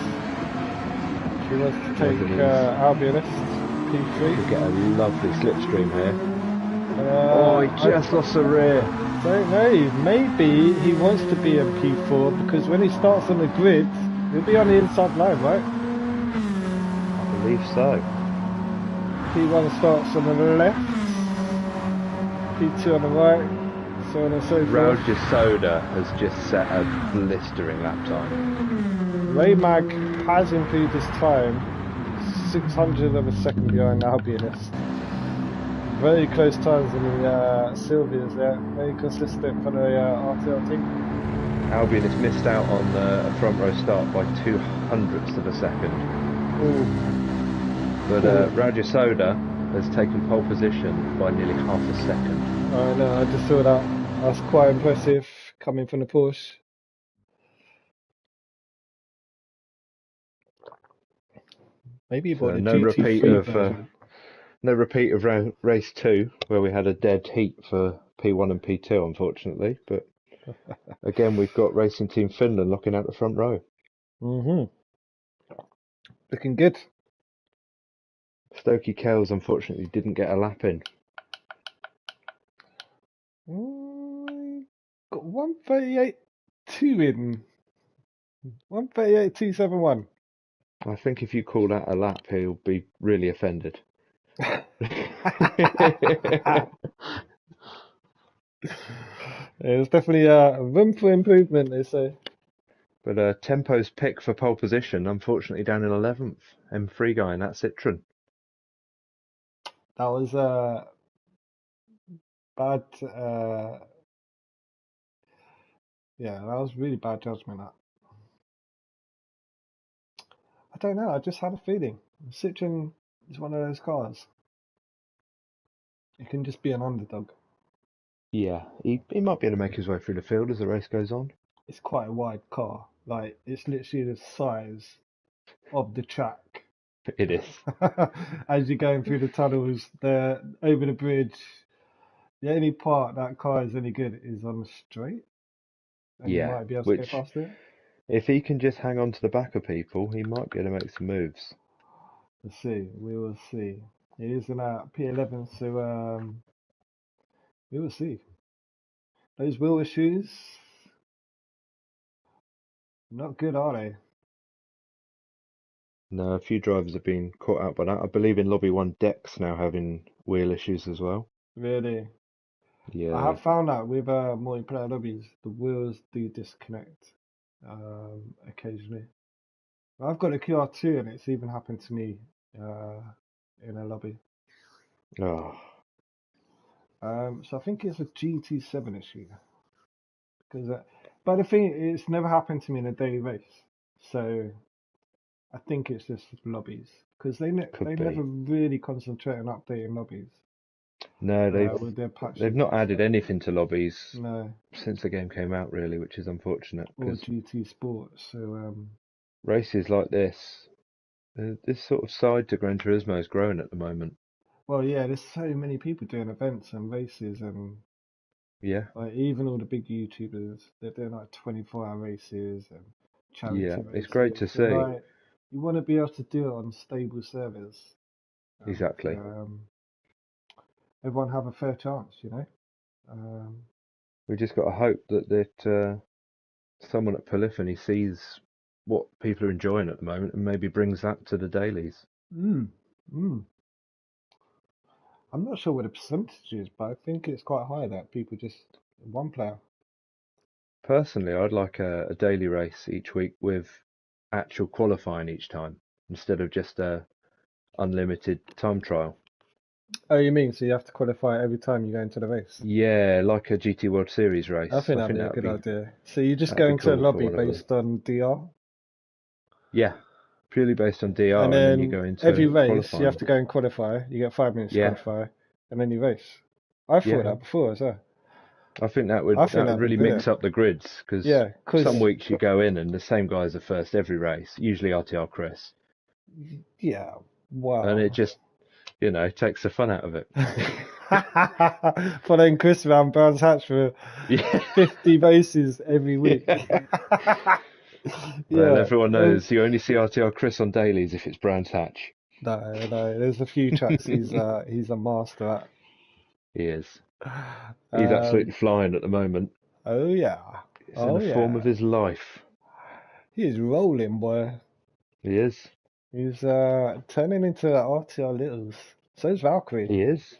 He wants to take Albionist P3. He'll get a lovely slipstream here. He just lost the rear. Don't know. Maybe he wants to be in P4 because when he starts on the grid, he'll be on the inside line, right? I believe so. P1 starts on the left, P2 on the right, so on and so forth. Raja Soda has just set a blistering lap time. Raymag has improved his time, 600 of a second behind Albionist. Very close times in the Sylvias there, very consistent for the RTL team. Albionist missed out on a front row start by 200ths of a second. Ooh. But Raja Soda has taken pole position by nearly half a second. I know, I just saw that. That's quite impressive coming from the Porsche. Maybe he bought a GT3 version. No repeat of race 2, where we had a dead heat for P1 and P2, unfortunately. But again, we've got Racing Team Finland locking out the front row. Looking good. Stokey Kells, unfortunately, didn't get a lap in. Got 138.2 in. 138.271. I think if you call that a lap, he'll be really offended. There's definitely room for improvement, they say. But Tempo's pick for pole position, unfortunately, down in 11th. M3 guy in that Citroen. That was bad. Yeah, that was really bad judgment. That. I don't know. I just had a feeling. Citroen is one of those cars. It can just be an underdog. Yeah, he might be able to make his way through the field as the race goes on. It's quite a wide car. Like, it's literally the size of the track. It is. As you're going through the tunnels, over the bridge, the only part that car is any good is on the straight. And you might be able to go past it. If he can just hang on to the back of people, he might be able to make some moves. Let's see. We will see. He is in P11, so we will see. Those wheel issues, not good, are they? No, a few drivers have been caught out by that. I believe in Lobby 1 Dex now having wheel issues as well. Really? Yeah. I have found out with multiplayer lobbies, the wheels do disconnect occasionally. I've got a QR2 and it's even happened to me in a lobby. Oh. So I think it's a GT7 issue. But the thing is, it's never happened to me in a daily race. So I think it's just lobbies. Because they never really concentrate on updating lobbies. No, with their patches they've not and added stuff. anything to lobbies No, since the game came out, really, which is unfortunate or because GT Sports. So races like this sort of side to Gran Turismo is growing at the moment. well, yeah, there's so many people doing events and races, and Yeah, like even all the big YouTubers, they're doing like 24-hour races and yeah, charity it's great races, to and see. like you want to be able to do it on stable servers, and Exactly. everyone have a fair chance, you know. Um, We just got to hope that someone at Polyphony sees what people are enjoying at the moment and maybe brings that to the dailies. mm, mm. I'm not sure what the percentage is, but I think it's quite high that people just one player. Personally, I'd like a daily race each week with actual qualifying each time instead of just a unlimited time trial. Oh, you mean so you have to qualify every time you go into the race? Yeah, like a GT World Series I race. think I that'd think be a good that'd idea. So you just go be into a cool for lobby one of them. based on DR, Yeah, purely based on and DR, and then you then go every into race you have qualifying. to go and qualify. You get 5 minutes to Yeah, qualify, and then you race. I thought yeah. that before as well. I think I think that would that'd be really brilliant. mix up the grids because Yeah, some because weeks you go in and the same guys are first every race, usually RTR Chris, yeah, and it wow. just takes the fun out of it. Following Chris around Brands Hatch for Yeah. 50 races every week. Well, Yeah, everyone knows you only see RTR Chris on dailies if it's Brands Hatch. no. There's a few tracks he's a master He is. at. He's absolutely Um, flying at the moment. oh yeah, It's in oh the form yeah. of his life. He is rolling, boy. He is. He's turning into RTR Littles. So is Valkyrie. He is.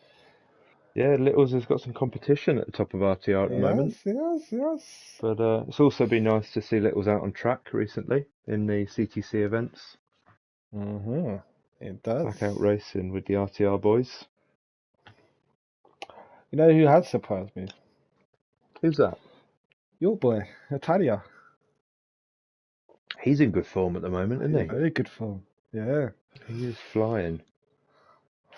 Yeah, Littles has got some competition at the top of RTR at the moment. Yes. But it's also been nice to see Littles out on track recently in the CTC events. Mm-hmm. It does. Back out racing with the RTR boys. You know who has surprised me? Who's that? Your boy, Natalia. He's in good form at the moment, He's isn't very good form. Yeah. he? He is flying.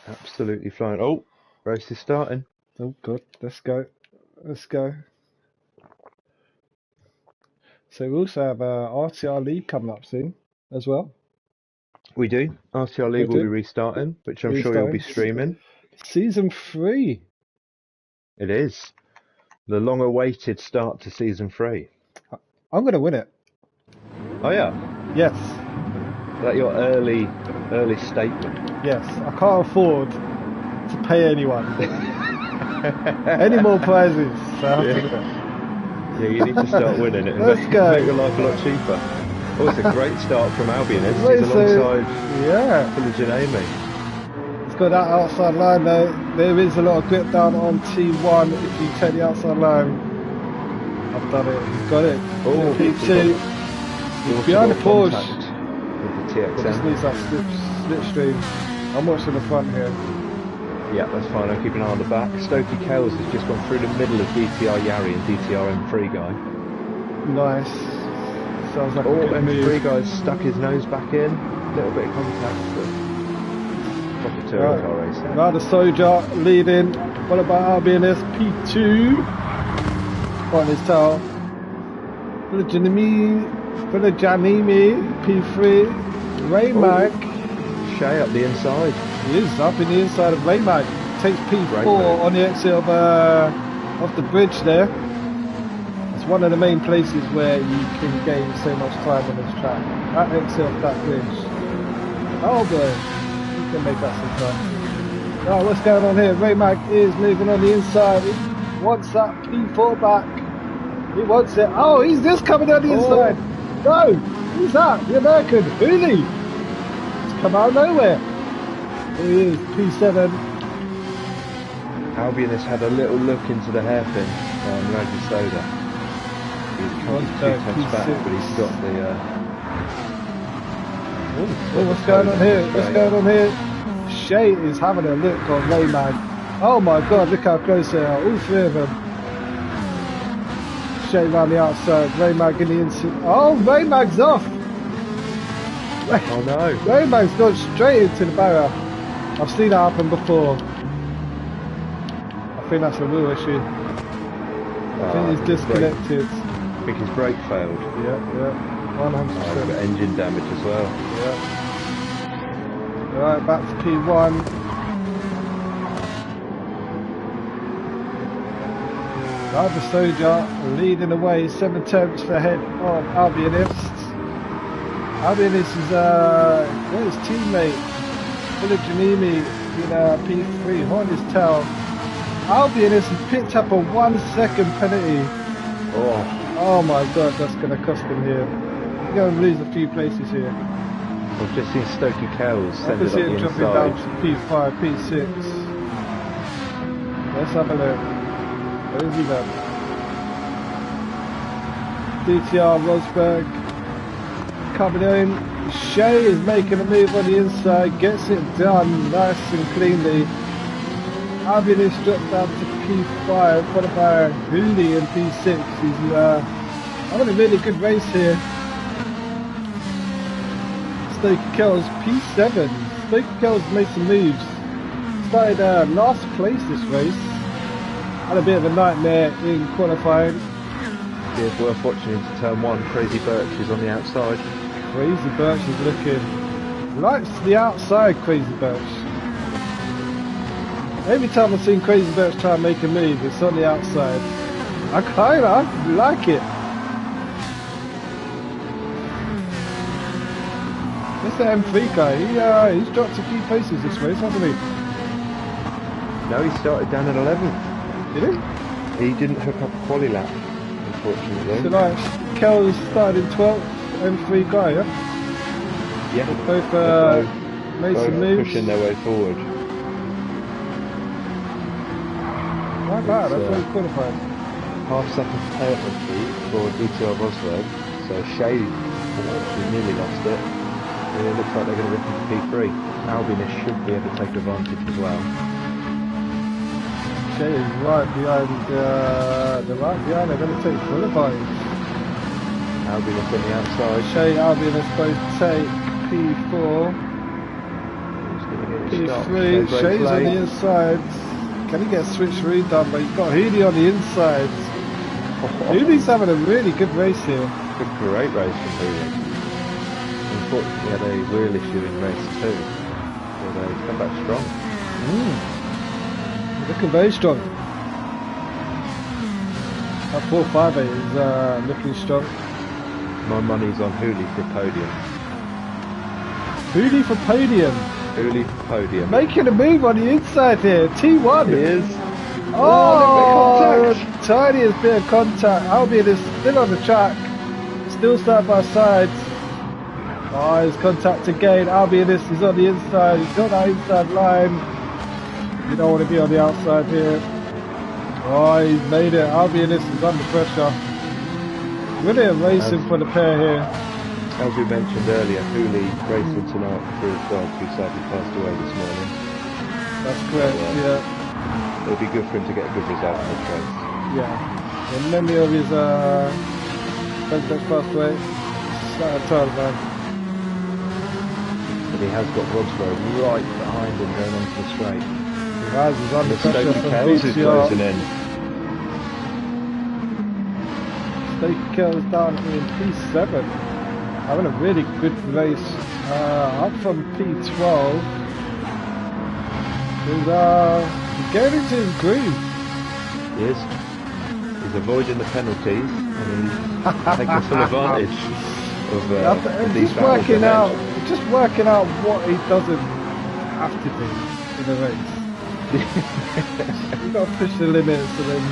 Absolutely flying. Oh, race is starting. Oh good. Let's go. Let's go. So we also have RTR League coming up soon as well. We do. RTR We League will be do. restarting, which I'm sure you'll be Restarting. streaming. Season 3. It is. The long awaited start to season 3. I'm gonna win it. Oh yeah. Yes. Is that your early statement? Yes. I can't afford to pay anyone any more prizes. So I have to win it. Yeah, you need to start winning it and Let's go. make your life a lot cheaper. Oh, it's a great start from Albion. He's Wait, so- alongside Yeah. Village and Amy. It's got that outside line though. There is a lot of grip down on T1 if you take the outside line. I've done it. You've got it. Oh, P2. You also Behind got the Porsche. contact with the But this TXM. needs that slipstream. I'm watching the front here. Yeah, that's fine. I'll keep an eye on the back. Stokey Kells has just gone through the middle of DTR Yari and DTR M3 guy. Nice. Sounds like a Oh, good M3 move. guy's stuck his nose back in. A little bit of contact, but proper touring car racing. Now the Soldier leading, followed by RBNS P2 on his tail. Janimi P3. Ray-Mac. Shay up the inside. He is up in the inside of Ray-Mac. Takes P4 Great move. on the exit of the bridge there. It's one of the main places where you can gain so much time on this track. That exit of that bridge. Oh boy, he can make that some time. Oh, what's going on here? Ray-Mac is moving on the inside. He wants that P4 back. He wants it. Oh, he's just coming down the inside. No, who's that? The American. Really? It's come out of nowhere. Here he is, P7. Albion has had a little look into the hairpin on Raji Soda. He's currently 2 tenths back, but he's got the... Oh, what's going on here? What's going on here? Shay is having a look on Rayman. Oh my god, look how close they are. All three of them. Shay round the outside. Raymag in the inside. Oh, Raymag's off! Oh no. Raymag's gone straight into the barrier. I've seen that happen before. think that's a real issue. I think he's disconnected. I think his brake failed. Yeah, 100%. Got engine damage as well. Yeah. Right, back to P1. Driver Soldier leading the way, 7 tenths ahead of Albionist. Albionist is his teammate, Janimi in P3, on his tail. Albionist has picked up a 1 second penalty. Oh my god, that's going to cost him here. He's going to lose a few places here. I've just seen Stokey Kells I send can it see up him the dropping inside. down to P5, P6. Let's have a look. Where is he then? DTR Rosberg coming in. Shea is making a move on the inside, gets it done nice and cleanly. Albionist dropped down to P5, followed by Hooley in P6. He's having a really good race here. Stokey Kells P7. Stokey Kells made some moves. Started last place this race. Had a bit of a nightmare in qualifying. Yeah, it's worth watching into turn 1. Crazy Birch is on the outside. Crazy Birch is looking. Likes the outside, Crazy Birch. Every time I've seen Crazy Birch try and make a move, it's on the outside. I like it. It's the M3 guy. He's dropped a few places this race, hasn't he? No, he started down at 11th. Did he? He didn't hook up a quali lap, unfortunately. So like, Kells started in 12th, M3 guy, yeah? Yeah, Both made both some moves. pushing their way forward. Not bad, that's very qualified. Half-second penalty for DTR Rosberg. So Shea actually nearly lost it. And it looks like they're going to rip into P3. Albionist should be able to take advantage as well. Shea is right behind, they're going to take full advantage. Albionist on the outside. Shea, Albionist both take P4, P3, Shea's on the inside. Can he get a switcheroo done? But he's got Hooley on the inside. Hooley's having a really good race here. A great race from Hooley. Unfortunately, had a wheel issue in race 2. But he's come back strong. Looking very strong. That 458 is looking strong. My money's on Hooley for podium. Hooley for podium. Hooley for podium. Making a move on the inside here. T1. He is. Oh, tiniest bit of contact. Albion is still on the track. Still side by side. Oh, his contact again. Albion is on the inside. He's got that inside line. You don't want to be on the outside here. Oh, he's made it. Albion is under pressure. Brilliant racing for the pair here. As we mentioned earlier, Hooley racing tonight for his dog who sadly passed away this morning. That's correct, yeah. It'll be good for him to get a good result in this race. Yeah. In memory of his friend that passed away, Taliban. And he has got Rosberg right behind him going onto the straight. He has, he's under pressure Stokey from Kells is VCR. closing in. Stokey Kells down in P7. Having a really good race. Up from P12. He's getting into his groove. He is. He's avoiding the penalties and he's taking full advantage of these battles just working out what he doesn't have to do in the race. You've got to push the limits and then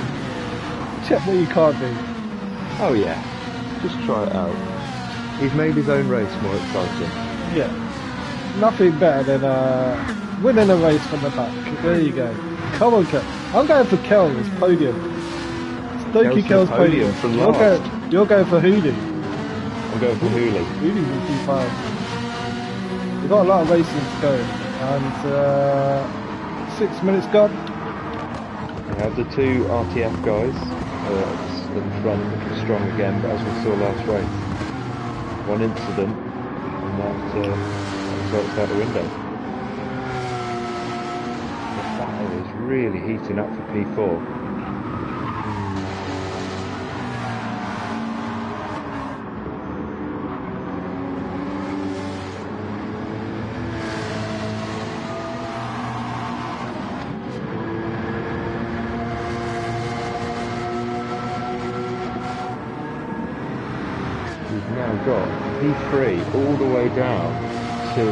check what you can't do. Oh yeah, just try it out. He's made his own race more exciting. Yeah, nothing better than winning a race from the back. There you go. Come on, Kel. I'm going for Kells podium. Stokey Kells podium. From last. You're going for Hooley. I'm going for Hooley. Hooley's in P5. We've got a lot of racing to go, and 6 minutes gone. We have the two RTF guys in front looking strong again, but as we saw last race, one incident and that results out the window. It is really heating up for P4. We've now got P3 all the way down to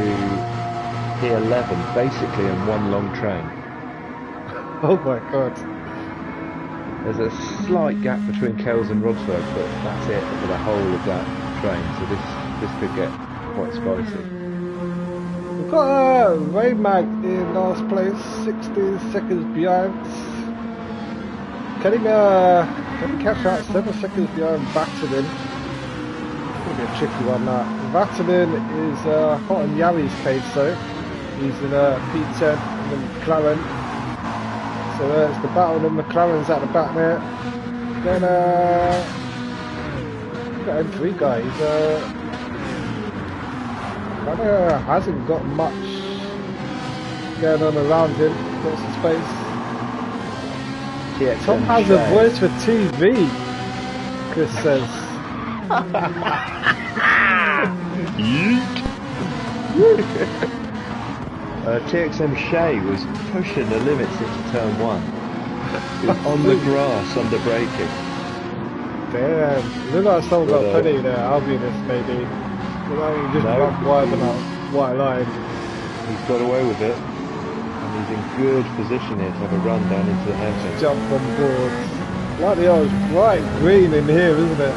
P11, basically in one long train. Oh my god. There's a slight gap between Kells and Rodsburg, but that's it for the whole of that train, so this could get quite spicy. We've got Raymag in last place, 16 seconds behind. Can he catch out 7 seconds behind Vatanen? Could be a tricky one that. Vatanen is hot on Yari's pace, so he's in P10 in the McLaren. So it's the battle of the McLarens at the back there. Then we've got M3 guy. He's kind of hasn't got much going on around him. Got some space. TXM Tom has a voice for TV. Chris says. TXM Shea was pushing the limits into turn 1. He was on the grass under braking. Damn, look like someone got plenty there. I'll be this maybe. Look like he just got wide on that white line. He's got away with it, and he's in good position here to have a run down into the hairpin. Jump on board. Like the old bright green in here, isn't it?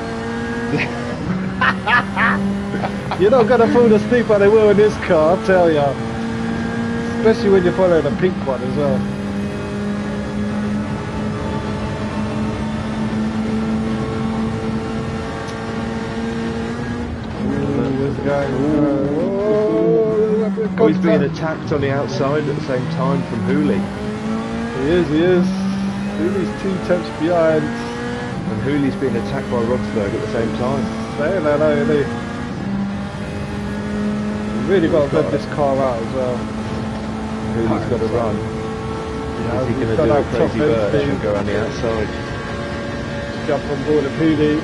You're not gonna fall asleep like they will in this car, I'll tell ya. Especially when you're following a pink one as well. He's being attacked on the outside at the same time from Hooley. He is. Hooley's 2 tenths behind. And Hooley's being attacked by Rodsburg at the same time. Saying that, only. We've really got to let this car out as well. Hooley's got to run. Yeah, Is he going to do a crazy birch and go on the outside? Jump on board of Hooley.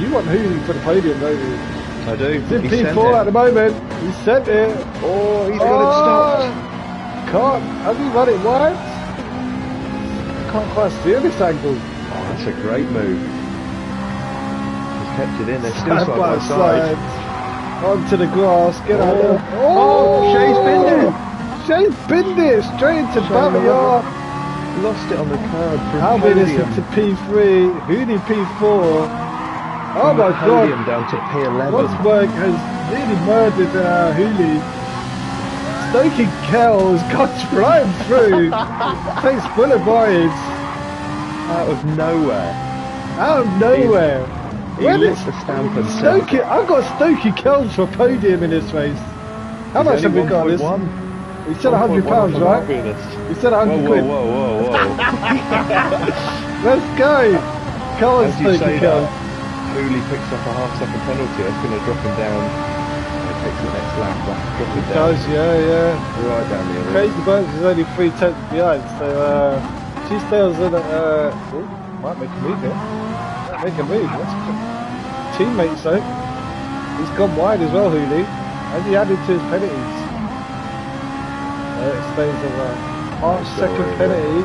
You want Hooley for the podium, don't you? I do. He's in P4 at the moment. He sent it. Oh, he's got it stopped. Can't. Has he run it wide? Can't quite see this angle. Oh, that's a great move. He's kept it in. They're still Side side by side. Onto the grass. Get out there. Oh, Shea's binned it. Shea's binned it straight into Barrier. Lost it on the curb from Albin is podium. to P3. Hooley P4. Oh my god. Down to P11. Rodsburg has really murdered Hooley. Stokey Kells got flying through. Takes full of vibes. Out of nowhere. Out of nowhere. He lit the stamp and Stokey, I've got Stokey Kells for podium in this race. How much have we got this? We said £100, right? We said 100 quid. Whoa. Let's go. Come on, Stokey Kells. Hooley picks up a half-second penalty. That's going to drop him down. He takes the next lap, drop him down. Does, yeah. Right down the other. Crazy Bunch is only 3 tenths behind, so she stays in might make a move here. Might make a move. That's good. Teammates though. He's gone wide as well, Hooley. Has he added to his penalties? It stays a half-second penalty.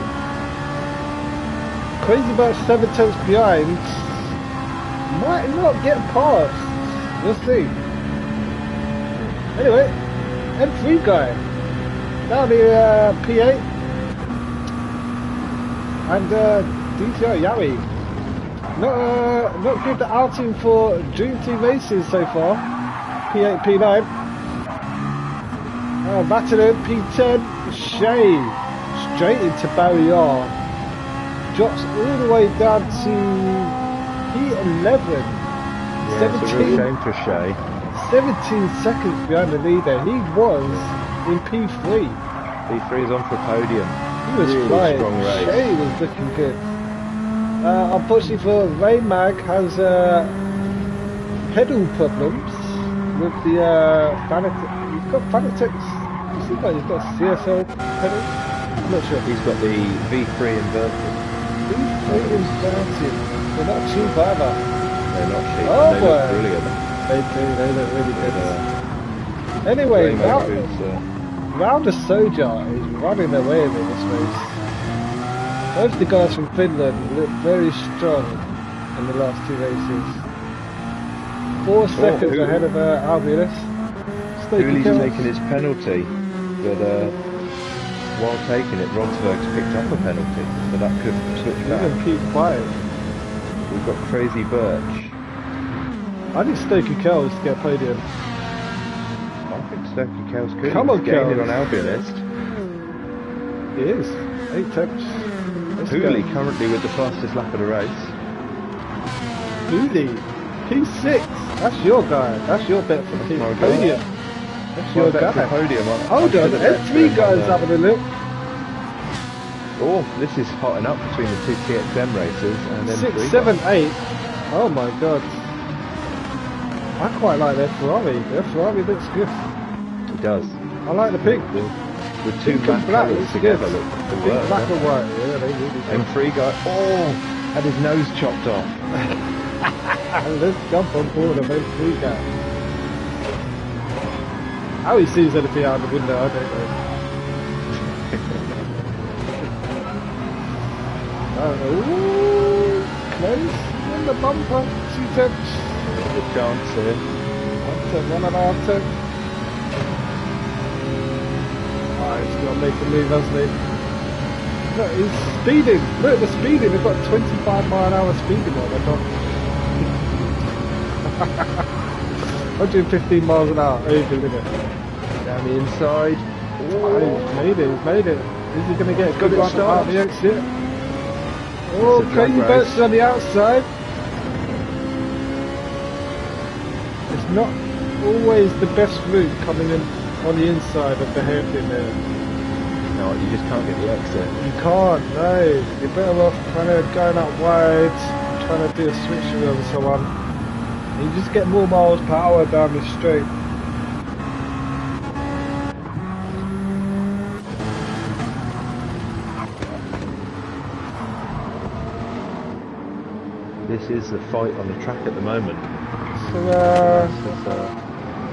Crazy Bunch 7 tenths behind. Might not get past. We'll see. Anyway, M3 guy. Down the P8. And DTR Yari. Not good the outing for Dream Team races so far. P8, P9. Vatanen, P10. Shea. Straight into Barrier. Drops all the way down to P11. Yeah, 17, it's a real shame for Shea. 17 seconds behind the leader. He was in P3. P3 is on for a podium. He was really flying. Strong race. Shea was looking good. Unfortunately for Raymag has pedal problems with the Fanatec. He's got Fanatec's. You see that he's got CSL pedals. I'm not sure. He's got the V3 inverted. V3 inverted. They're not cheap either. They're not cheap. Oh They boy. look brilliant. They do, they look really good. But, Anyway, Rainbow Round Soja is running away with this race. Both the guys from Finland look very strong in the last two races. 4 seconds ahead of Albiolus. Hooley's taken his penalty, but while taking it, Rosberg's picked up a penalty, so that could switch back. Even keep quiet. We've got Crazy Birch. I think Stokey Kells to get a podium. I think Stokey Kells could. Come on, gaining Kells. on Albiolus. He is. 8 tenths. Hooley currently with the fastest lap of the race. Hooley. P6. That's your guy. That's your bet for the podium. That's your guy. Podium. Hold on. Three guys having a look. Oh, this is hotting up between the two TXM races and then 6, 7, 8. Oh my god. I quite like their Ferrari. Their Ferrari looks good. It does. I like the pink. The two Pink and matte black colours looks together good. look Pink, work. black and white. Yeah, they really do. M3 guy. Oh, had his nose chopped off. Let's jump on board of M3 guy. How he sees anything out the window, I don't know. Ooh, close on the bumper. 2 tenths. Good chance here. 1 tenth, 1.5 tenths. Oh, he's got to make a move, hasn't he? Look, he's speeding. Look, they're speeding. They've got 25-mile-an-hour speeding on the top. 115 miles an hour over limit. Down the inside. Oh, he's made it. He's made it. Is he going to get a good run out the exit? Oh, Crazy Birch on the outside. It's not always the best route coming in on the inside of the hairpin there. No, you just can't get the exit. You can't, no. You're better off kind of going out wide, trying to do a switcheroo and so on. You just get more miles per hour down the straight. This is the fight on the track at the moment. So,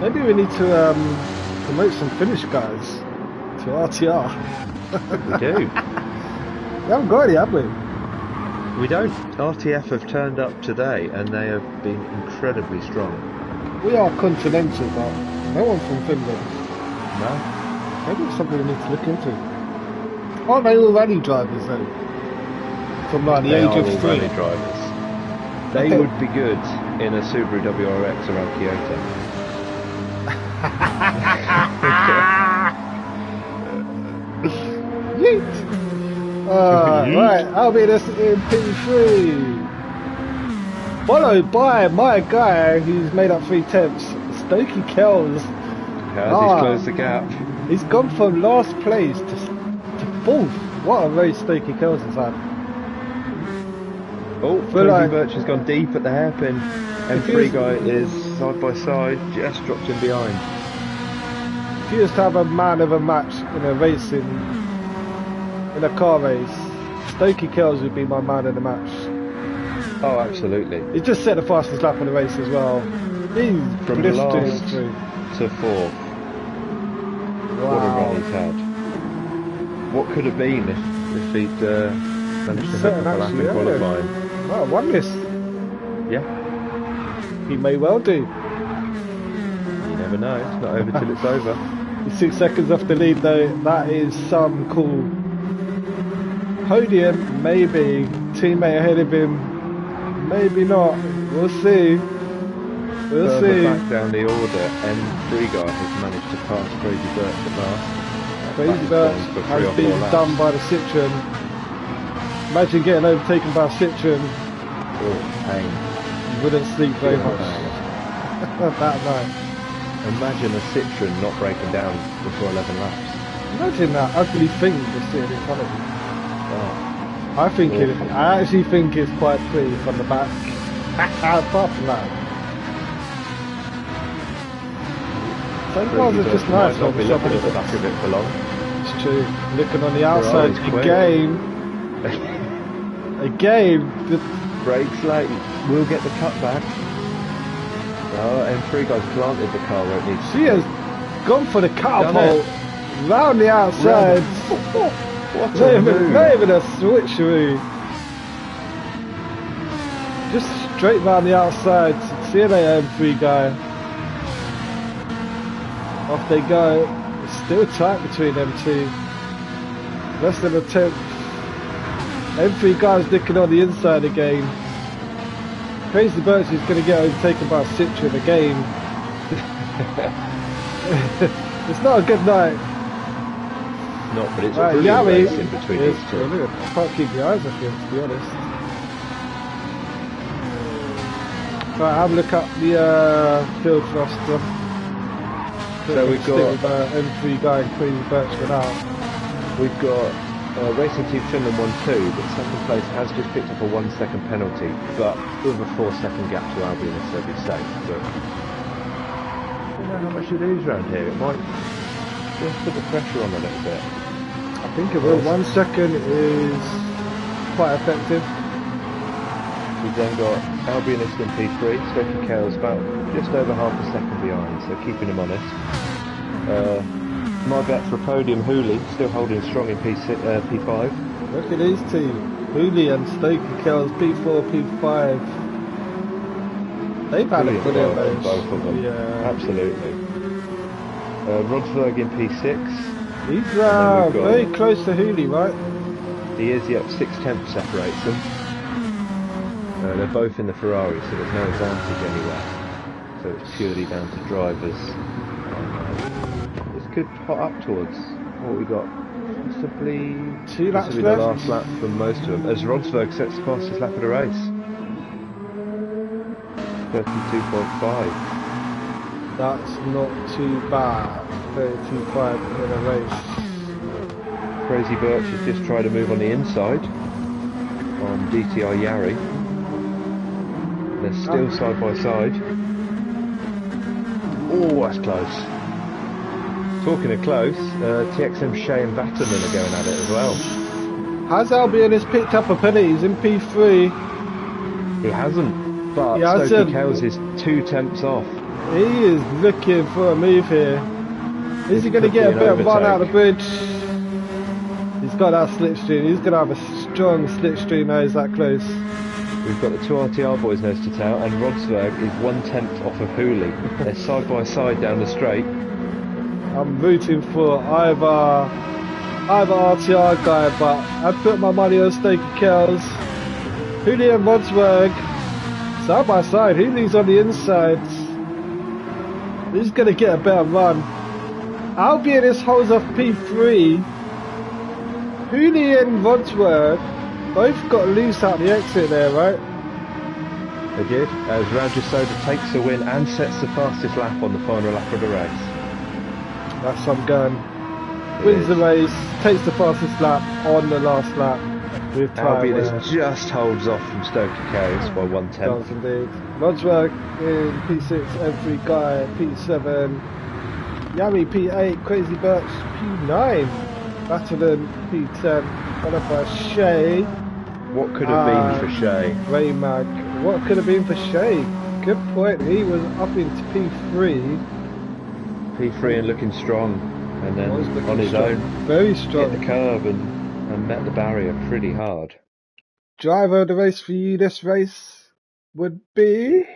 maybe we need to promote some Finnish guys to RTR. We do. We haven't got any, have we? We don't. RTF have turned up today and they have been incredibly strong. We are continental, but no one from Finland. No? Maybe it's something we need to look into. Aren't they all rally drivers though? From like the age of 3? Rally drivers. They would be good in a Subaru WRX around Kyoto. Yeet! Right, Albiolus in P3. Followed by my guy who's made up 3 tenths, Stokey Kells. He's closed the gap. He's gone from last place to 4th. What a race Stokey Kells has had. Oh, Crazy Birch has gone deep at the hairpin. M3 guy is side by side, just dropped him behind. If you was to have a man of a match in a race in a car race, Stokey Kells would be my man of the match. Oh, absolutely. He just set the fastest lap of the race as well. He's From blistering last through. to 4th. Wow. What a run he's had. What could have been if he'd managed to hook up a lap in qualifying? Wow, won this. Yeah. He may well do. You never know. It's not over till it's over. He's 6 seconds off the lead though. That is some cool. Podium, maybe. Teammate ahead of him. Maybe not. We'll see. We'll see. Back down the order, M3 guy has managed to pass Crazy Birch at last. Crazy Birch has been done by the Citroen. Imagine getting overtaken by a Citroen. Oh, pain. You wouldn't sleep very much that night. Imagine a Citroen not breaking down before 11 laps. Imagine that ugly thing just sitting in front of you. Oh. I actually think it's quite pretty from the back. Apart from that. Some cars are just nice. Might not be looking at the back of it for long. It's true. Looking on the outside Ferrari's quick. Again. The Brakes late. We'll get the cutback. Oh, M3 guys planted the car where it needs to She be. has gone for the Done catapult round the outside. What Not a move. even a switcheroo. Just straight round the outside. See you later, M3 guy. Off they go. It's still tight between them two. Less than a tenth. M3 guys looking on the inside again. Crazy Birch is going to get overtaken by Citroen again. It's not a good night. Not, but it's a Right, brilliant Yami, race in between it's these two. brilliant. I can't keep your eyes off him, to be honest. Right, have a look up the field roster. So we've got M3 guy and Crazy Birch for now. We've got Racing Team Finland 1-2, but second place has just picked up a 1 second penalty, but with a 4 second gap to Albion, so be safe. But I don't know how much you lose around here. It might just put the pressure on a little bit. I think it will. 1 second is quite effective. We've then got Albionist in P3, Stokey Kale's about just over half a second behind, so keeping him honest. My bet for podium, Hooley, still holding strong in P5. Look at these two. Hooley and Stokey Kells, P4, P5. They've had a brilliant race. Both of them. Yeah. Absolutely. Rodsberg in P6. He's very close to Hooley, right? He is, yep, 6/10 separates them. They're both in the Ferrari, so there's no advantage anywhere. So it's purely down to drivers. This could hot up towards what we got. Possibly 2 laps the left. last lap for most of them, as Rodsberg sets the fastest lap of the race. 32.5. That's not too bad. 32.5 in a race. Crazy Birch has just tried to move on the inside on DTI Yari. They're still side by side. Oh, that's close. Talking of close, TXM Shea and Vatterman are going at it as well. Has Albionist picked up a penalty? He's in P3. He hasn't, but Stokey Kells is 2 tenths off. He is looking for a move here. Is he going to get a bit of run out of the bridge? He's got that slipstream. He's going to have a strong slipstream now he's that close. We've got the two RTR boys nose to tail, and Rodsberg is 1/10 off of Hooley. They're side by side down the straight. I'm rooting for either RTR guy, but I put my money on Stokey Kells. Hooley and Rodsberg side by side. Hooley's on the inside. He's going to get a better run. Albionist holds off P3. Hooley and Rodsberg both got loose out the exit there, right? They did, as Roger Soda takes the win and sets the fastest lap on the final lap of the race. That's some gun. Wins the race, takes the fastest lap on the last lap with time. Albionist just holds off from Stokey Kells by 1/10. Does indeed. Rodsberg in P6, M3 guy P7, Yami P8, Crazy Birch P9, Battleton P10, followed by Shea. What could have been for Shea? Raymag. What could have been for Shea? Good point. He was up into P3. P3 and looking strong, and then on his own, very strong. hit the curb and met the barrier pretty hard. Driver of the race for you this race would be?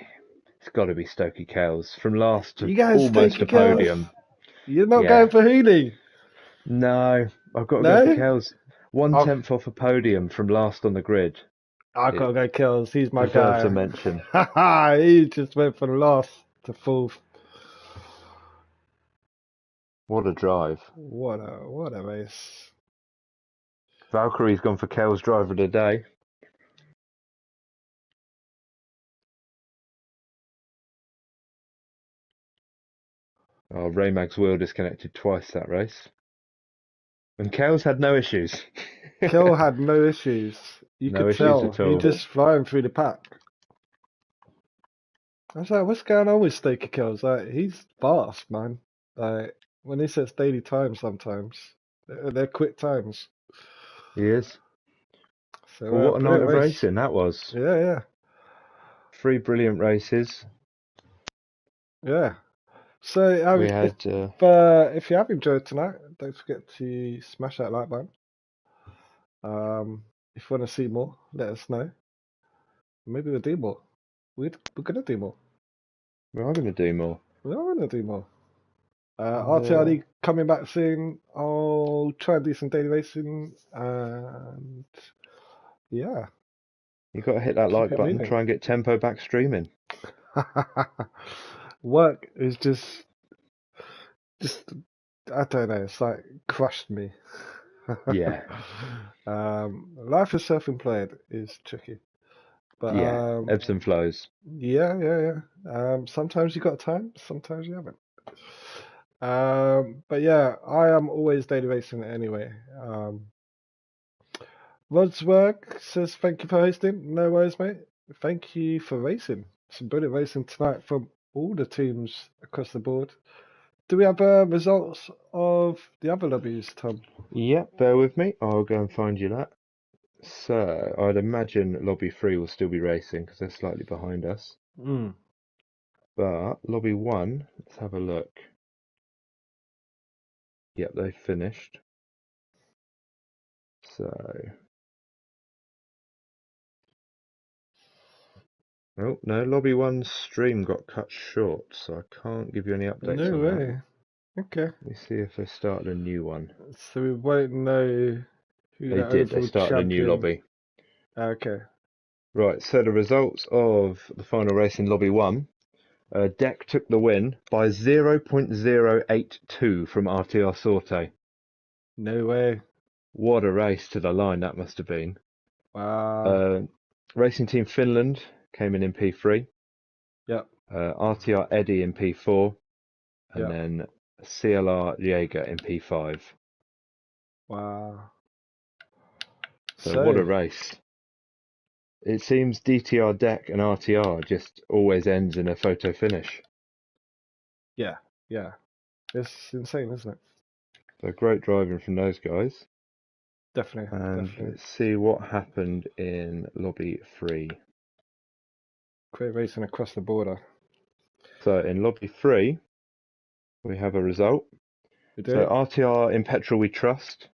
It's got to be Stokey Kells, from last to almost a podium. You're not going for Hooley? No, I've got to go for Kells. 1/10 off a podium from last on the grid. I've got to go Kells. He's my guy. To mention. He just went from last to fourth. What a drive. What a race. Valkyrie's gone for Kells driver of the day. Oh, Raymag's wheel disconnected twice that race. And Kells had no issues. Kel had no issues. You could tell. He just flying through the pack. I was like, what's going on with Stokey Kells? Like, he's fast, man. Like, when he sets daily time sometimes, They're quick times. He is. So Well, what a night brilliant of race. racing that was. Yeah, 3 brilliant races. yeah. So We had, if you have enjoyed tonight, don't forget to smash that like button. If you want to see more, let us know. Maybe we'll do more. We're gonna do more. we are going to do more. We are gonna do more. And, RTRD coming back soon. I'll try and do some daily racing, and yeah, you got to hit that keep like it button, moving. try and get tempo back streaming. Work is just I don't know. It's like crushed me. Yeah, Life as self-employed is tricky, but yeah. Ebbs and flows. yeah. Sometimes you got time, sometimes you haven't. But yeah, I am always daily racing anyway. Rodswork says thank you for hosting. No worries, mate. Thank you for racing. Some brilliant racing tonight from all the teams across the board. Do we have results of the other lobbies, Tom? Yeah, bear with me. I'll go and find you that. So, I'd imagine Lobby 3 will still be racing because they're slightly behind us. Mm. But Lobby 1, let's have a look. Yep, they finished. So, oh no, Lobby 1's stream got cut short, so I can't give you any updates No on that. way. Okay. Let me see if they started a new one. So we won't know who They the did, they overall started a new champion. lobby. Okay. Right, so the results of the final race in Lobby 1. Deck took the win by 0.082 from RTR Sorte. No way. What a race to the line that must have been. Wow. Uh, Racing Team Finland came in P3. Yep. RTR Eddie in P4. And Yep. then CLR Jaeger in P5. Wow. So what So a race. It seems DTR Deck and RTR just always ends in a photo finish. yeah, yeah. It's insane, isn't it? So great driving from those guys. Definitely, And definitely. let's see what happened in Lobby 3. Great racing across the border. So in Lobby 3, we have a result. We So do? RTR in Petrol We Trust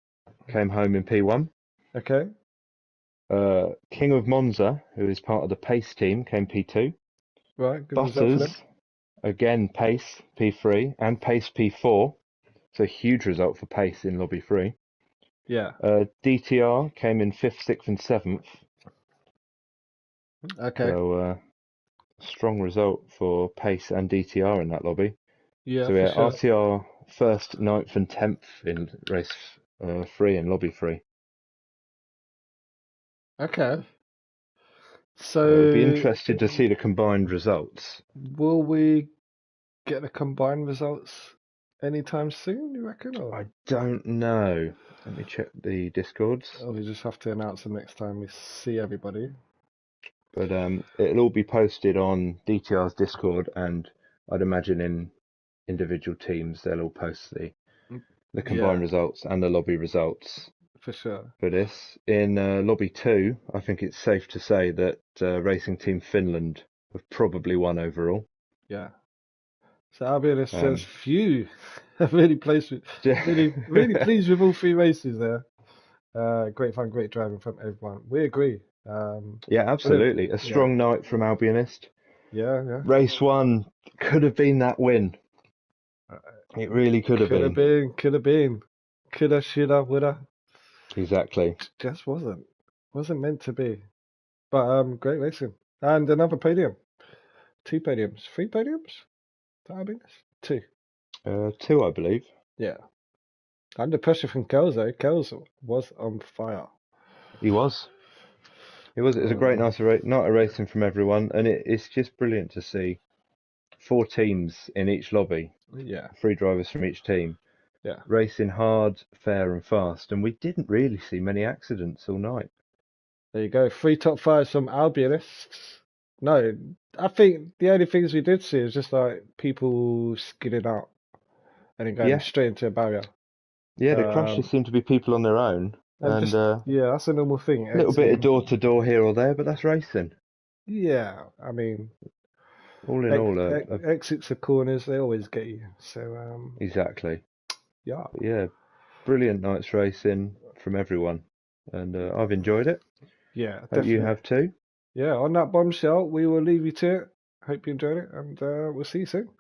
came home in P1. Okay. King of Monza, who is part of the Pace team, came P2. Right, good result for them. Butters, again Pace P3 and Pace P4. So huge result for Pace in Lobby 3. Yeah. DTR came in 5th, 6th and 7th. Okay. So strong result for Pace and DTR in that lobby. Yeah, So we for had sure. RTR 1st, 9th and 10th in race 3 and lobby 3. Okay. It'll be So interested to see the combined results. will we get the combined results anytime soon, you reckon? Or I don't know. Let me check the discords. we just have to announce them next time we see everybody? But it'll all be posted on DTR's Discord, and I'd imagine in individual teams they'll all post Mm, the combined yeah, results and the lobby results for sure. for this. In lobby 2, I think it's safe to say that Racing Team Finland have probably won overall. Yeah. So Albion says Um, phew. really pleased with really pleased with all three races there. Great fun, great driving from everyone. We agree. yeah, Brilliant. absolutely. A Yeah, strong night from Albionist. yeah. Race 1 could have been that win. Uh, It really could have Could have been. been, coulda, shoulda, woulda. Exactly. Just wasn't meant to be. But great racing and another podium, two podiums, three podiums. That'll be nice. Two. 2, I believe. Yeah. Under pressure from Kells though. Kells was on fire. He was. It was. It was a great Uh, night of racing from everyone, and it's just brilliant to see 4 teams in each lobby, yeah, 3 drivers from each team, yeah. racing hard, fair, and fast. And we didn't really see many accidents all night. There you go. Three top fives from Albionists. No, I think the only things we did see is just like people skidding out and then going Yeah, straight into a barrier. Yeah, the crashes Um, seem to be people on their own, and and just a yeah, that's a normal thing little bit of exiting. door to door here or there, but that's racing. Yeah, I mean, All in all, exits of corners they always get you. So exactly. yeah, But yeah, brilliant night's racing from everyone, and I've enjoyed it. yeah, Hope you definitely. have too. Yeah, on that bombshell, we will leave you to it. Hope you enjoyed it, and we'll see you soon.